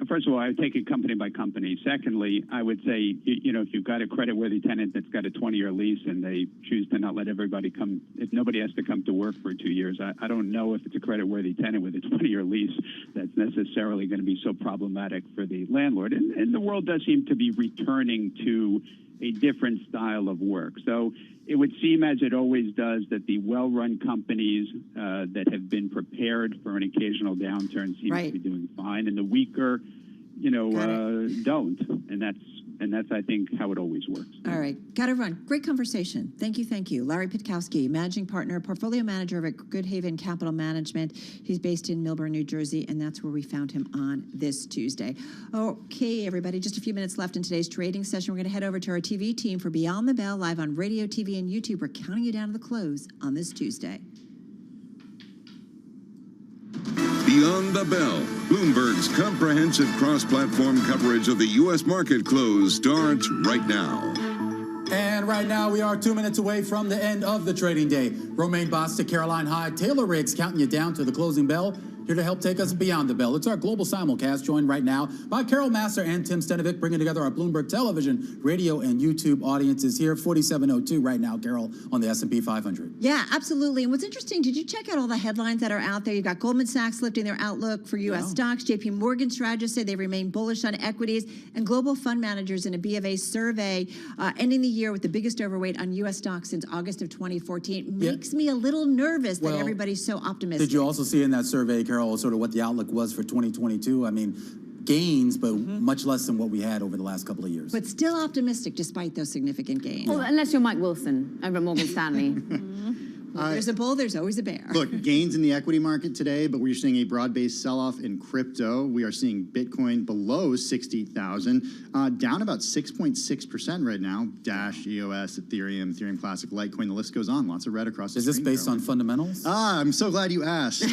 first of all, I would take it company by company. Secondly, I would say, if you've got a creditworthy tenant that's got a 20-year lease and they choose to not let everybody come, if nobody has to come to work for 2 years, I don't know if it's a creditworthy tenant with a 20-year lease that's necessarily going to be so problematic for the landlord. And the world does seem to be returning to a different style of work. So it would seem, as it always does, that the well-run companies that have been prepared for an occasional downturn seem to be doing fine, and the weaker, don't. And that's, I think, how it always works. All right. Got to run. Great conversation. Thank you. Thank you. Larry Pitkowski, managing partner, portfolio manager at Good Haven Capital Management. He's based in Millburn, New Jersey, and that's where we found him on this Tuesday. Okay, everybody, just a few minutes left in today's trading session. We're going to head over to our TV team for Beyond the Bell, live on radio, TV, and YouTube. We're counting you down to the close on this Tuesday. Beyond the Bell, Bloomberg's comprehensive cross-platform coverage of the U.S. market close starts right now. And right now, we are 2 minutes away from the end of the trading day. Romaine Bostic, Caroline Hyde, Taylor Riggs counting you down to the closing bell. Here to help take us beyond the bell. It's our global simulcast, joined right now by Carol Massar and Tim Stenovic, bringing together our Bloomberg television, radio, and YouTube audiences here. 4702 right now, Carol, on the S&P 500. Yeah, absolutely. And what's interesting, did you check out all the headlines that are out there? You've got Goldman Sachs lifting their outlook for U.S. stocks. JP Morgan strategists say they remain bullish on equities. And global fund managers in a B of A survey ending the year with the biggest overweight on U.S. stocks since August of 2014 makes me a little nervous that everybody's so optimistic. Did you also see in that survey, Carol, sort of what the outlook was for 2022? I mean, gains, but much less than what we had over the last couple of years. But still optimistic despite those significant gains. Well, unless you're Mike Wilson over at Morgan Stanley. Well, there's a bull, there's always a bear. Look, gains in the equity market today, but we're seeing a broad-based sell-off in crypto. We are seeing Bitcoin below 60,000, down about 6.6% right now. Dash, EOS, Ethereum, Ethereum Classic, Litecoin, the list goes on. Lots of red across the Is this based on fundamentals? I'm so glad you asked.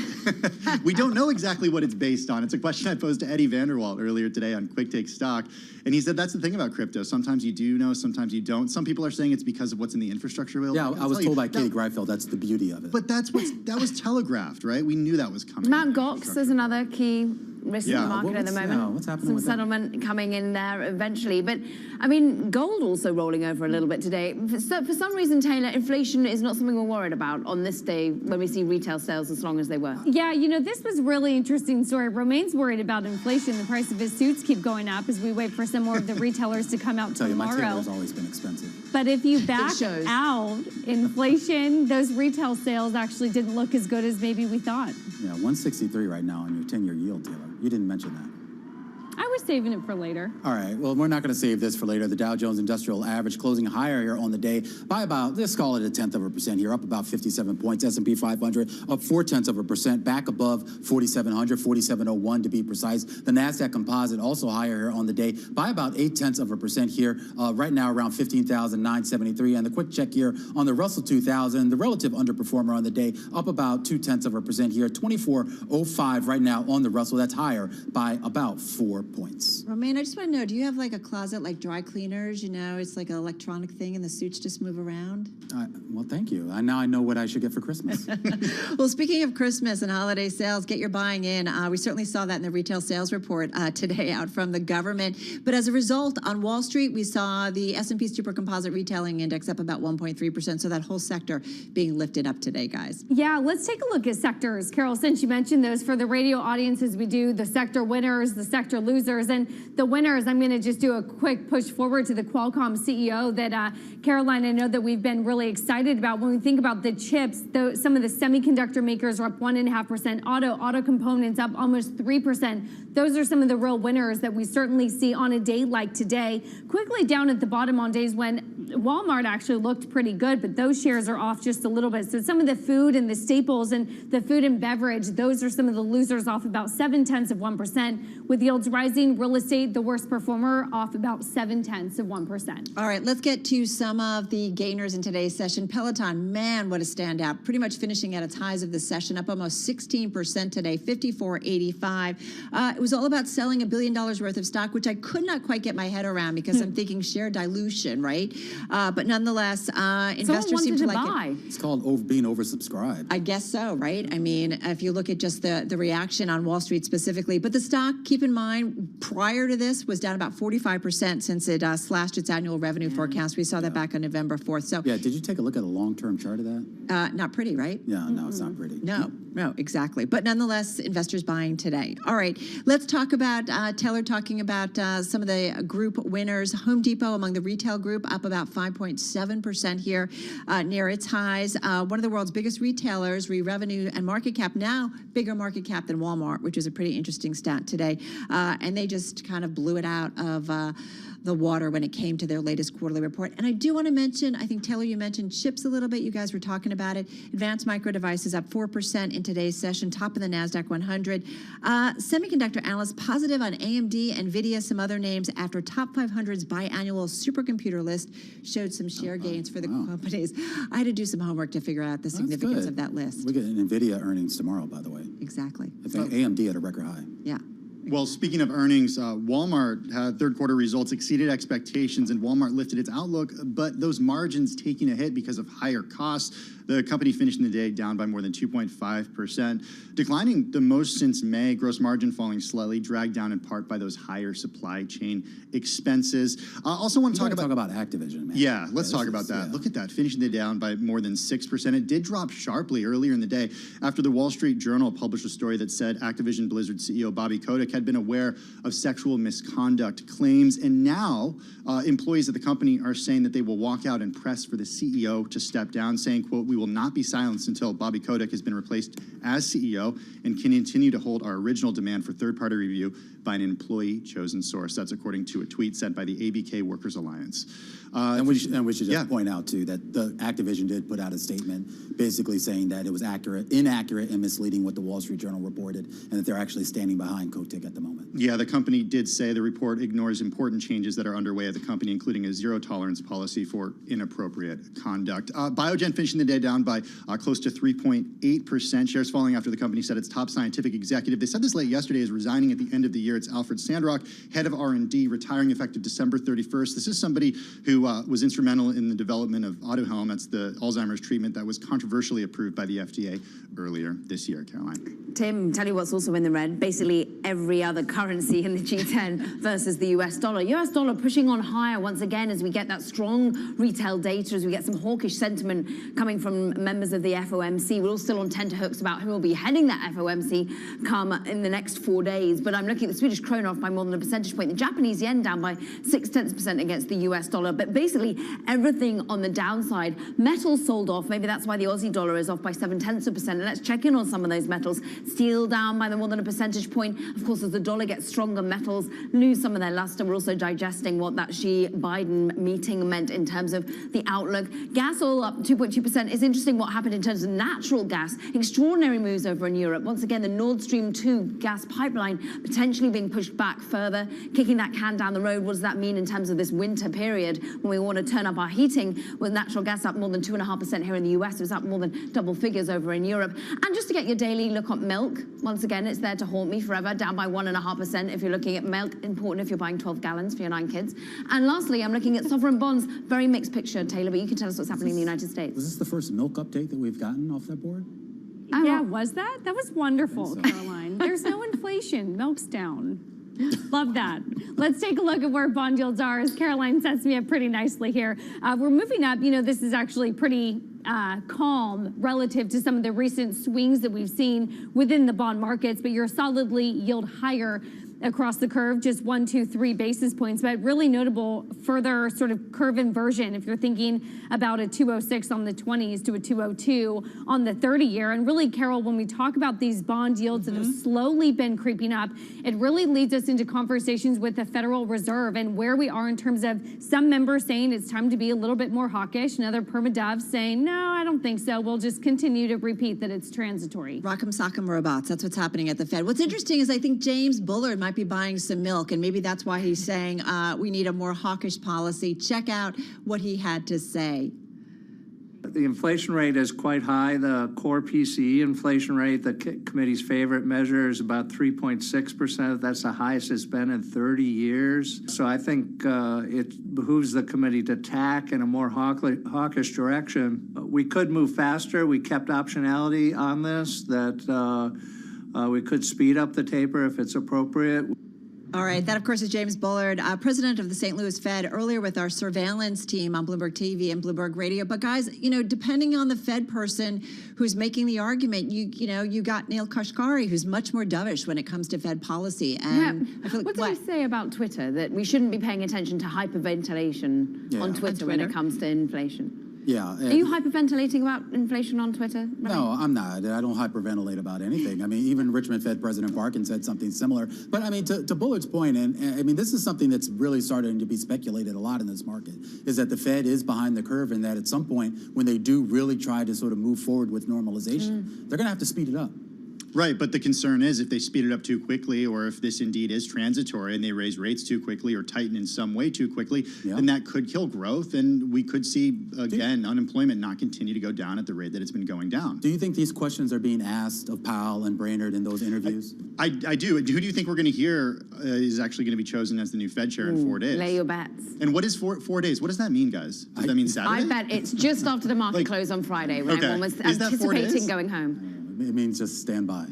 We don't know exactly what it's based on. It's a question I posed to Eddie Vanderwalt earlier today on Quick Take Stock, and he said that's the thing about crypto. Sometimes you do know, sometimes you don't. Some people are saying it's because of what's in the infrastructure bill. Yeah, I was told by Katie Greifeld that's the beauty of it. But that was telegraphed, right? We knew that was coming. Mt. Gox is another key risk in the market at the moment. What's happening Some with settlement coming in there eventually. But, I mean, gold also rolling over a little bit today. For some reason, Taylor, inflation is not something we're worried about on this day when we see retail sales as long as they were. Yeah, this was really interesting story. Romaine's worried about inflation. The price of his suits keep going up as we wait for some more of the retailers to come out tomorrow. My tailor's always been expensive. But if you back out inflation, those retail sales actually didn't look as good as maybe we thought. Yeah, 163 right now on your 10-year yield, Taylor. You didn't mention that. I was saving it for later. All right, well, we're not going to save this for later. The Dow Jones Industrial Average closing higher here on the day by about, let's call it 0.1% here, up about 57 points. S&P 500 up 0.4%, back above 4,700, 4,701 to be precise. The NASDAQ Composite also higher here on the day by about 0.8% here, right now around 15,973. And the quick check here on the Russell 2000, the relative underperformer on the day, up about 0.2% here, 2405 right now on the Russell. That's higher by about 4 points. Romaine, I just want to know, do you have like a closet like dry cleaners? It's like an electronic thing and the suits just move around? Well, thank you. Now I know what I should get for Christmas. Well, speaking of Christmas and holiday sales, get your buying in. We certainly saw that in the retail sales report today out from the government. But as a result, on Wall Street, we saw the S&P Super Composite Retailing Index up about 1.3%. So that whole sector being lifted up today, guys. Yeah, let's take a look at sectors. Carol, since you mentioned those for the radio audiences, we do the sector winners, the sector losers. And the winners, I'm going to just do a quick push forward to the Qualcomm CEO that, Caroline, I know that we've been really excited about. When we think about the chips, some of the semiconductor makers are up 1.5%. Auto components up almost 3%. Those are some of the real winners that we certainly see on a day like today. Quickly down at the bottom on days when Walmart actually looked pretty good, but those shares are off just a little bit. So some of the food and the staples and the food and beverage, those are some of the losers, off about 0.7%, with yields rising. Real estate, the worst performer, off about 0.7%. All right, let's get to some of the gainers in today's session. Peloton, man, what a standout. Pretty much finishing at its highs of the session, up almost 16% today, 54.85. It was all about selling $1 billion worth of stock, which I could not quite get my head around because I'm thinking share dilution, right? But nonetheless, investors seem to like it. It's called being oversubscribed. I guess so, right? I mean, if you look at just the reaction on Wall Street specifically, but the stock, keep in mind, prior to this was down about 45% since it slashed its annual revenue forecast. We saw that back on November 4th. So yeah, did you take a look at a long-term chart of that? Not pretty, right? Yeah, no, it's not pretty. No, exactly. But nonetheless, investors buying today. All right, let's talk about Taylor talking about some of the group winners. Home Depot among the retail group up about 5.7% here, near its highs. One of the world's biggest retailers, revenue and market cap, now bigger market cap than Walmart, which is a pretty interesting stat today. And they just kind of blew it out of the water when it came to their latest quarterly report. And I do want to mention, I think, Taylor, you mentioned chips a little bit. You guys were talking about it. Advanced Micro Devices up 4% in today's session, top of the NASDAQ 100. Semiconductor analysts positive on AMD, NVIDIA, some other names after Top 500's biannual supercomputer list showed some share gains for the companies. I had to do some homework to figure out the significance of that list. We get NVIDIA earnings tomorrow, by the way. Exactly. I think AMD at a record high. Yeah. Well, speaking of earnings, Walmart had third quarter results exceeded expectations, and Walmart lifted its outlook, but those margins taking a hit because of higher costs. The company finishing the day down by more than 2.5%, declining the most since May. Gross margin falling slightly, dragged down in part by those higher supply chain expenses. Also want to talk about Activision, man. Yeah, let's talk about that. Look at that, finishing the day down by more than 6%. It did drop sharply earlier in the day after the Wall Street Journal published a story that said Activision Blizzard CEO Bobby Kotick had been aware of sexual misconduct claims, and now employees at the company are saying that they will walk out and press for the CEO to step down, saying, quote, "We will not be silenced until Bobby Kotick has been replaced as CEO and can continue to hold our original demand for third-party review by an employee-chosen source." That's according to a tweet sent by the ABK Workers Alliance. And we should just point out, too, that the Activision did put out a statement basically saying that it was inaccurate and misleading what the Wall Street Journal reported, and that they're actually standing behind Kotick at the moment. Yeah, the company did say the report ignores important changes that are underway at the company, including a zero-tolerance policy for inappropriate conduct. Biogen finishing the day down by close to 3.8%. Shares falling after the company said its top scientific executive, they said this late yesterday, is resigning at the end of the year. It's Alfred Sandrock, head of R&D, retiring effective December 31st. This is somebody who was instrumental in the development of Aduhelm. That's the Alzheimer's treatment that was controversially approved by the FDA earlier this year. Caroline. Tim, tell you what's also in the red. Basically every other currency in the G10 versus the US dollar. US dollar pushing on higher once again as we get that strong retail data, as we get some hawkish sentiment coming from members of the FOMC. We're all still on tenterhooks about who will be heading that FOMC come in the next 4 days. But I'm looking at the Swedish krona off by more than a percentage point. The Japanese yen down by 0.6% against the US dollar. But basically everything on the downside. Metals sold off. Maybe that's why the Aussie dollar is off by 0.7%. And let's check in on some of those metals. Steel down by more than a percentage point. Of course, as the dollar gets stronger, metals lose some of their luster. We're also digesting what that Xi-Biden meeting meant in terms of the outlook. Gas oil up 2.2%. It's interesting what happened in terms of natural gas. Extraordinary moves over in Europe. Once again, the Nord Stream 2 gas pipeline potentially being pushed back further, kicking that can down the road. What does that mean in terms of this winter period when we want to turn up our heating? With natural gas up more than 2.5% here in the US. It was up more than double figures over in Europe. And just to get your daily look at milk, once again, it's there to haunt me forever, down by 1.5% if you're looking at milk. Important if you're buying 12 gallons for your 9 kids. And lastly, I'm looking at sovereign bonds. Very mixed picture, Taylor, but you can tell us what's happening in the United States. Was this the first milk update that we've gotten off that board? Yeah, was that? That was wonderful, Caroline. There's no inflation. Milk's down. Love that. Let's take a look at where bond yields are, as Caroline sets me up pretty nicely here. We're moving up. You know, this is actually pretty calm relative to some of the recent swings that we've seen within the bond markets, but you're solidly yield higher across the curve, just 1, 2, 3 basis points, but really notable further sort of curve inversion if you're thinking about a 206 on the 20s to a 202 on the 30-year. And really, Carol, when we talk about these bond yields that have slowly been creeping up, it really leads us into conversations with the Federal Reserve and where we are in terms of some members saying it's time to be a little bit more hawkish, and other perma-doves saying, no, I don't think so. We'll just continue to repeat that it's transitory. Rock'em sock'em robots. That's what's happening at the Fed. What's interesting is I think James Bullard might be buying some milk, and maybe that's why he's saying we need a more hawkish policy. Check out what he had to say. the inflation rate is quite high. The core PCE inflation rate, the committee's favorite measure, is about 3.6%. That's the highest it's been in 30 years. So I think it behooves the committee to tack in a more hawkish direction. We could move faster. We kept optionality on this, that we could speed up the taper if it's appropriate. All right. That, of course, is James Bullard, president of the St. Louis Fed, earlier with our surveillance team on Bloomberg TV and Bloomberg Radio. But, guys, you know, depending on the Fed person who's making the argument, you got Neil Kashkari, who's much more dovish when it comes to Fed policy. And Yeah. I feel like, What did he say about Twitter? That we shouldn't be paying attention to hyperventilation on Twitter when it comes to inflation? Yeah. Are you hyperventilating about inflation on Twitter? No, I'm not. I don't hyperventilate about anything. I mean, even Richmond Fed President Parkin said something similar. But I mean, to Bullard's point, and I mean, this is something that's really starting to be speculated a lot in this market, is that the Fed is behind the curve, and that at some point, when they do really try to sort of move forward with normalization, they're going to have to speed it up. Right, but the concern is if they speed it up too quickly, or if this indeed is transitory and they raise rates too quickly or tighten in some way too quickly, then that could kill growth, and we could see, again, unemployment not continue to go down at the rate that it's been going down. Do you think these questions are being asked of Powell and Brainerd in those interviews? I do. Who do you think we're going to hear is actually going to be chosen as the new Fed chair in 4 days? Lay your bets. And what is 4 days? What does that mean, guys? Does that mean Saturday? I bet it's just after the market close on Friday when everyone was anticipating going home. It means just stand by.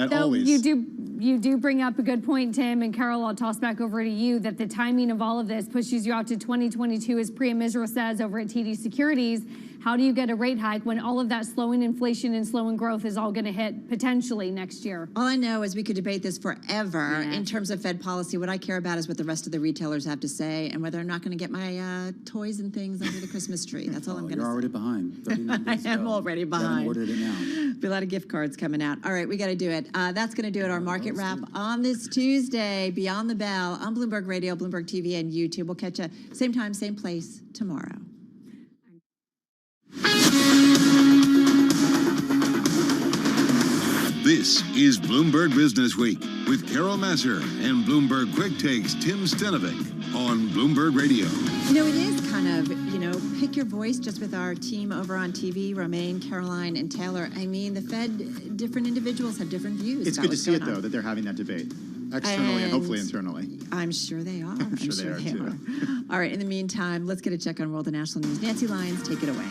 So you do bring up a good point, Tim, and Carol, I'll toss back over to you, that the timing of all of this pushes you out to 2022, as Priya Misra says over at TD Securities. How do you get a rate hike when all of that slowing inflation and slowing growth is all going to hit potentially next year? all I know is we could debate this forever in terms of Fed policy. What I care about is what the rest of the retailers have to say and whether I'm not going to get my toys and things under the Christmas tree. That's all I'm going to say. You're already behind. 39 days I am ago. already behind. You haven't ordered it now. Be a lot of gift cards coming out. All right, we got to do it. That's going to do it. Our market wrap on this Tuesday, Beyond the Bell, on Bloomberg Radio, Bloomberg TV, and YouTube. We'll catch you same time, same place tomorrow. This is Bloomberg Business Week with Carol Masser and Bloomberg Quick Takes Tim Stenovic on Bloomberg Radio. You know, it is kind of, pick your voice just with our team over on TV, Romaine, Caroline, and Taylor. I mean, the Fed, different individuals have different views. It's good to see it, though, that they're having that debate. Externally and hopefully internally. I'm sure they are. I'm sure they are, too. All right, in the meantime, let's get a check on world and national news. Nancy Lyons, take it away.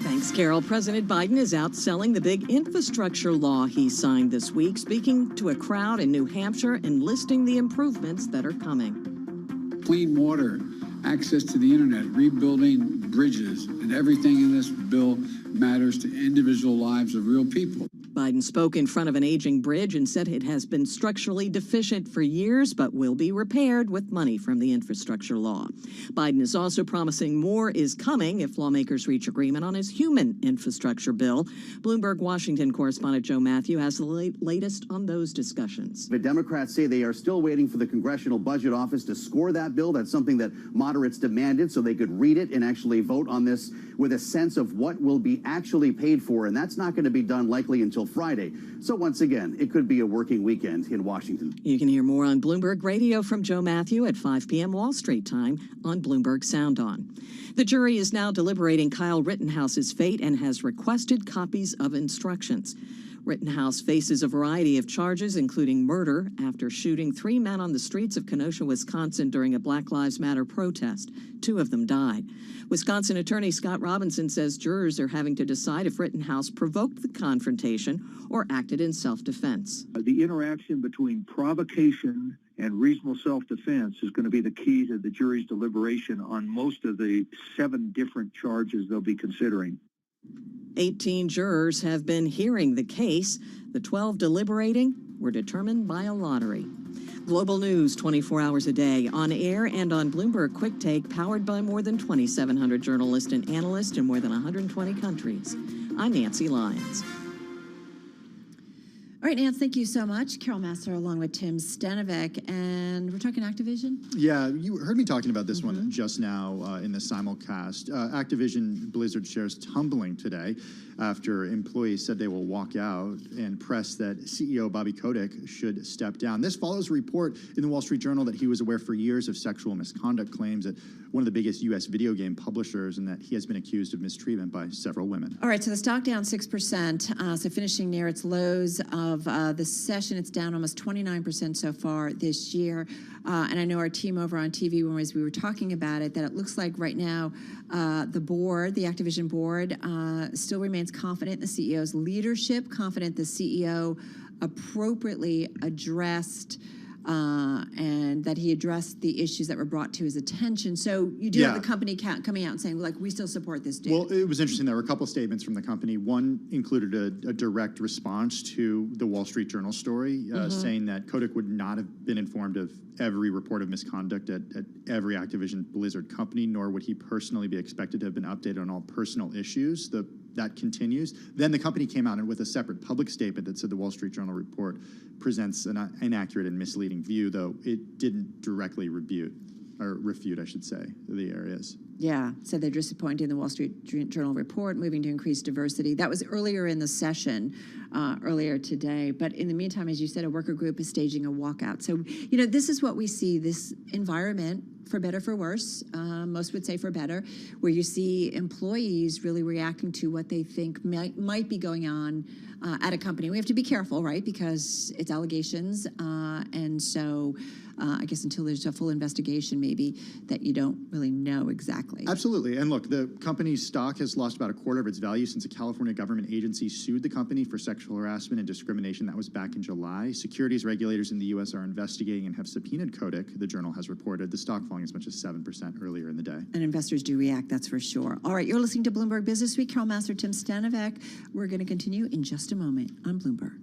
Thanks, Carol. President Biden is out selling the big infrastructure law he signed this week, speaking to a crowd in New Hampshire and listing the improvements that are coming. Clean water, access to the internet, rebuilding bridges, and everything in this bill matters to individual lives of real people. Biden spoke in front of an aging bridge and said it has been structurally deficient for years, but will be repaired with money from the infrastructure law. Biden is also promising more is coming if lawmakers reach agreement on his human infrastructure bill. Bloomberg Washington correspondent Joe Matthew has the latest on those discussions. The Democrats say they are still waiting for the Congressional Budget Office to score that bill. That's something that moderates demanded so they could read it and actually vote on this with a sense of what will be actually paid for. And that's not going to be done likely until Friday. So once again, it could be a working weekend in Washington. You can hear more on Bloomberg Radio from Joe Matthew at 5 p.m. Wall Street time on Bloomberg Sound On. The jury is now deliberating Kyle Rittenhouse's fate and has requested copies of instructions. Rittenhouse faces a variety of charges, including murder, after shooting 3 men on the streets of Kenosha, Wisconsin during a Black Lives Matter protest. 2 of them died. Wisconsin attorney Scott Robinson says jurors are having to decide if Rittenhouse provoked the confrontation or acted in self-defense. The interaction between provocation and reasonable self-defense is going to be the key to the jury's deliberation on most of the 7 different charges they'll be considering. 18 jurors have been hearing the case. The 12 deliberating were determined by a lottery. Global news 24 hours a day, on air and on Bloomberg Quick Take, powered by more than 2,700 journalists and analysts in more than 120 countries. I'm Nancy Lyons. All right, Nance, thank you so much. Carol Massar along with Tim Stanovic, and we're talking Activision? Yeah, you heard me talking about this one just now in the simulcast. Activision Blizzard shares tumbling today after employees said they will walk out and press that CEO Bobby Kotick should step down. This follows a report in the Wall Street Journal that he was aware for years of sexual misconduct claims at one of the biggest U.S. video game publishers and that he has been accused of mistreatment by several women. All right, so the stock down 6%, so finishing near its lows of the session. It's down almost 29% so far this year. And I know our team over on TV, as we were talking about it, that it looks like right now the board, the Activision board, still remains confident in the CEO's leadership, confident the CEO appropriately addressed and that he addressed the issues that were brought to his attention. So you do have the company coming out and saying, like, we still support this dude. Well, it was interesting. There were a couple statements from the company. One included a direct response to the Wall Street Journal story, saying that Kotick would not have been informed of every report of misconduct at every Activision Blizzard company, nor would he personally be expected to have been updated on all personal issues. That continues. Then the company came out with a separate public statement that said the Wall Street Journal report presents an inaccurate and misleading view, though it didn't directly refute, I should say, the areas. Yeah, so they're disappointed in the Wall Street Journal report, moving to increase diversity. That was earlier in the session, earlier today. But in the meantime, as you said, a worker group is staging a walkout. So, you know, this is what we see, this environment, for better, for worse, most would say for better, where you see employees really reacting to what they think might be going on at a company. We have to be careful, right, because it's allegations, and so I guess until there's a full investigation, maybe, that you don't really know exactly. Absolutely. And look, the company's stock has lost about a quarter of its value since a California government agency sued the company for sexual harassment and discrimination. That was back in July. Securities regulators in the U.S. are investigating and have subpoenaed Kotick, the Journal has reported. The stock falling as much as 7% earlier in the day. And investors do react, that's for sure. All right, you're listening to Bloomberg Business Week. Carol Massar, Tim Stanovic. We're going to continue in just a moment on Bloomberg.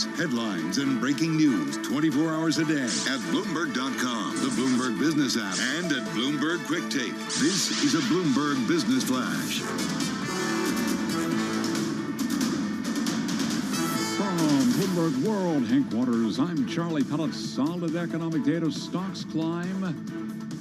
facts, headlines, and breaking news 24 hours a day at Bloomberg.com, the Bloomberg Business app, and at Bloomberg Quick Tape. This is a Bloomberg Business Flash. From Bloomberg World Headquarters, I'm Charlie Pellet. Solid economic data, stocks climb.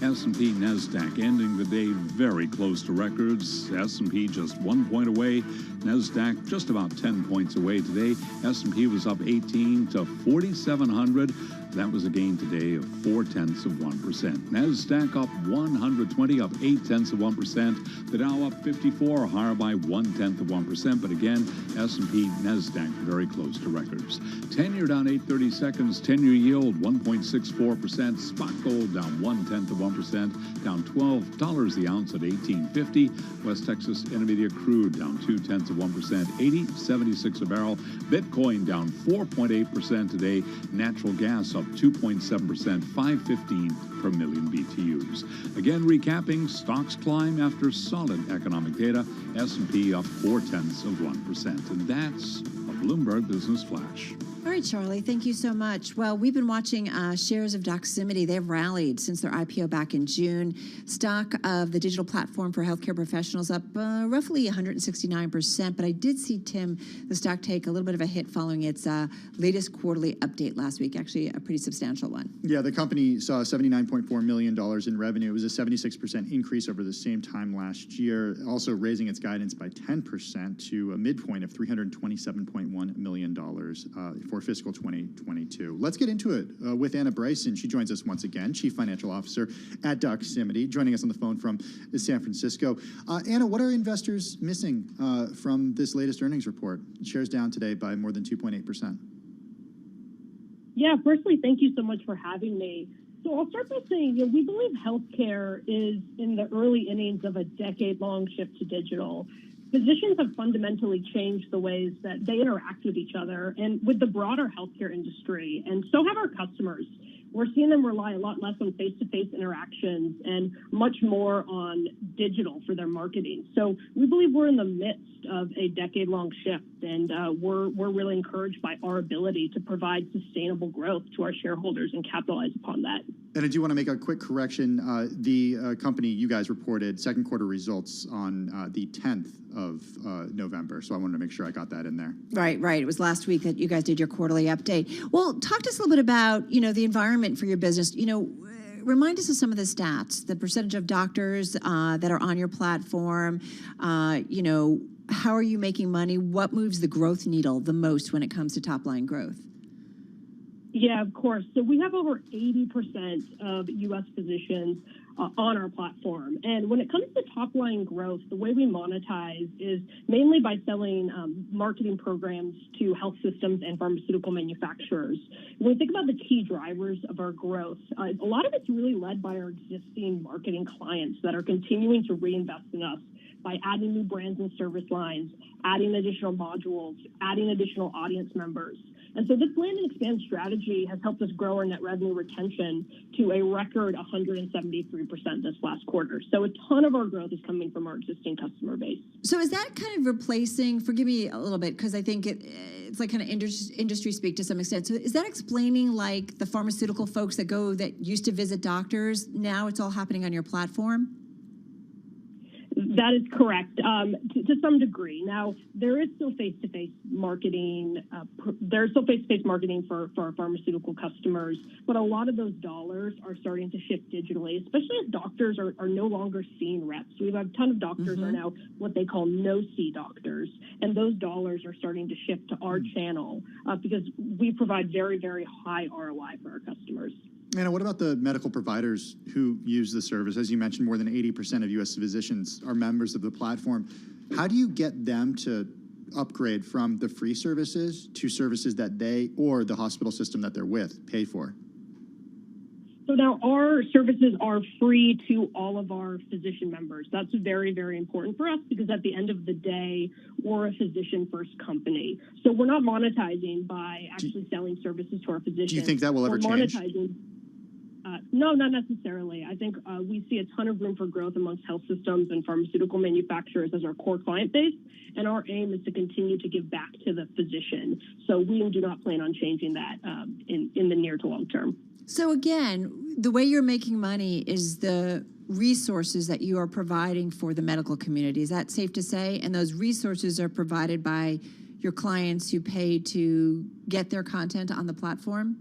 S&P, NASDAQ ending the day very close to records. S&P just 1 point away. NASDAQ just about 10 points away today. S&P was up 18 to 4,700. That was a gain today of 0.4%. NASDAQ up 120, up 0.8%. The Dow up 54, higher by 0.1%. But again, S&P, NASDAQ very close to records. 10-year down 8/30 seconds. 10-year yield 1.64%. Spot gold down 0.1%, down $12 the ounce at $18.50. West Texas Intermediate crude down 0.2%, $80.76 a barrel. Bitcoin down 4.8% today. Natural gas up 2.7%, $5.15 per million BTUs. Again, recapping, stocks climb after solid economic data. S&P up 0.4%, and that's a Bloomberg Business Flash. All right, Charlie, thank you so much. Well, we've been watching shares of Doximity. They've rallied since their IPO back in June. Stock of the digital platform for healthcare professionals up roughly 169%. But I did see, Tim, the stock take a little bit of a hit following its latest quarterly update last week, actually a pretty substantial one. Yeah, the company saw $79.4 million in revenue. It was a 76% increase over the same time last year, also raising its guidance by 10% to a midpoint of $327.1 million for fiscal 2022. Let's get into it with Anna Bryson. She joins us once again, Chief Financial Officer at Doximity, joining us on the phone from San Francisco. Anna, what are investors missing from this latest earnings report? Shares down today by more than 2.8%. Yeah, firstly, thank you so much for having me. So I'll start by saying, we believe healthcare is in the early innings of a decade-long shift to digital. Physicians have fundamentally changed the ways that they interact with each other and with the broader healthcare industry, and so have our customers. We're seeing them rely a lot less on face-to-face interactions and much more on digital for their marketing. So we believe we're in the midst of a decade-long shift, and we're really encouraged by our ability to provide sustainable growth to our shareholders and capitalize upon that. And I do want to make a quick correction. The company, you guys reported second quarter results on the 10th of November. So I wanted to make sure I got that in there. Right. It was last week that you guys did your quarterly update. Well, talk to us a little bit about, the environment for your business. Remind us of some of the stats, the percentage of doctors that are on your platform. How are you making money? What moves the growth needle the most when it comes to top line growth? Yeah, of course. So we have over 80% of U.S. physicians on our platform. And when it comes to top-line growth, the way we monetize is mainly by selling marketing programs to health systems and pharmaceutical manufacturers. When we think about the key drivers of our growth, a lot of it's really led by our existing marketing clients that are continuing to reinvest in us by adding new brands and service lines, adding additional modules, adding additional audience members. And so this land and expand strategy has helped us grow our net revenue retention to a record 173% this last quarter. So a ton of our growth is coming from our existing customer base. So is that kind of replacing, forgive me a little bit, because I think it's like kind of industry speak to some extent. So is that explaining like the pharmaceutical folks that used to visit doctors, now it's all happening on your platform? That is correct, to some degree. Now, there is still face-to-face marketing. There's still face-to-face marketing for our pharmaceutical customers, but a lot of those dollars are starting to shift digitally, especially as doctors are no longer seeing reps. We have a ton of doctors are now what they call no-see doctors, and those dollars are starting to shift to our channel because we provide very, very high ROI for our customers. Anna, what about the medical providers who use the service? As you mentioned, more than 80% of U.S. physicians are members of the platform. How do you get them to upgrade from the free services to services that they or the hospital system that they're with pay for? So now our services are free to all of our physician members. That's very, very important for us because at the end of the day, we're a physician-first company. So we're not monetizing by actually selling services to our physicians. Do you think that will ever change? No, not necessarily. I think we see a ton of room for growth amongst health systems and pharmaceutical manufacturers as our core client base, and our aim is to continue to give back to the physician. So we do not plan on changing that in the near to long term. So again, the way you're making money is the resources that you are providing for the medical community. Is that safe to say? And those resources are provided by your clients who pay to get their content on the platform?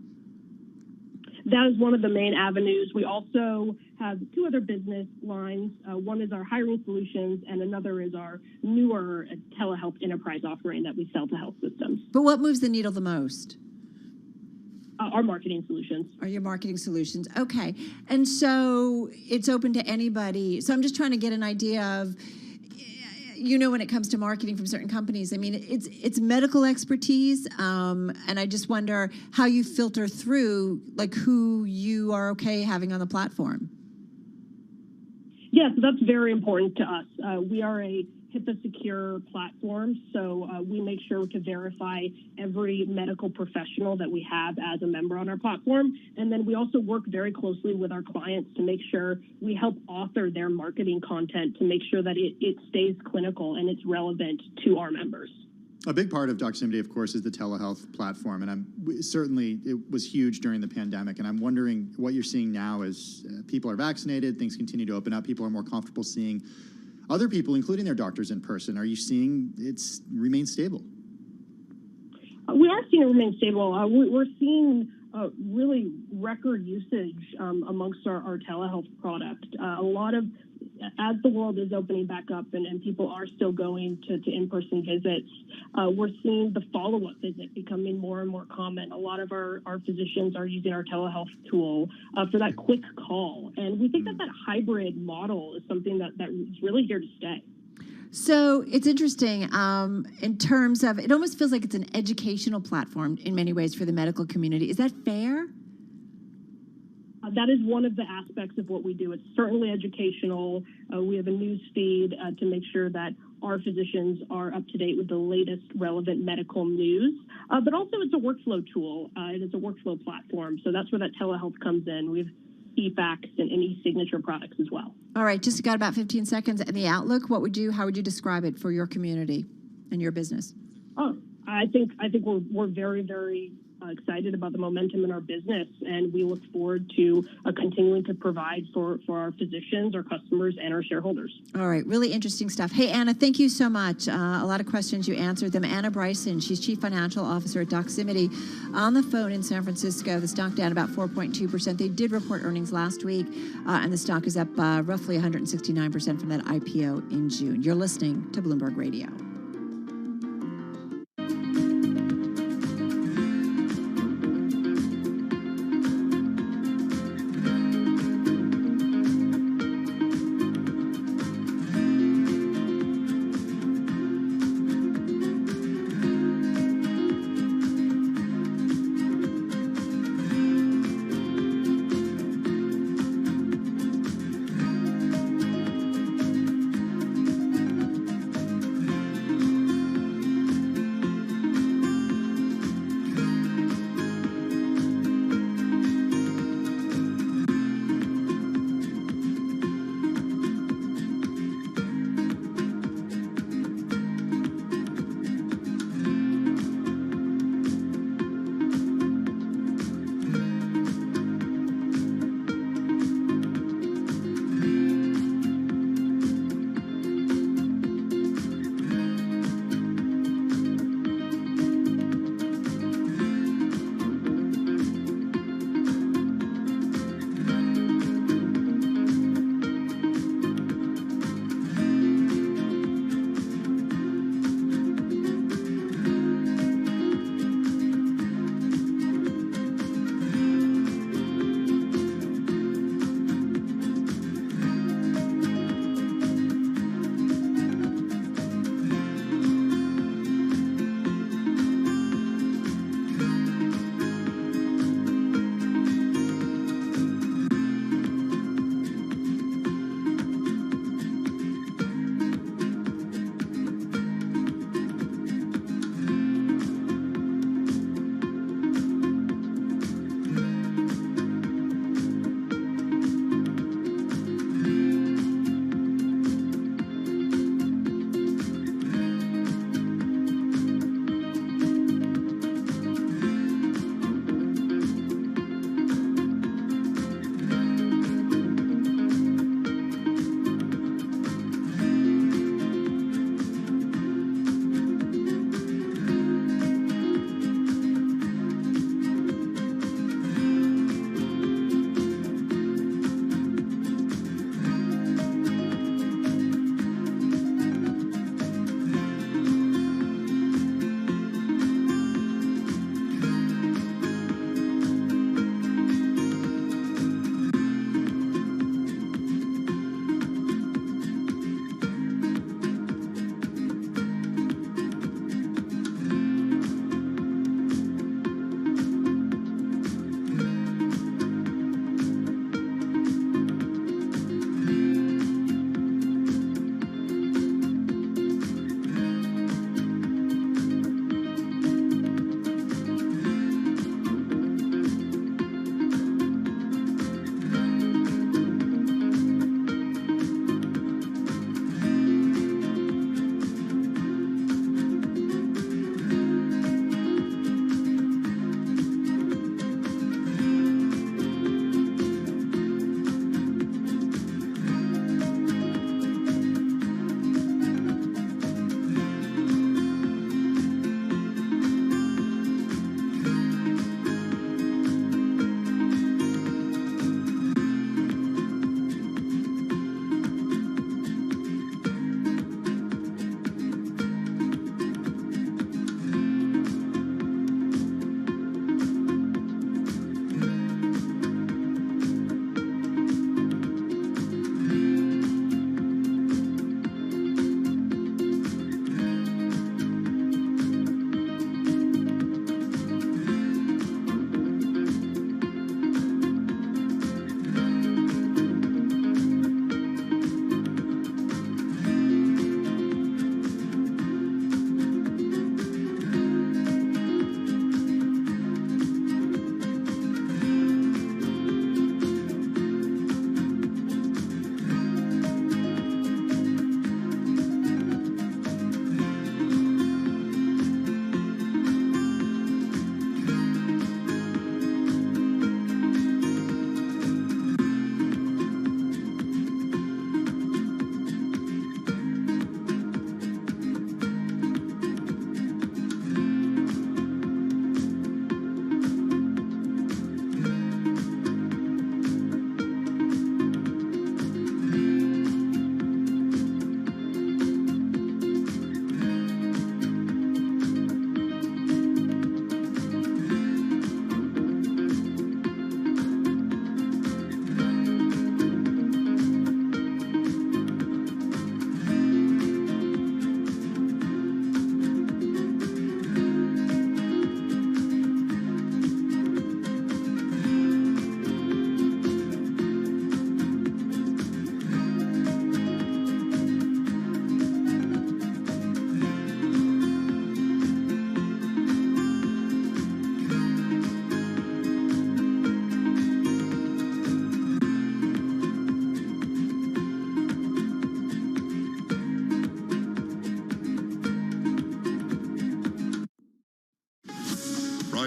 That is one of the main avenues. We also have two other business lines. One is our hiring solutions, and another is our newer telehealth enterprise offering that we sell to health systems. But what moves the needle the most? Our marketing solutions. Are your marketing solutions? Okay. And so it's open to anybody. So I'm just trying to get an idea of, when it comes to marketing from certain companies, I mean, it's medical expertise, and I just wonder how you filter through, like, who you are okay having on the platform. Yes, that's very important to us. We are a HIPAA-secure platform, so we make sure to verify every medical professional that we have as a member on our platform. And then we also work very closely with our clients to make sure we help author their marketing content to make sure that it stays clinical and it's relevant to our members. A big part of Doximity, of course, is the telehealth platform, and certainly it was huge during the pandemic, and I'm wondering what you're seeing now as people are vaccinated, things continue to open up, people are more comfortable seeing other people, including their doctors, in person. Are you seeing it's remained stable? We are seeing it remain stable. We're seeing really record usage amongst our telehealth product. A lot of, as the world is opening back up and people are still going to in-person visits, we're seeing the follow-up visit becoming more and more common. A lot of our physicians are using our telehealth tool for that quick call. And we think that hybrid model is something that is really here to stay. So it's interesting in terms of, it almost feels like it's an educational platform in many ways for the medical community. Is that fair? That is one of the aspects of what we do. It's certainly educational. We have a news feed to make sure that our physicians are up to date with the latest relevant medical news. But also it's a workflow tool. It is a workflow platform. So that's where that telehealth comes in. We have e-fax and e-signature products as well. All right, just got about 15 seconds. And the outlook, how would you describe it for your community and your business? Oh, I think we're very, very excited about the momentum in our business, and we look forward to continuing to provide for our physicians, our customers, and our shareholders. All right, really interesting stuff. Hey, Anna, thank you so much. A lot of questions, you answered them. Anna Bryson, she's Chief Financial Officer at Doximity, on the phone in San Francisco. The stock down about 4.2%. They did report earnings last week, and the stock is up roughly 169% from that IPO in June. You're listening to Bloomberg Radio.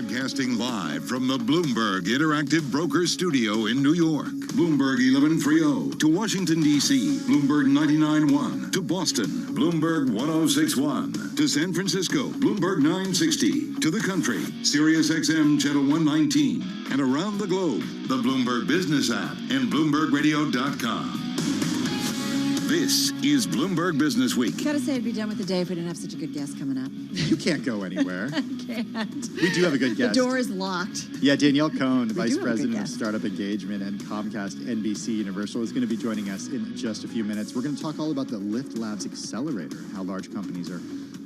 Broadcasting live from the Bloomberg Interactive Broker Studio in New York. Bloomberg 1130 to Washington, D.C. Bloomberg 99.1 to Boston. Bloomberg 106.1 to San Francisco. Bloomberg 960 to the country. Sirius XM Channel 119. And around the globe, the Bloomberg Business app and BloombergRadio.com. This is Bloomberg Business Week. Gotta say, I'd be done with the day if we didn't have such a good guest coming up. You can't go anywhere. I can't. We do have a good guest. The door is locked. Yeah, Danielle Cohn, We Vice do have a good President of guest. Startup Engagement and Comcast NBC Universal, is going to be joining us in just a few minutes. We're going to talk all about the Lift Labs Accelerator and how large companies are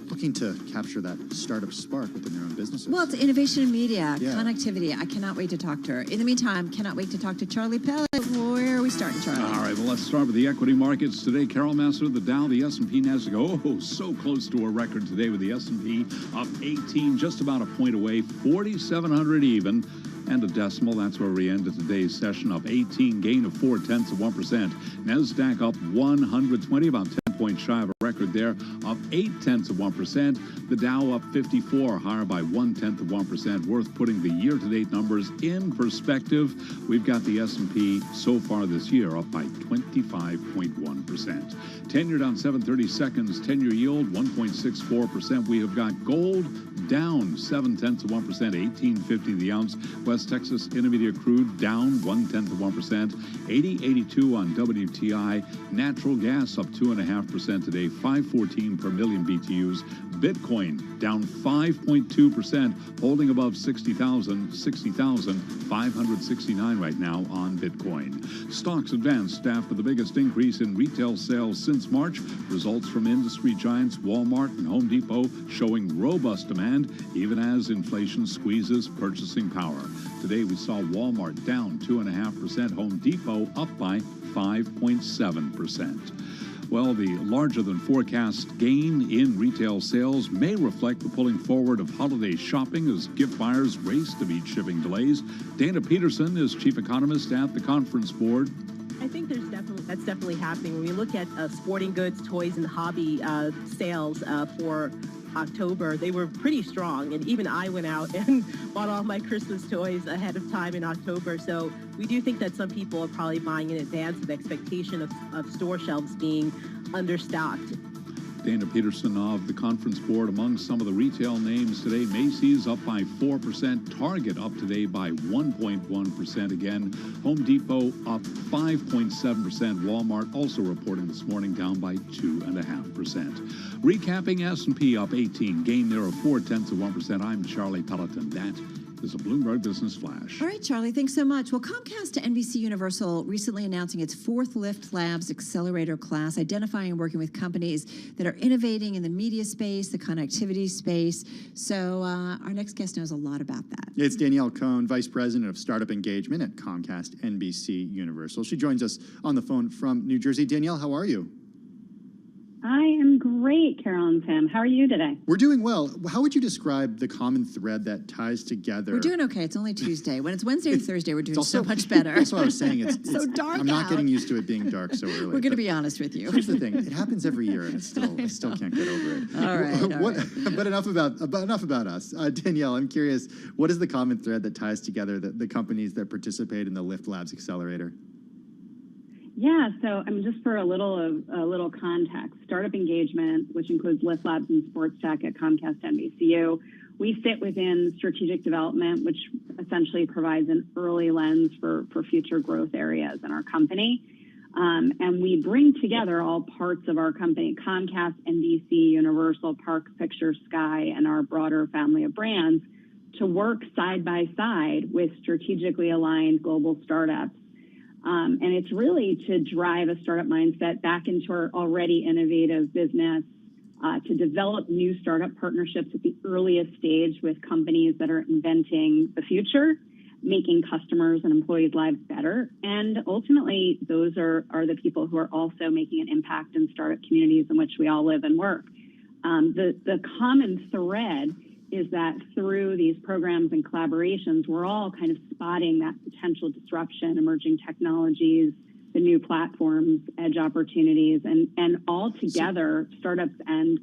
looking to capture that startup spark within their own businesses. Well, it's innovation in media, Yeah. connectivity. I cannot wait to talk to her. In the meantime, cannot wait to talk to Charlie Pellet. Where are we starting, Charlie? All right, well, let's start with the equity markets today. Carol Master, the Dow, the S&P, NASDAQ. Oh, so close to a record today with the S&P up 18, just about a point away, 4,700 even. And a decimal. That's where we ended today's session, up 18, gain of 0.4%. NASDAQ up 120, about 10 points shy of a record there, up 0.8%. The Dow up 54, higher by 0.1%. Worth putting the year-to-date numbers in perspective. We've got the S&P so far this year up by 25.1%. 10-year down 7/30 seconds. 10-year yield 1.64%. We have got gold down 0.7%, 18.50 the ounce. West Texas Intermediate crude down 0.1%, 80.82 on WTI. Natural gas up 2.5% today, 5.14 per million BTUs. Bitcoin down 5.2%, holding above 60,569 right now on Bitcoin. Stocks advanced after the biggest increase in retail sales since March. Results from industry giants Walmart and Home Depot showing robust demand, even as inflation squeezes purchasing power. Today we saw Walmart down 2.5%, Home Depot up by 5.7%. Well, the larger-than-forecast gain in retail sales may reflect the pulling forward of holiday shopping as gift buyers race to beat shipping delays. Dana Peterson is chief economist at the Conference Board. I think that's definitely happening. When we look at sporting goods, toys, and hobby sales for October, they were pretty strong, and even I went out and bought all my Christmas toys ahead of time in October. So we do think that some people are probably buying in advance of expectation of store shelves being understocked. Dana Peterson of the Conference Board. Among some of the retail names today, Macy's up by 4%, Target up today by 1.1% again, Home Depot up 5.7%, Walmart also reporting this morning down by 2.5%. Recapping, S&P up 18, gain there of 0.4%. I'm Charlie Pelleton. That is a Bloomberg Business Flash. All right, Charlie, thanks so much. Well, Comcast to NBC Universal recently announcing its fourth Lift Labs Accelerator class, identifying and working with companies that are innovating in the media space, the connectivity space. So our next guest knows a lot about that. It's Danielle Cohn, Vice President of Startup Engagement at Comcast NBC Universal. She joins us on the phone from New Jersey. Danielle, how are you? I am great, Carol and Tim. How are you today? We're doing well. How would you describe the common thread that ties together? We're doing okay. It's only Tuesday. When it's Wednesday or Thursday, we're doing also, so much better. That's what I was saying. It's so dark I'm not out. getting used to it being dark so early. We're going to be honest with you. Here's the thing. It happens every year, and I still can't get over it. All right. But enough about us. Danielle, I'm curious, what is the common thread that ties together the companies that participate in the Lift Labs Accelerator? Yeah, so I mean, just for a little context, startup engagement, which includes Lift Labs and Sports Tech at Comcast NBCU, we sit within strategic development, which essentially provides an early lens for future growth areas in our company. And we bring together all parts of our company, Comcast, NBC, Universal, Parks, Pictures, Sky, and our broader family of brands to work side by side with strategically aligned global startups. And it's really to drive a startup mindset back into our already innovative business, to develop new startup partnerships at the earliest stage with companies that are inventing the future, making customers and employees' lives better. And ultimately, those are the people who are also making an impact in startup communities in which we all live and work. The common thread is that through these programs and collaborations, we're all kind of spotting that potential disruption, emerging technologies, the new platforms, edge opportunities, and all together, startups and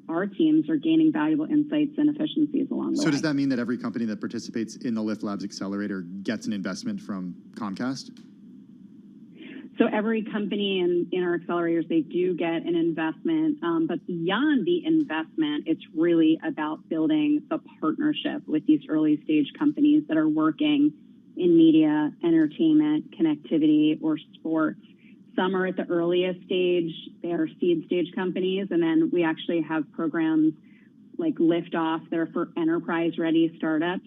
our teams are gaining valuable insights and efficiencies along the way. So does that mean that every company that participates in the Lift Labs Accelerator gets an investment from Comcast? So every company in our accelerators, they do get an investment, but beyond the investment, it's really about building the partnership with these early stage companies that are working in media, entertainment, connectivity, or sports. Some are at the earliest stage, they are seed stage companies, and then we actually have programs like Liftoff that are for enterprise ready startups.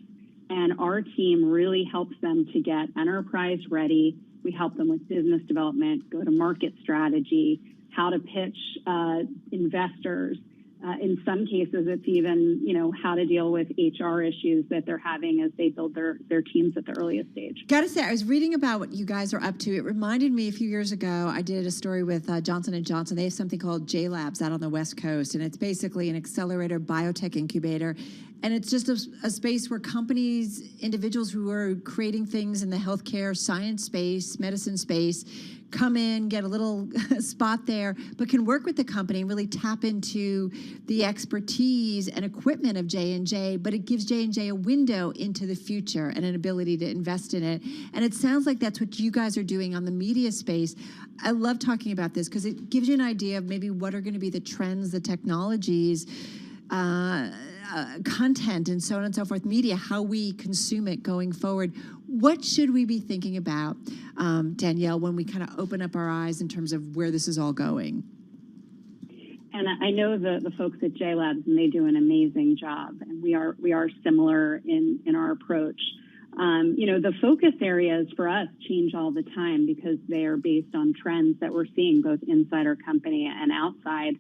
And our team really helps them to get enterprise ready. We help them with business development, go-to-market strategy, how to pitch investors. In some cases, it's even, how to deal with HR issues that they're having as they build their teams at the earliest stage. Gotta say, I was reading about what you guys are up to. It reminded me a few years ago, I did a story with Johnson & Johnson. They have something called J-Labs out on the West Coast, and it's basically an accelerator biotech incubator. And it's just a space where companies, individuals who are creating things in the healthcare science space, medicine space, come in, get a little spot there, but can work with the company and really tap into the expertise and equipment of J&J, but it gives J&J a window into the future and an ability to invest in it. And it sounds like that's what you guys are doing on the media space. I love talking about this because it gives you an idea of maybe what are going to be the trends, the technologies, content and so on and so forth, media, how we consume it going forward. What should we be thinking about, Danielle, when we kind of open up our eyes in terms of where this is all going? And I know the folks at J-Labs, and they do an amazing job. And we are similar in our approach. The focus areas for us change all the time because they are based on trends that we're seeing both inside our company and outside.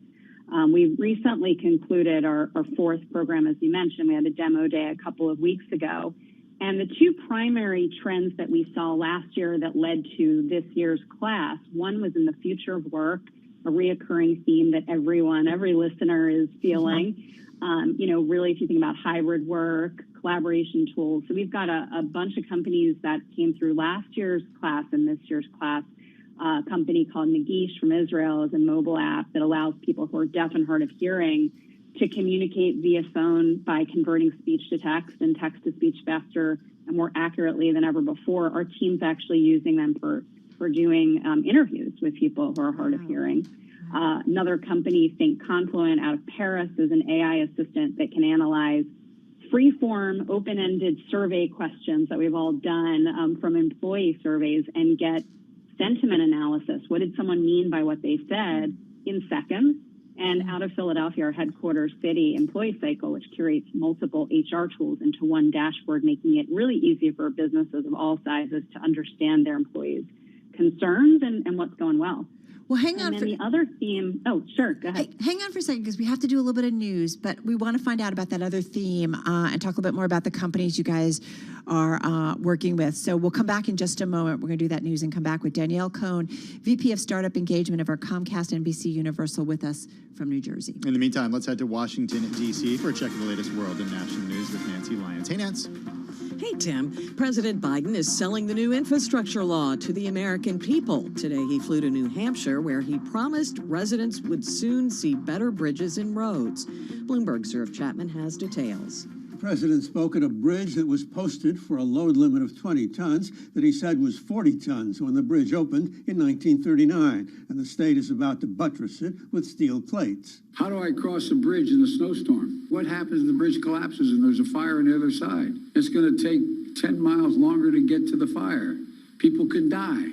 We recently concluded our fourth program, as you mentioned. We had a demo day a couple of weeks ago. And the two primary trends that we saw last year that led to this year's class, one was in the future of work, a reoccurring theme that every listener is feeling. Really, if you think about hybrid work, collaboration tools. So we've got a bunch of companies that came through last year's class and this year's class. A company called Nagish from Israel is a mobile app that allows people who are deaf and hard of hearing to communicate via phone by converting speech to text and text to speech faster and more accurately than ever before. Our team's actually using them for doing interviews with people who are hard of hearing. Another company, Think Confluent, out of Paris, is an AI assistant that can analyze free-form, open-ended survey questions that we've all done from employee surveys and get sentiment analysis. What did someone mean by what they said in seconds? And out of Philadelphia, our headquarters city, Employee Cycle, which curates multiple HR tools into one dashboard, making it really easy for businesses of all sizes to understand their employees' concerns and what's going well. Well, hang on. And then the other theme, sure, go ahead. Hang on for a second, because we have to do a little bit of news, but we want to find out about that other theme and talk a little bit more about the companies you guys are working with. So we'll come back in just a moment. We're going to do that news and come back with Danielle Cohn, VP of Startup Engagement of our Comcast NBC Universal, with us from New Jersey. In the meantime, let's head to Washington, D.C. for a check of the latest world and national news with Nancy Lyons. Hey, Nance. Hey, Tim. President Biden is selling the new infrastructure law to the American people. Today, he flew to New Hampshire, where he promised residents would soon see better bridges and roads. Bloomberg's Irv Chapman has details. The president spoke at a bridge that was posted for a load limit of 20 tons that he said was 40 tons when the bridge opened in 1939, and the state is about to buttress it with steel plates. How do I cross a bridge in a snowstorm? What happens if the bridge collapses and there's a fire on the other side? It's going to take 10 miles longer to get to the fire. People could die.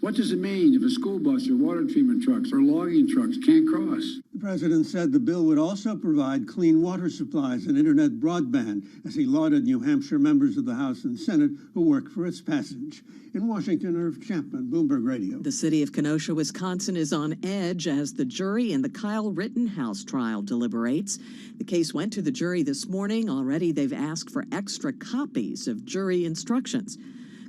What does it mean if a school bus or water treatment trucks or logging trucks can't cross? The president said the bill would also provide clean water supplies and internet broadband as he lauded New Hampshire members of the House and Senate who worked for its passage. In Washington, Irv Chapman, Bloomberg Radio. The city of Kenosha, Wisconsin is on edge as the jury in the Kyle Rittenhouse trial deliberates. The case went to the jury this morning. Already they've asked for extra copies of jury instructions.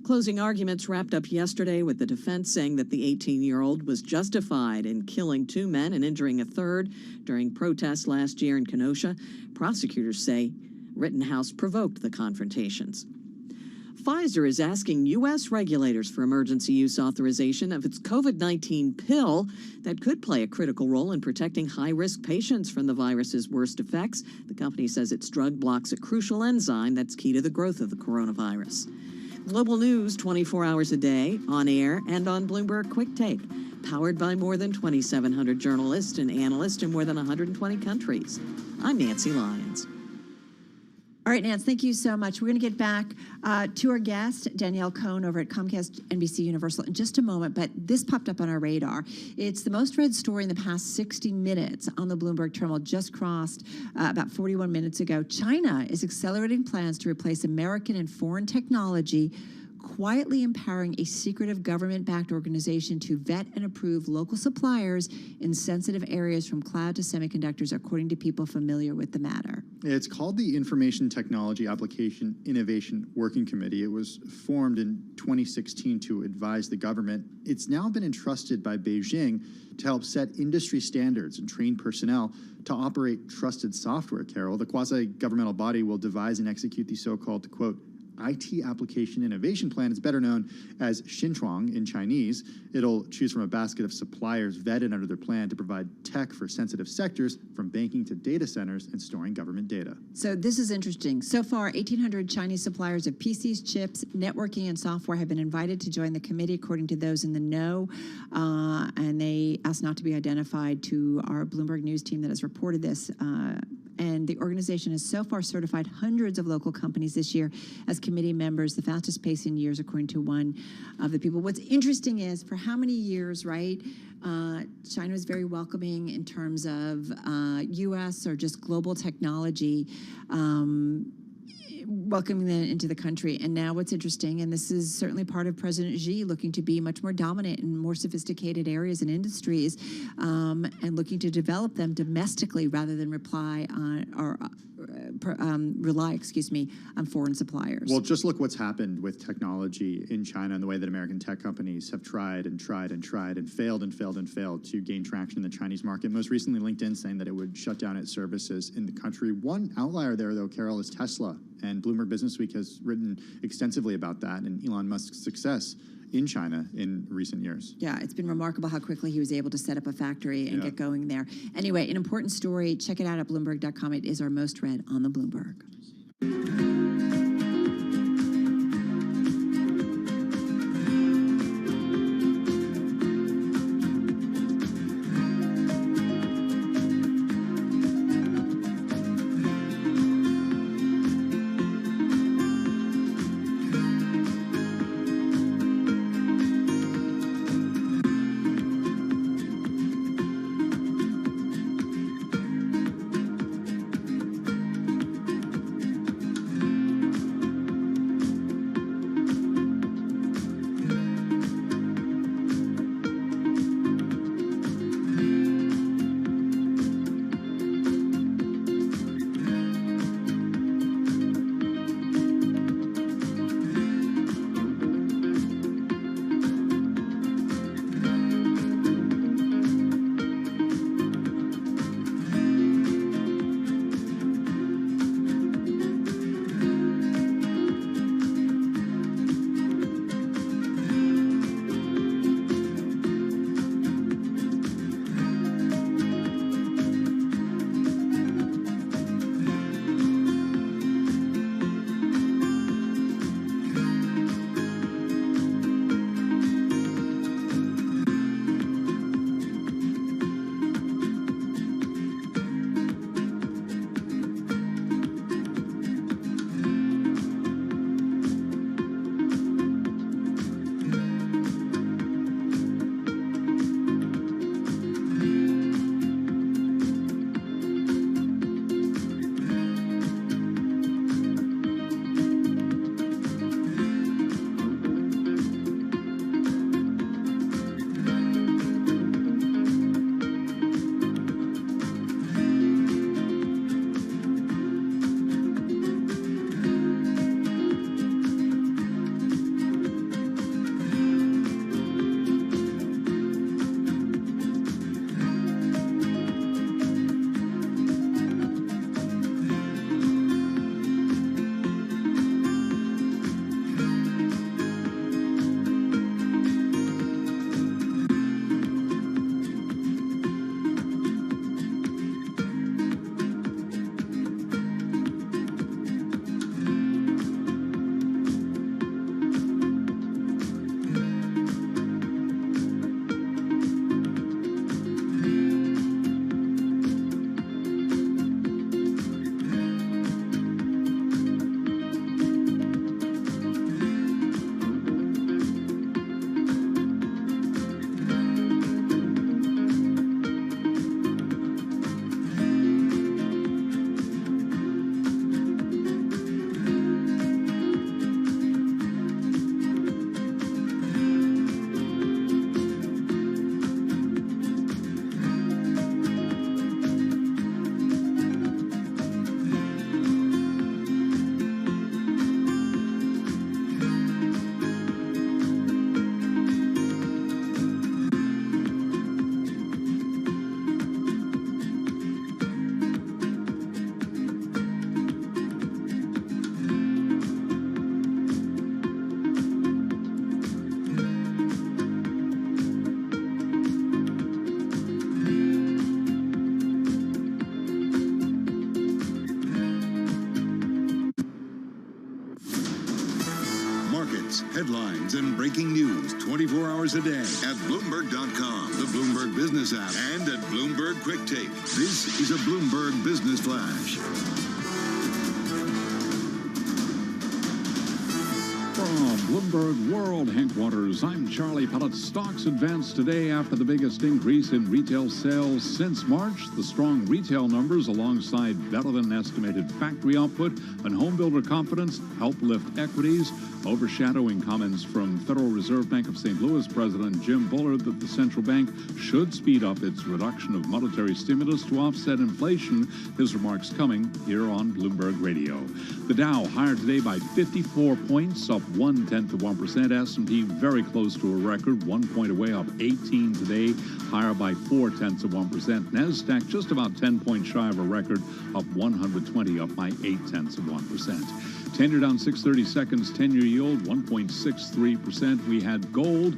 Closing arguments wrapped up yesterday with the defense saying that the 18-year-old was justified in killing two men and injuring a third during protests last year in Kenosha. Prosecutors say Rittenhouse provoked the confrontations. Pfizer is asking U.S. regulators for emergency use authorization of its COVID-19 pill that could play a critical role in protecting high-risk patients from the virus's worst effects. The company says its drug blocks a crucial enzyme that's key to the growth of the coronavirus. Global news 24 hours a day, on air and on Bloomberg Quick Take, powered by more than 2,700 journalists and analysts in more than 120 countries. I'm Nancy Lyons. All right, Nance, thank you so much. We're going to get back to our guest, Danielle Cohn, over at Comcast NBC Universal in just a moment, but this popped up on our radar. It's the most read story in the past 60 minutes on the Bloomberg terminal, just crossed about 41 minutes ago. China is accelerating plans to replace American and foreign technology, quietly empowering a secretive government-backed organization to vet and approve local suppliers in sensitive areas from cloud to semiconductors, according to people familiar with the matter. It's called the Information Technology Application Innovation Working Committee. It was formed in 2016 to advise the government. It's now been entrusted by Beijing to help set industry standards and train personnel to operate trusted software, Carol. The quasi-governmental body will devise and execute the so-called, quote, IT Application Innovation Plan. Is better known as Xinchuang in Chinese. It'll choose from a basket of suppliers vetted under their plan to provide tech for sensitive sectors, from banking to data centers and storing government data. So this is interesting. So far, 1,800 Chinese suppliers of PCs, chips, networking, and software have been invited to join the committee, according to those in the know, and they asked not to be identified to our Bloomberg News team that has reported this. And the organization has so far certified hundreds of local companies this year as committee members, the fastest pace in years, according to one of the people. What's interesting is, for how many years, right, China is very welcoming in terms of U.S. or just global technology, welcoming them into the country. And now what's interesting, and this is certainly part of President Xi looking to be much more dominant in more sophisticated areas and industries, and looking to develop them domestically rather than rely on foreign suppliers. Well, just look what's happened with technology in China and the way that American tech companies have tried and failed to gain traction in the Chinese market. Most recently, LinkedIn saying that it would shut down its services in the country. One outlier there, though, Carol, is Tesla. And Bloomberg Businessweek has written extensively about that and Elon Musk's success in China in recent years. Yeah, it's been remarkable how quickly he was able to set up a factory and get going there. Anyway, an important story. Check it out at Bloomberg.com. It is our most read on the Bloomberg. headlines and breaking news 24 hours a day at Bloomberg.com, the Bloomberg Business app, and at Bloomberg Quick Take. This is a Bloomberg Business Flash. From Bloomberg World Headquarters, I'm Charlie Pellet. Stocks advanced today after the biggest increase in retail sales since March. The strong retail numbers alongside better-than-estimated factory output and home builder confidence helped lift equities, overshadowing comments from Federal Reserve Bank of St. Louis President Jim Bullard that the central bank should speed up its reduction of monetary stimulus to offset inflation. His remarks coming here on Bloomberg Radio. The Dow higher today by 54 points, up 0.1%. S&P very close to a record, 1 point away, up 18 today, higher by 0.4%. NASDAQ just about 10 points shy of a record, up 120, up by 0.8%. 10-year down 6/30 seconds, 10-year yield 1.63%. We had gold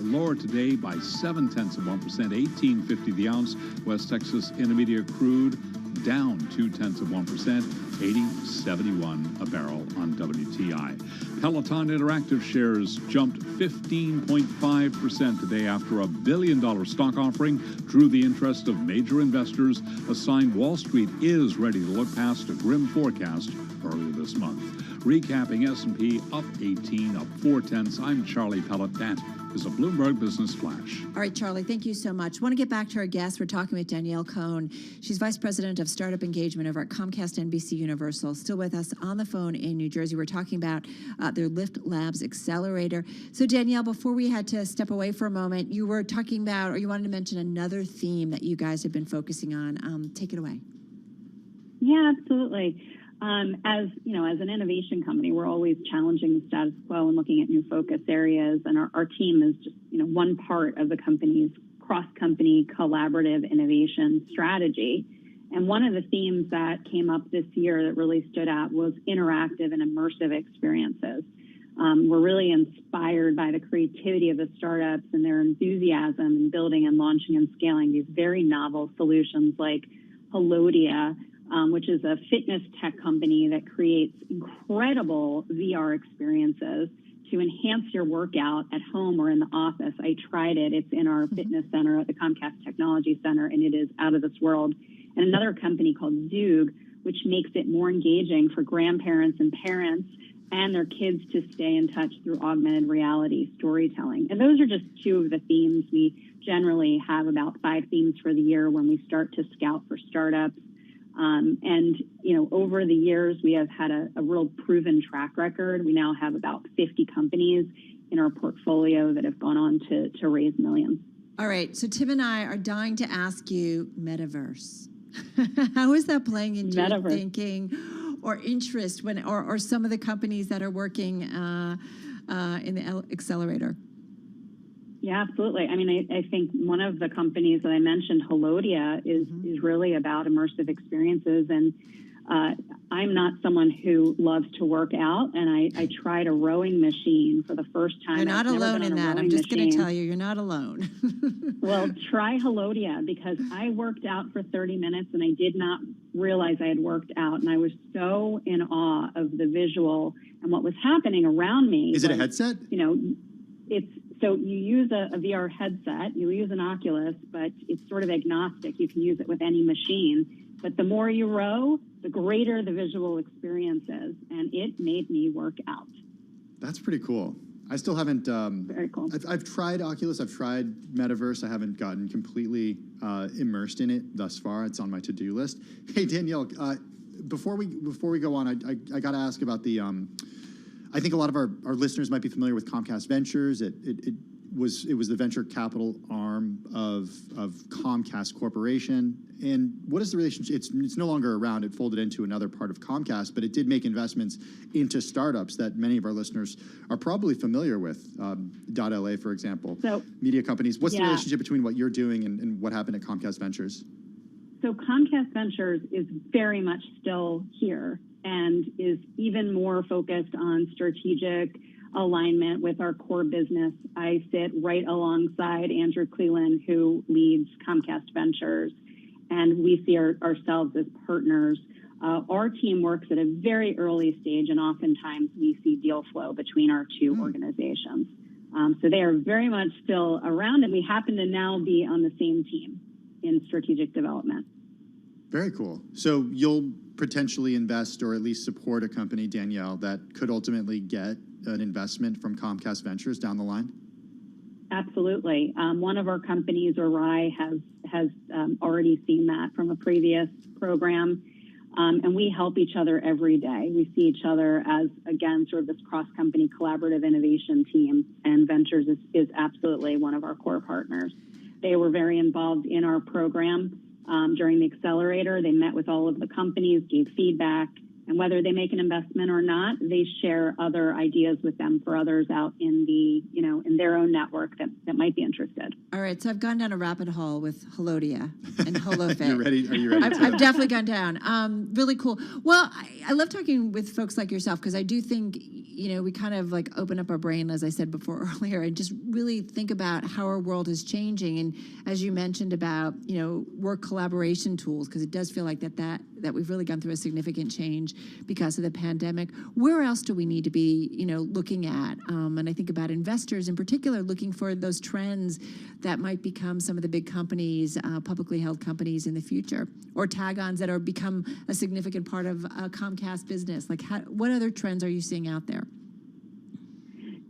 lower today by 0.7%, $18.50 the ounce. West Texas Intermediate crude down 0.2%, $80.71 a barrel on WTI. Peloton Interactive shares jumped 15.5% today after a $1 billion stock offering drew the interest of major investors. A sign Wall Street is ready to look past a grim forecast earlier this month. Recapping, S&P up 18, up 0.4. I'm Charlie Pellet. That is a Bloomberg Business Flash. All right, Charlie, thank you so much. I want to get back to our guest. We're talking with Danielle Cohn. She's Vice President of Startup Engagement over at Comcast NBC Universal. Still with us on the phone in New Jersey. We're talking about their Lift Labs Accelerator. So, Danielle, before we had to step away for a moment, you were talking about, or you wanted to mention another theme that you guys have been focusing on. Take it away. Yeah, absolutely. As you know, as an innovation company, we're always challenging the status quo and looking at new focus areas. And our team is just, one part of the company's cross-company collaborative innovation strategy. And one of the themes that came up this year that really stood out was interactive and immersive experiences. We're really inspired by the creativity of the startups and their enthusiasm in building and launching and scaling these very novel solutions like Helodia, which is a fitness tech company that creates incredible VR experiences to enhance your workout at home or in the office. I tried it. It's in our fitness center at the Comcast Technology Center, and it is out of this world. And another company called Zoog, which makes it more engaging for grandparents and parents and their kids to stay in touch through augmented reality storytelling. And those are just two of the themes. We generally have about 5 themes for the year when we start to scout for startups. Over the years, we have had a real proven track record. We now have about 50 companies in our portfolio that have gone on to raise millions. All right. So Tim and I are dying to ask you metaverse. How is that playing into your thinking or interest or some of the companies that are working in the accelerator? Yeah, absolutely. I mean, I think one of the companies that I mentioned, Helodia, is really about immersive experiences. And I'm not someone who loves to work out, and I tried a rowing machine for the first time. You're not alone in that. I'm just going to tell you, you're not alone. Well, try Helodia, because I worked out for 30 minutes and I did not realize I had worked out. And I was so in awe of the visual and what was happening around me. Is it a headset? So you use a VR headset, you use an Oculus, but it's sort of agnostic. You can use it with any machine. But the more you row, the greater the visual experience is. And it made me work out. That's pretty cool. I still haven't... Very cool. I've tried Oculus. I've tried Metaverse. I haven't gotten completely immersed in it thus far. It's on my to-do list. Hey, Danielle, before we go on, I got to ask about the... I think a lot of our listeners might be familiar with Comcast Ventures. It was the venture capital arm of Comcast Corporation. And what is the relationship? It's no longer around. It folded into another part of Comcast, but it did make investments into startups that many of our listeners are probably familiar with. .LA, for example, media companies. What's the relationship between what you're doing and what happened at Comcast Ventures? So Comcast Ventures is very much still here and is even more focused on strategic alignment with our core business. I sit right alongside Andrew Cleland, who leads Comcast Ventures, and we see ourselves as partners Our team works at a very early stage, and oftentimes we see deal flow between our two organizations. So they are very much still around, and we happen to now be on the same team in strategic development. Very cool. So you'll potentially invest or at least support a company, Danielle, that could ultimately get an investment from Comcast Ventures down the line? Absolutely. One of our companies, Orion, has already seen that from a previous program. And we help each other every day. We see each other as, again, sort of this cross-company collaborative innovation team, and Ventures is absolutely one of our core partners. They were very involved in our program during the accelerator. They met with all of the companies, gave feedback, and whether they make an investment or not, they share other ideas with them for others out in the, in their own network that might be interested. All right, so I've gone down a rabbit hole with Holodia and HoloFit. Are you ready? I've definitely gone down. Really cool. Well, I love talking with folks like yourself because I do think, we kind of like open up our brain, as I said before earlier, and just really think about how our world is changing. And as you mentioned about, work collaboration tools, because it does feel like that we've really gone through a significant change because of the pandemic. Where else do we need to be, looking at? And I think about investors in particular looking for those trends that might become some of the big companies, publicly held companies in the future, or tag-ons that are become a significant part of Comcast business. Like, what other trends are you seeing out there?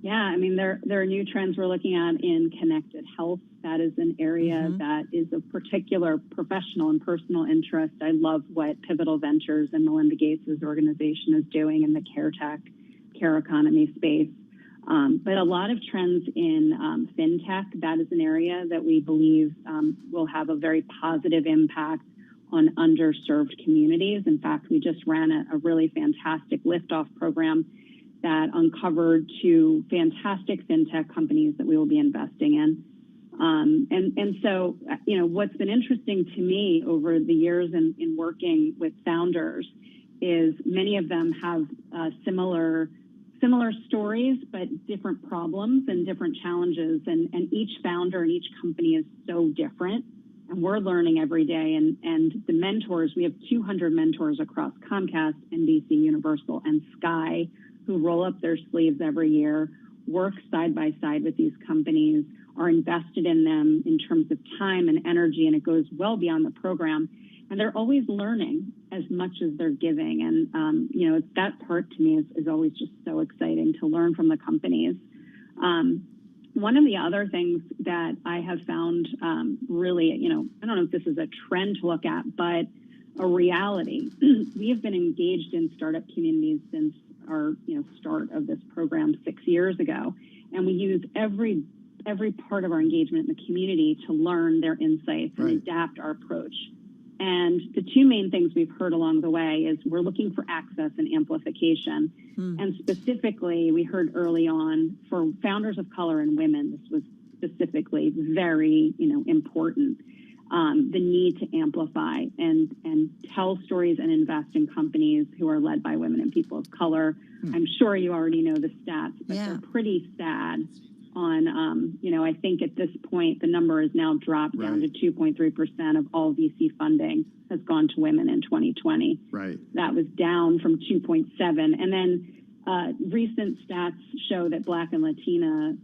Yeah, I mean, there are new trends we're looking at in connected health. That is an area that is of particular professional and personal interest. I love what Pivotal Ventures and Melinda Gates' organization is doing in the care economy space. But a lot of trends in fintech, that is an area that we believe will have a very positive impact on underserved communities. In fact, we just ran a really fantastic liftoff program that uncovered two fantastic fintech companies that we will be investing in. And so, what's been interesting to me over the years in working with founders is many of them have similar stories, but different problems and different challenges. And each founder and each company is so different. And we're learning every day. And the mentors, we have 200 mentors across Comcast, NBC, Universal, and Sky, who roll up their sleeves every year, work side by side with these companies, are invested in them in terms of time and energy, and it goes well beyond the program. And they're always learning as much as they're giving. And, that part to me is always just so exciting to learn from the companies. One of the other things that I have found really, I don't know if this is a trend to look at, but a reality. We have been engaged in startup communities since our start of this program 6 years ago, and we use every part of our engagement in the community to learn their insights and adapt our approach. And the two main things we've heard along the way is we're looking for access and amplification. And specifically, we heard early on for founders of color and women, this was specifically very important. The need to amplify and tell stories and invest in companies who are led by women and people of color. I'm sure you already know the stats, but they're pretty sad. I think at this point, the number has now dropped down to 2.3% of all VC funding has gone to women in 2020. Right. That was down from 2.7. And then recent stats show that Black and Latina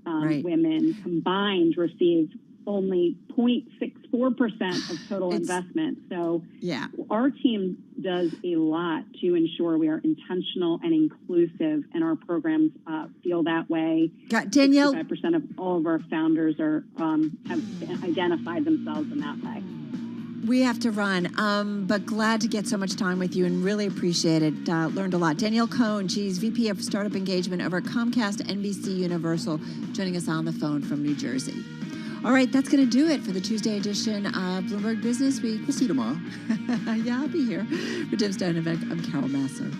women combined receive only 0.64% of total investment. So our team does a lot to ensure we are intentional and inclusive, and our programs feel that way. Danielle, 65% of all of our founders have identified themselves in that way. We have to run, but glad to get so much time with you and really appreciate it. Learned a lot. Danielle Cohn, she's VP of Startup Engagement over at Comcast NBC Universal, joining us on the phone from New Jersey. All right, that's going to do it for the Tuesday edition of Bloomberg Business Week. We'll see you tomorrow. Yeah, I'll be here. For Tim Stone, I'm Carol Massar.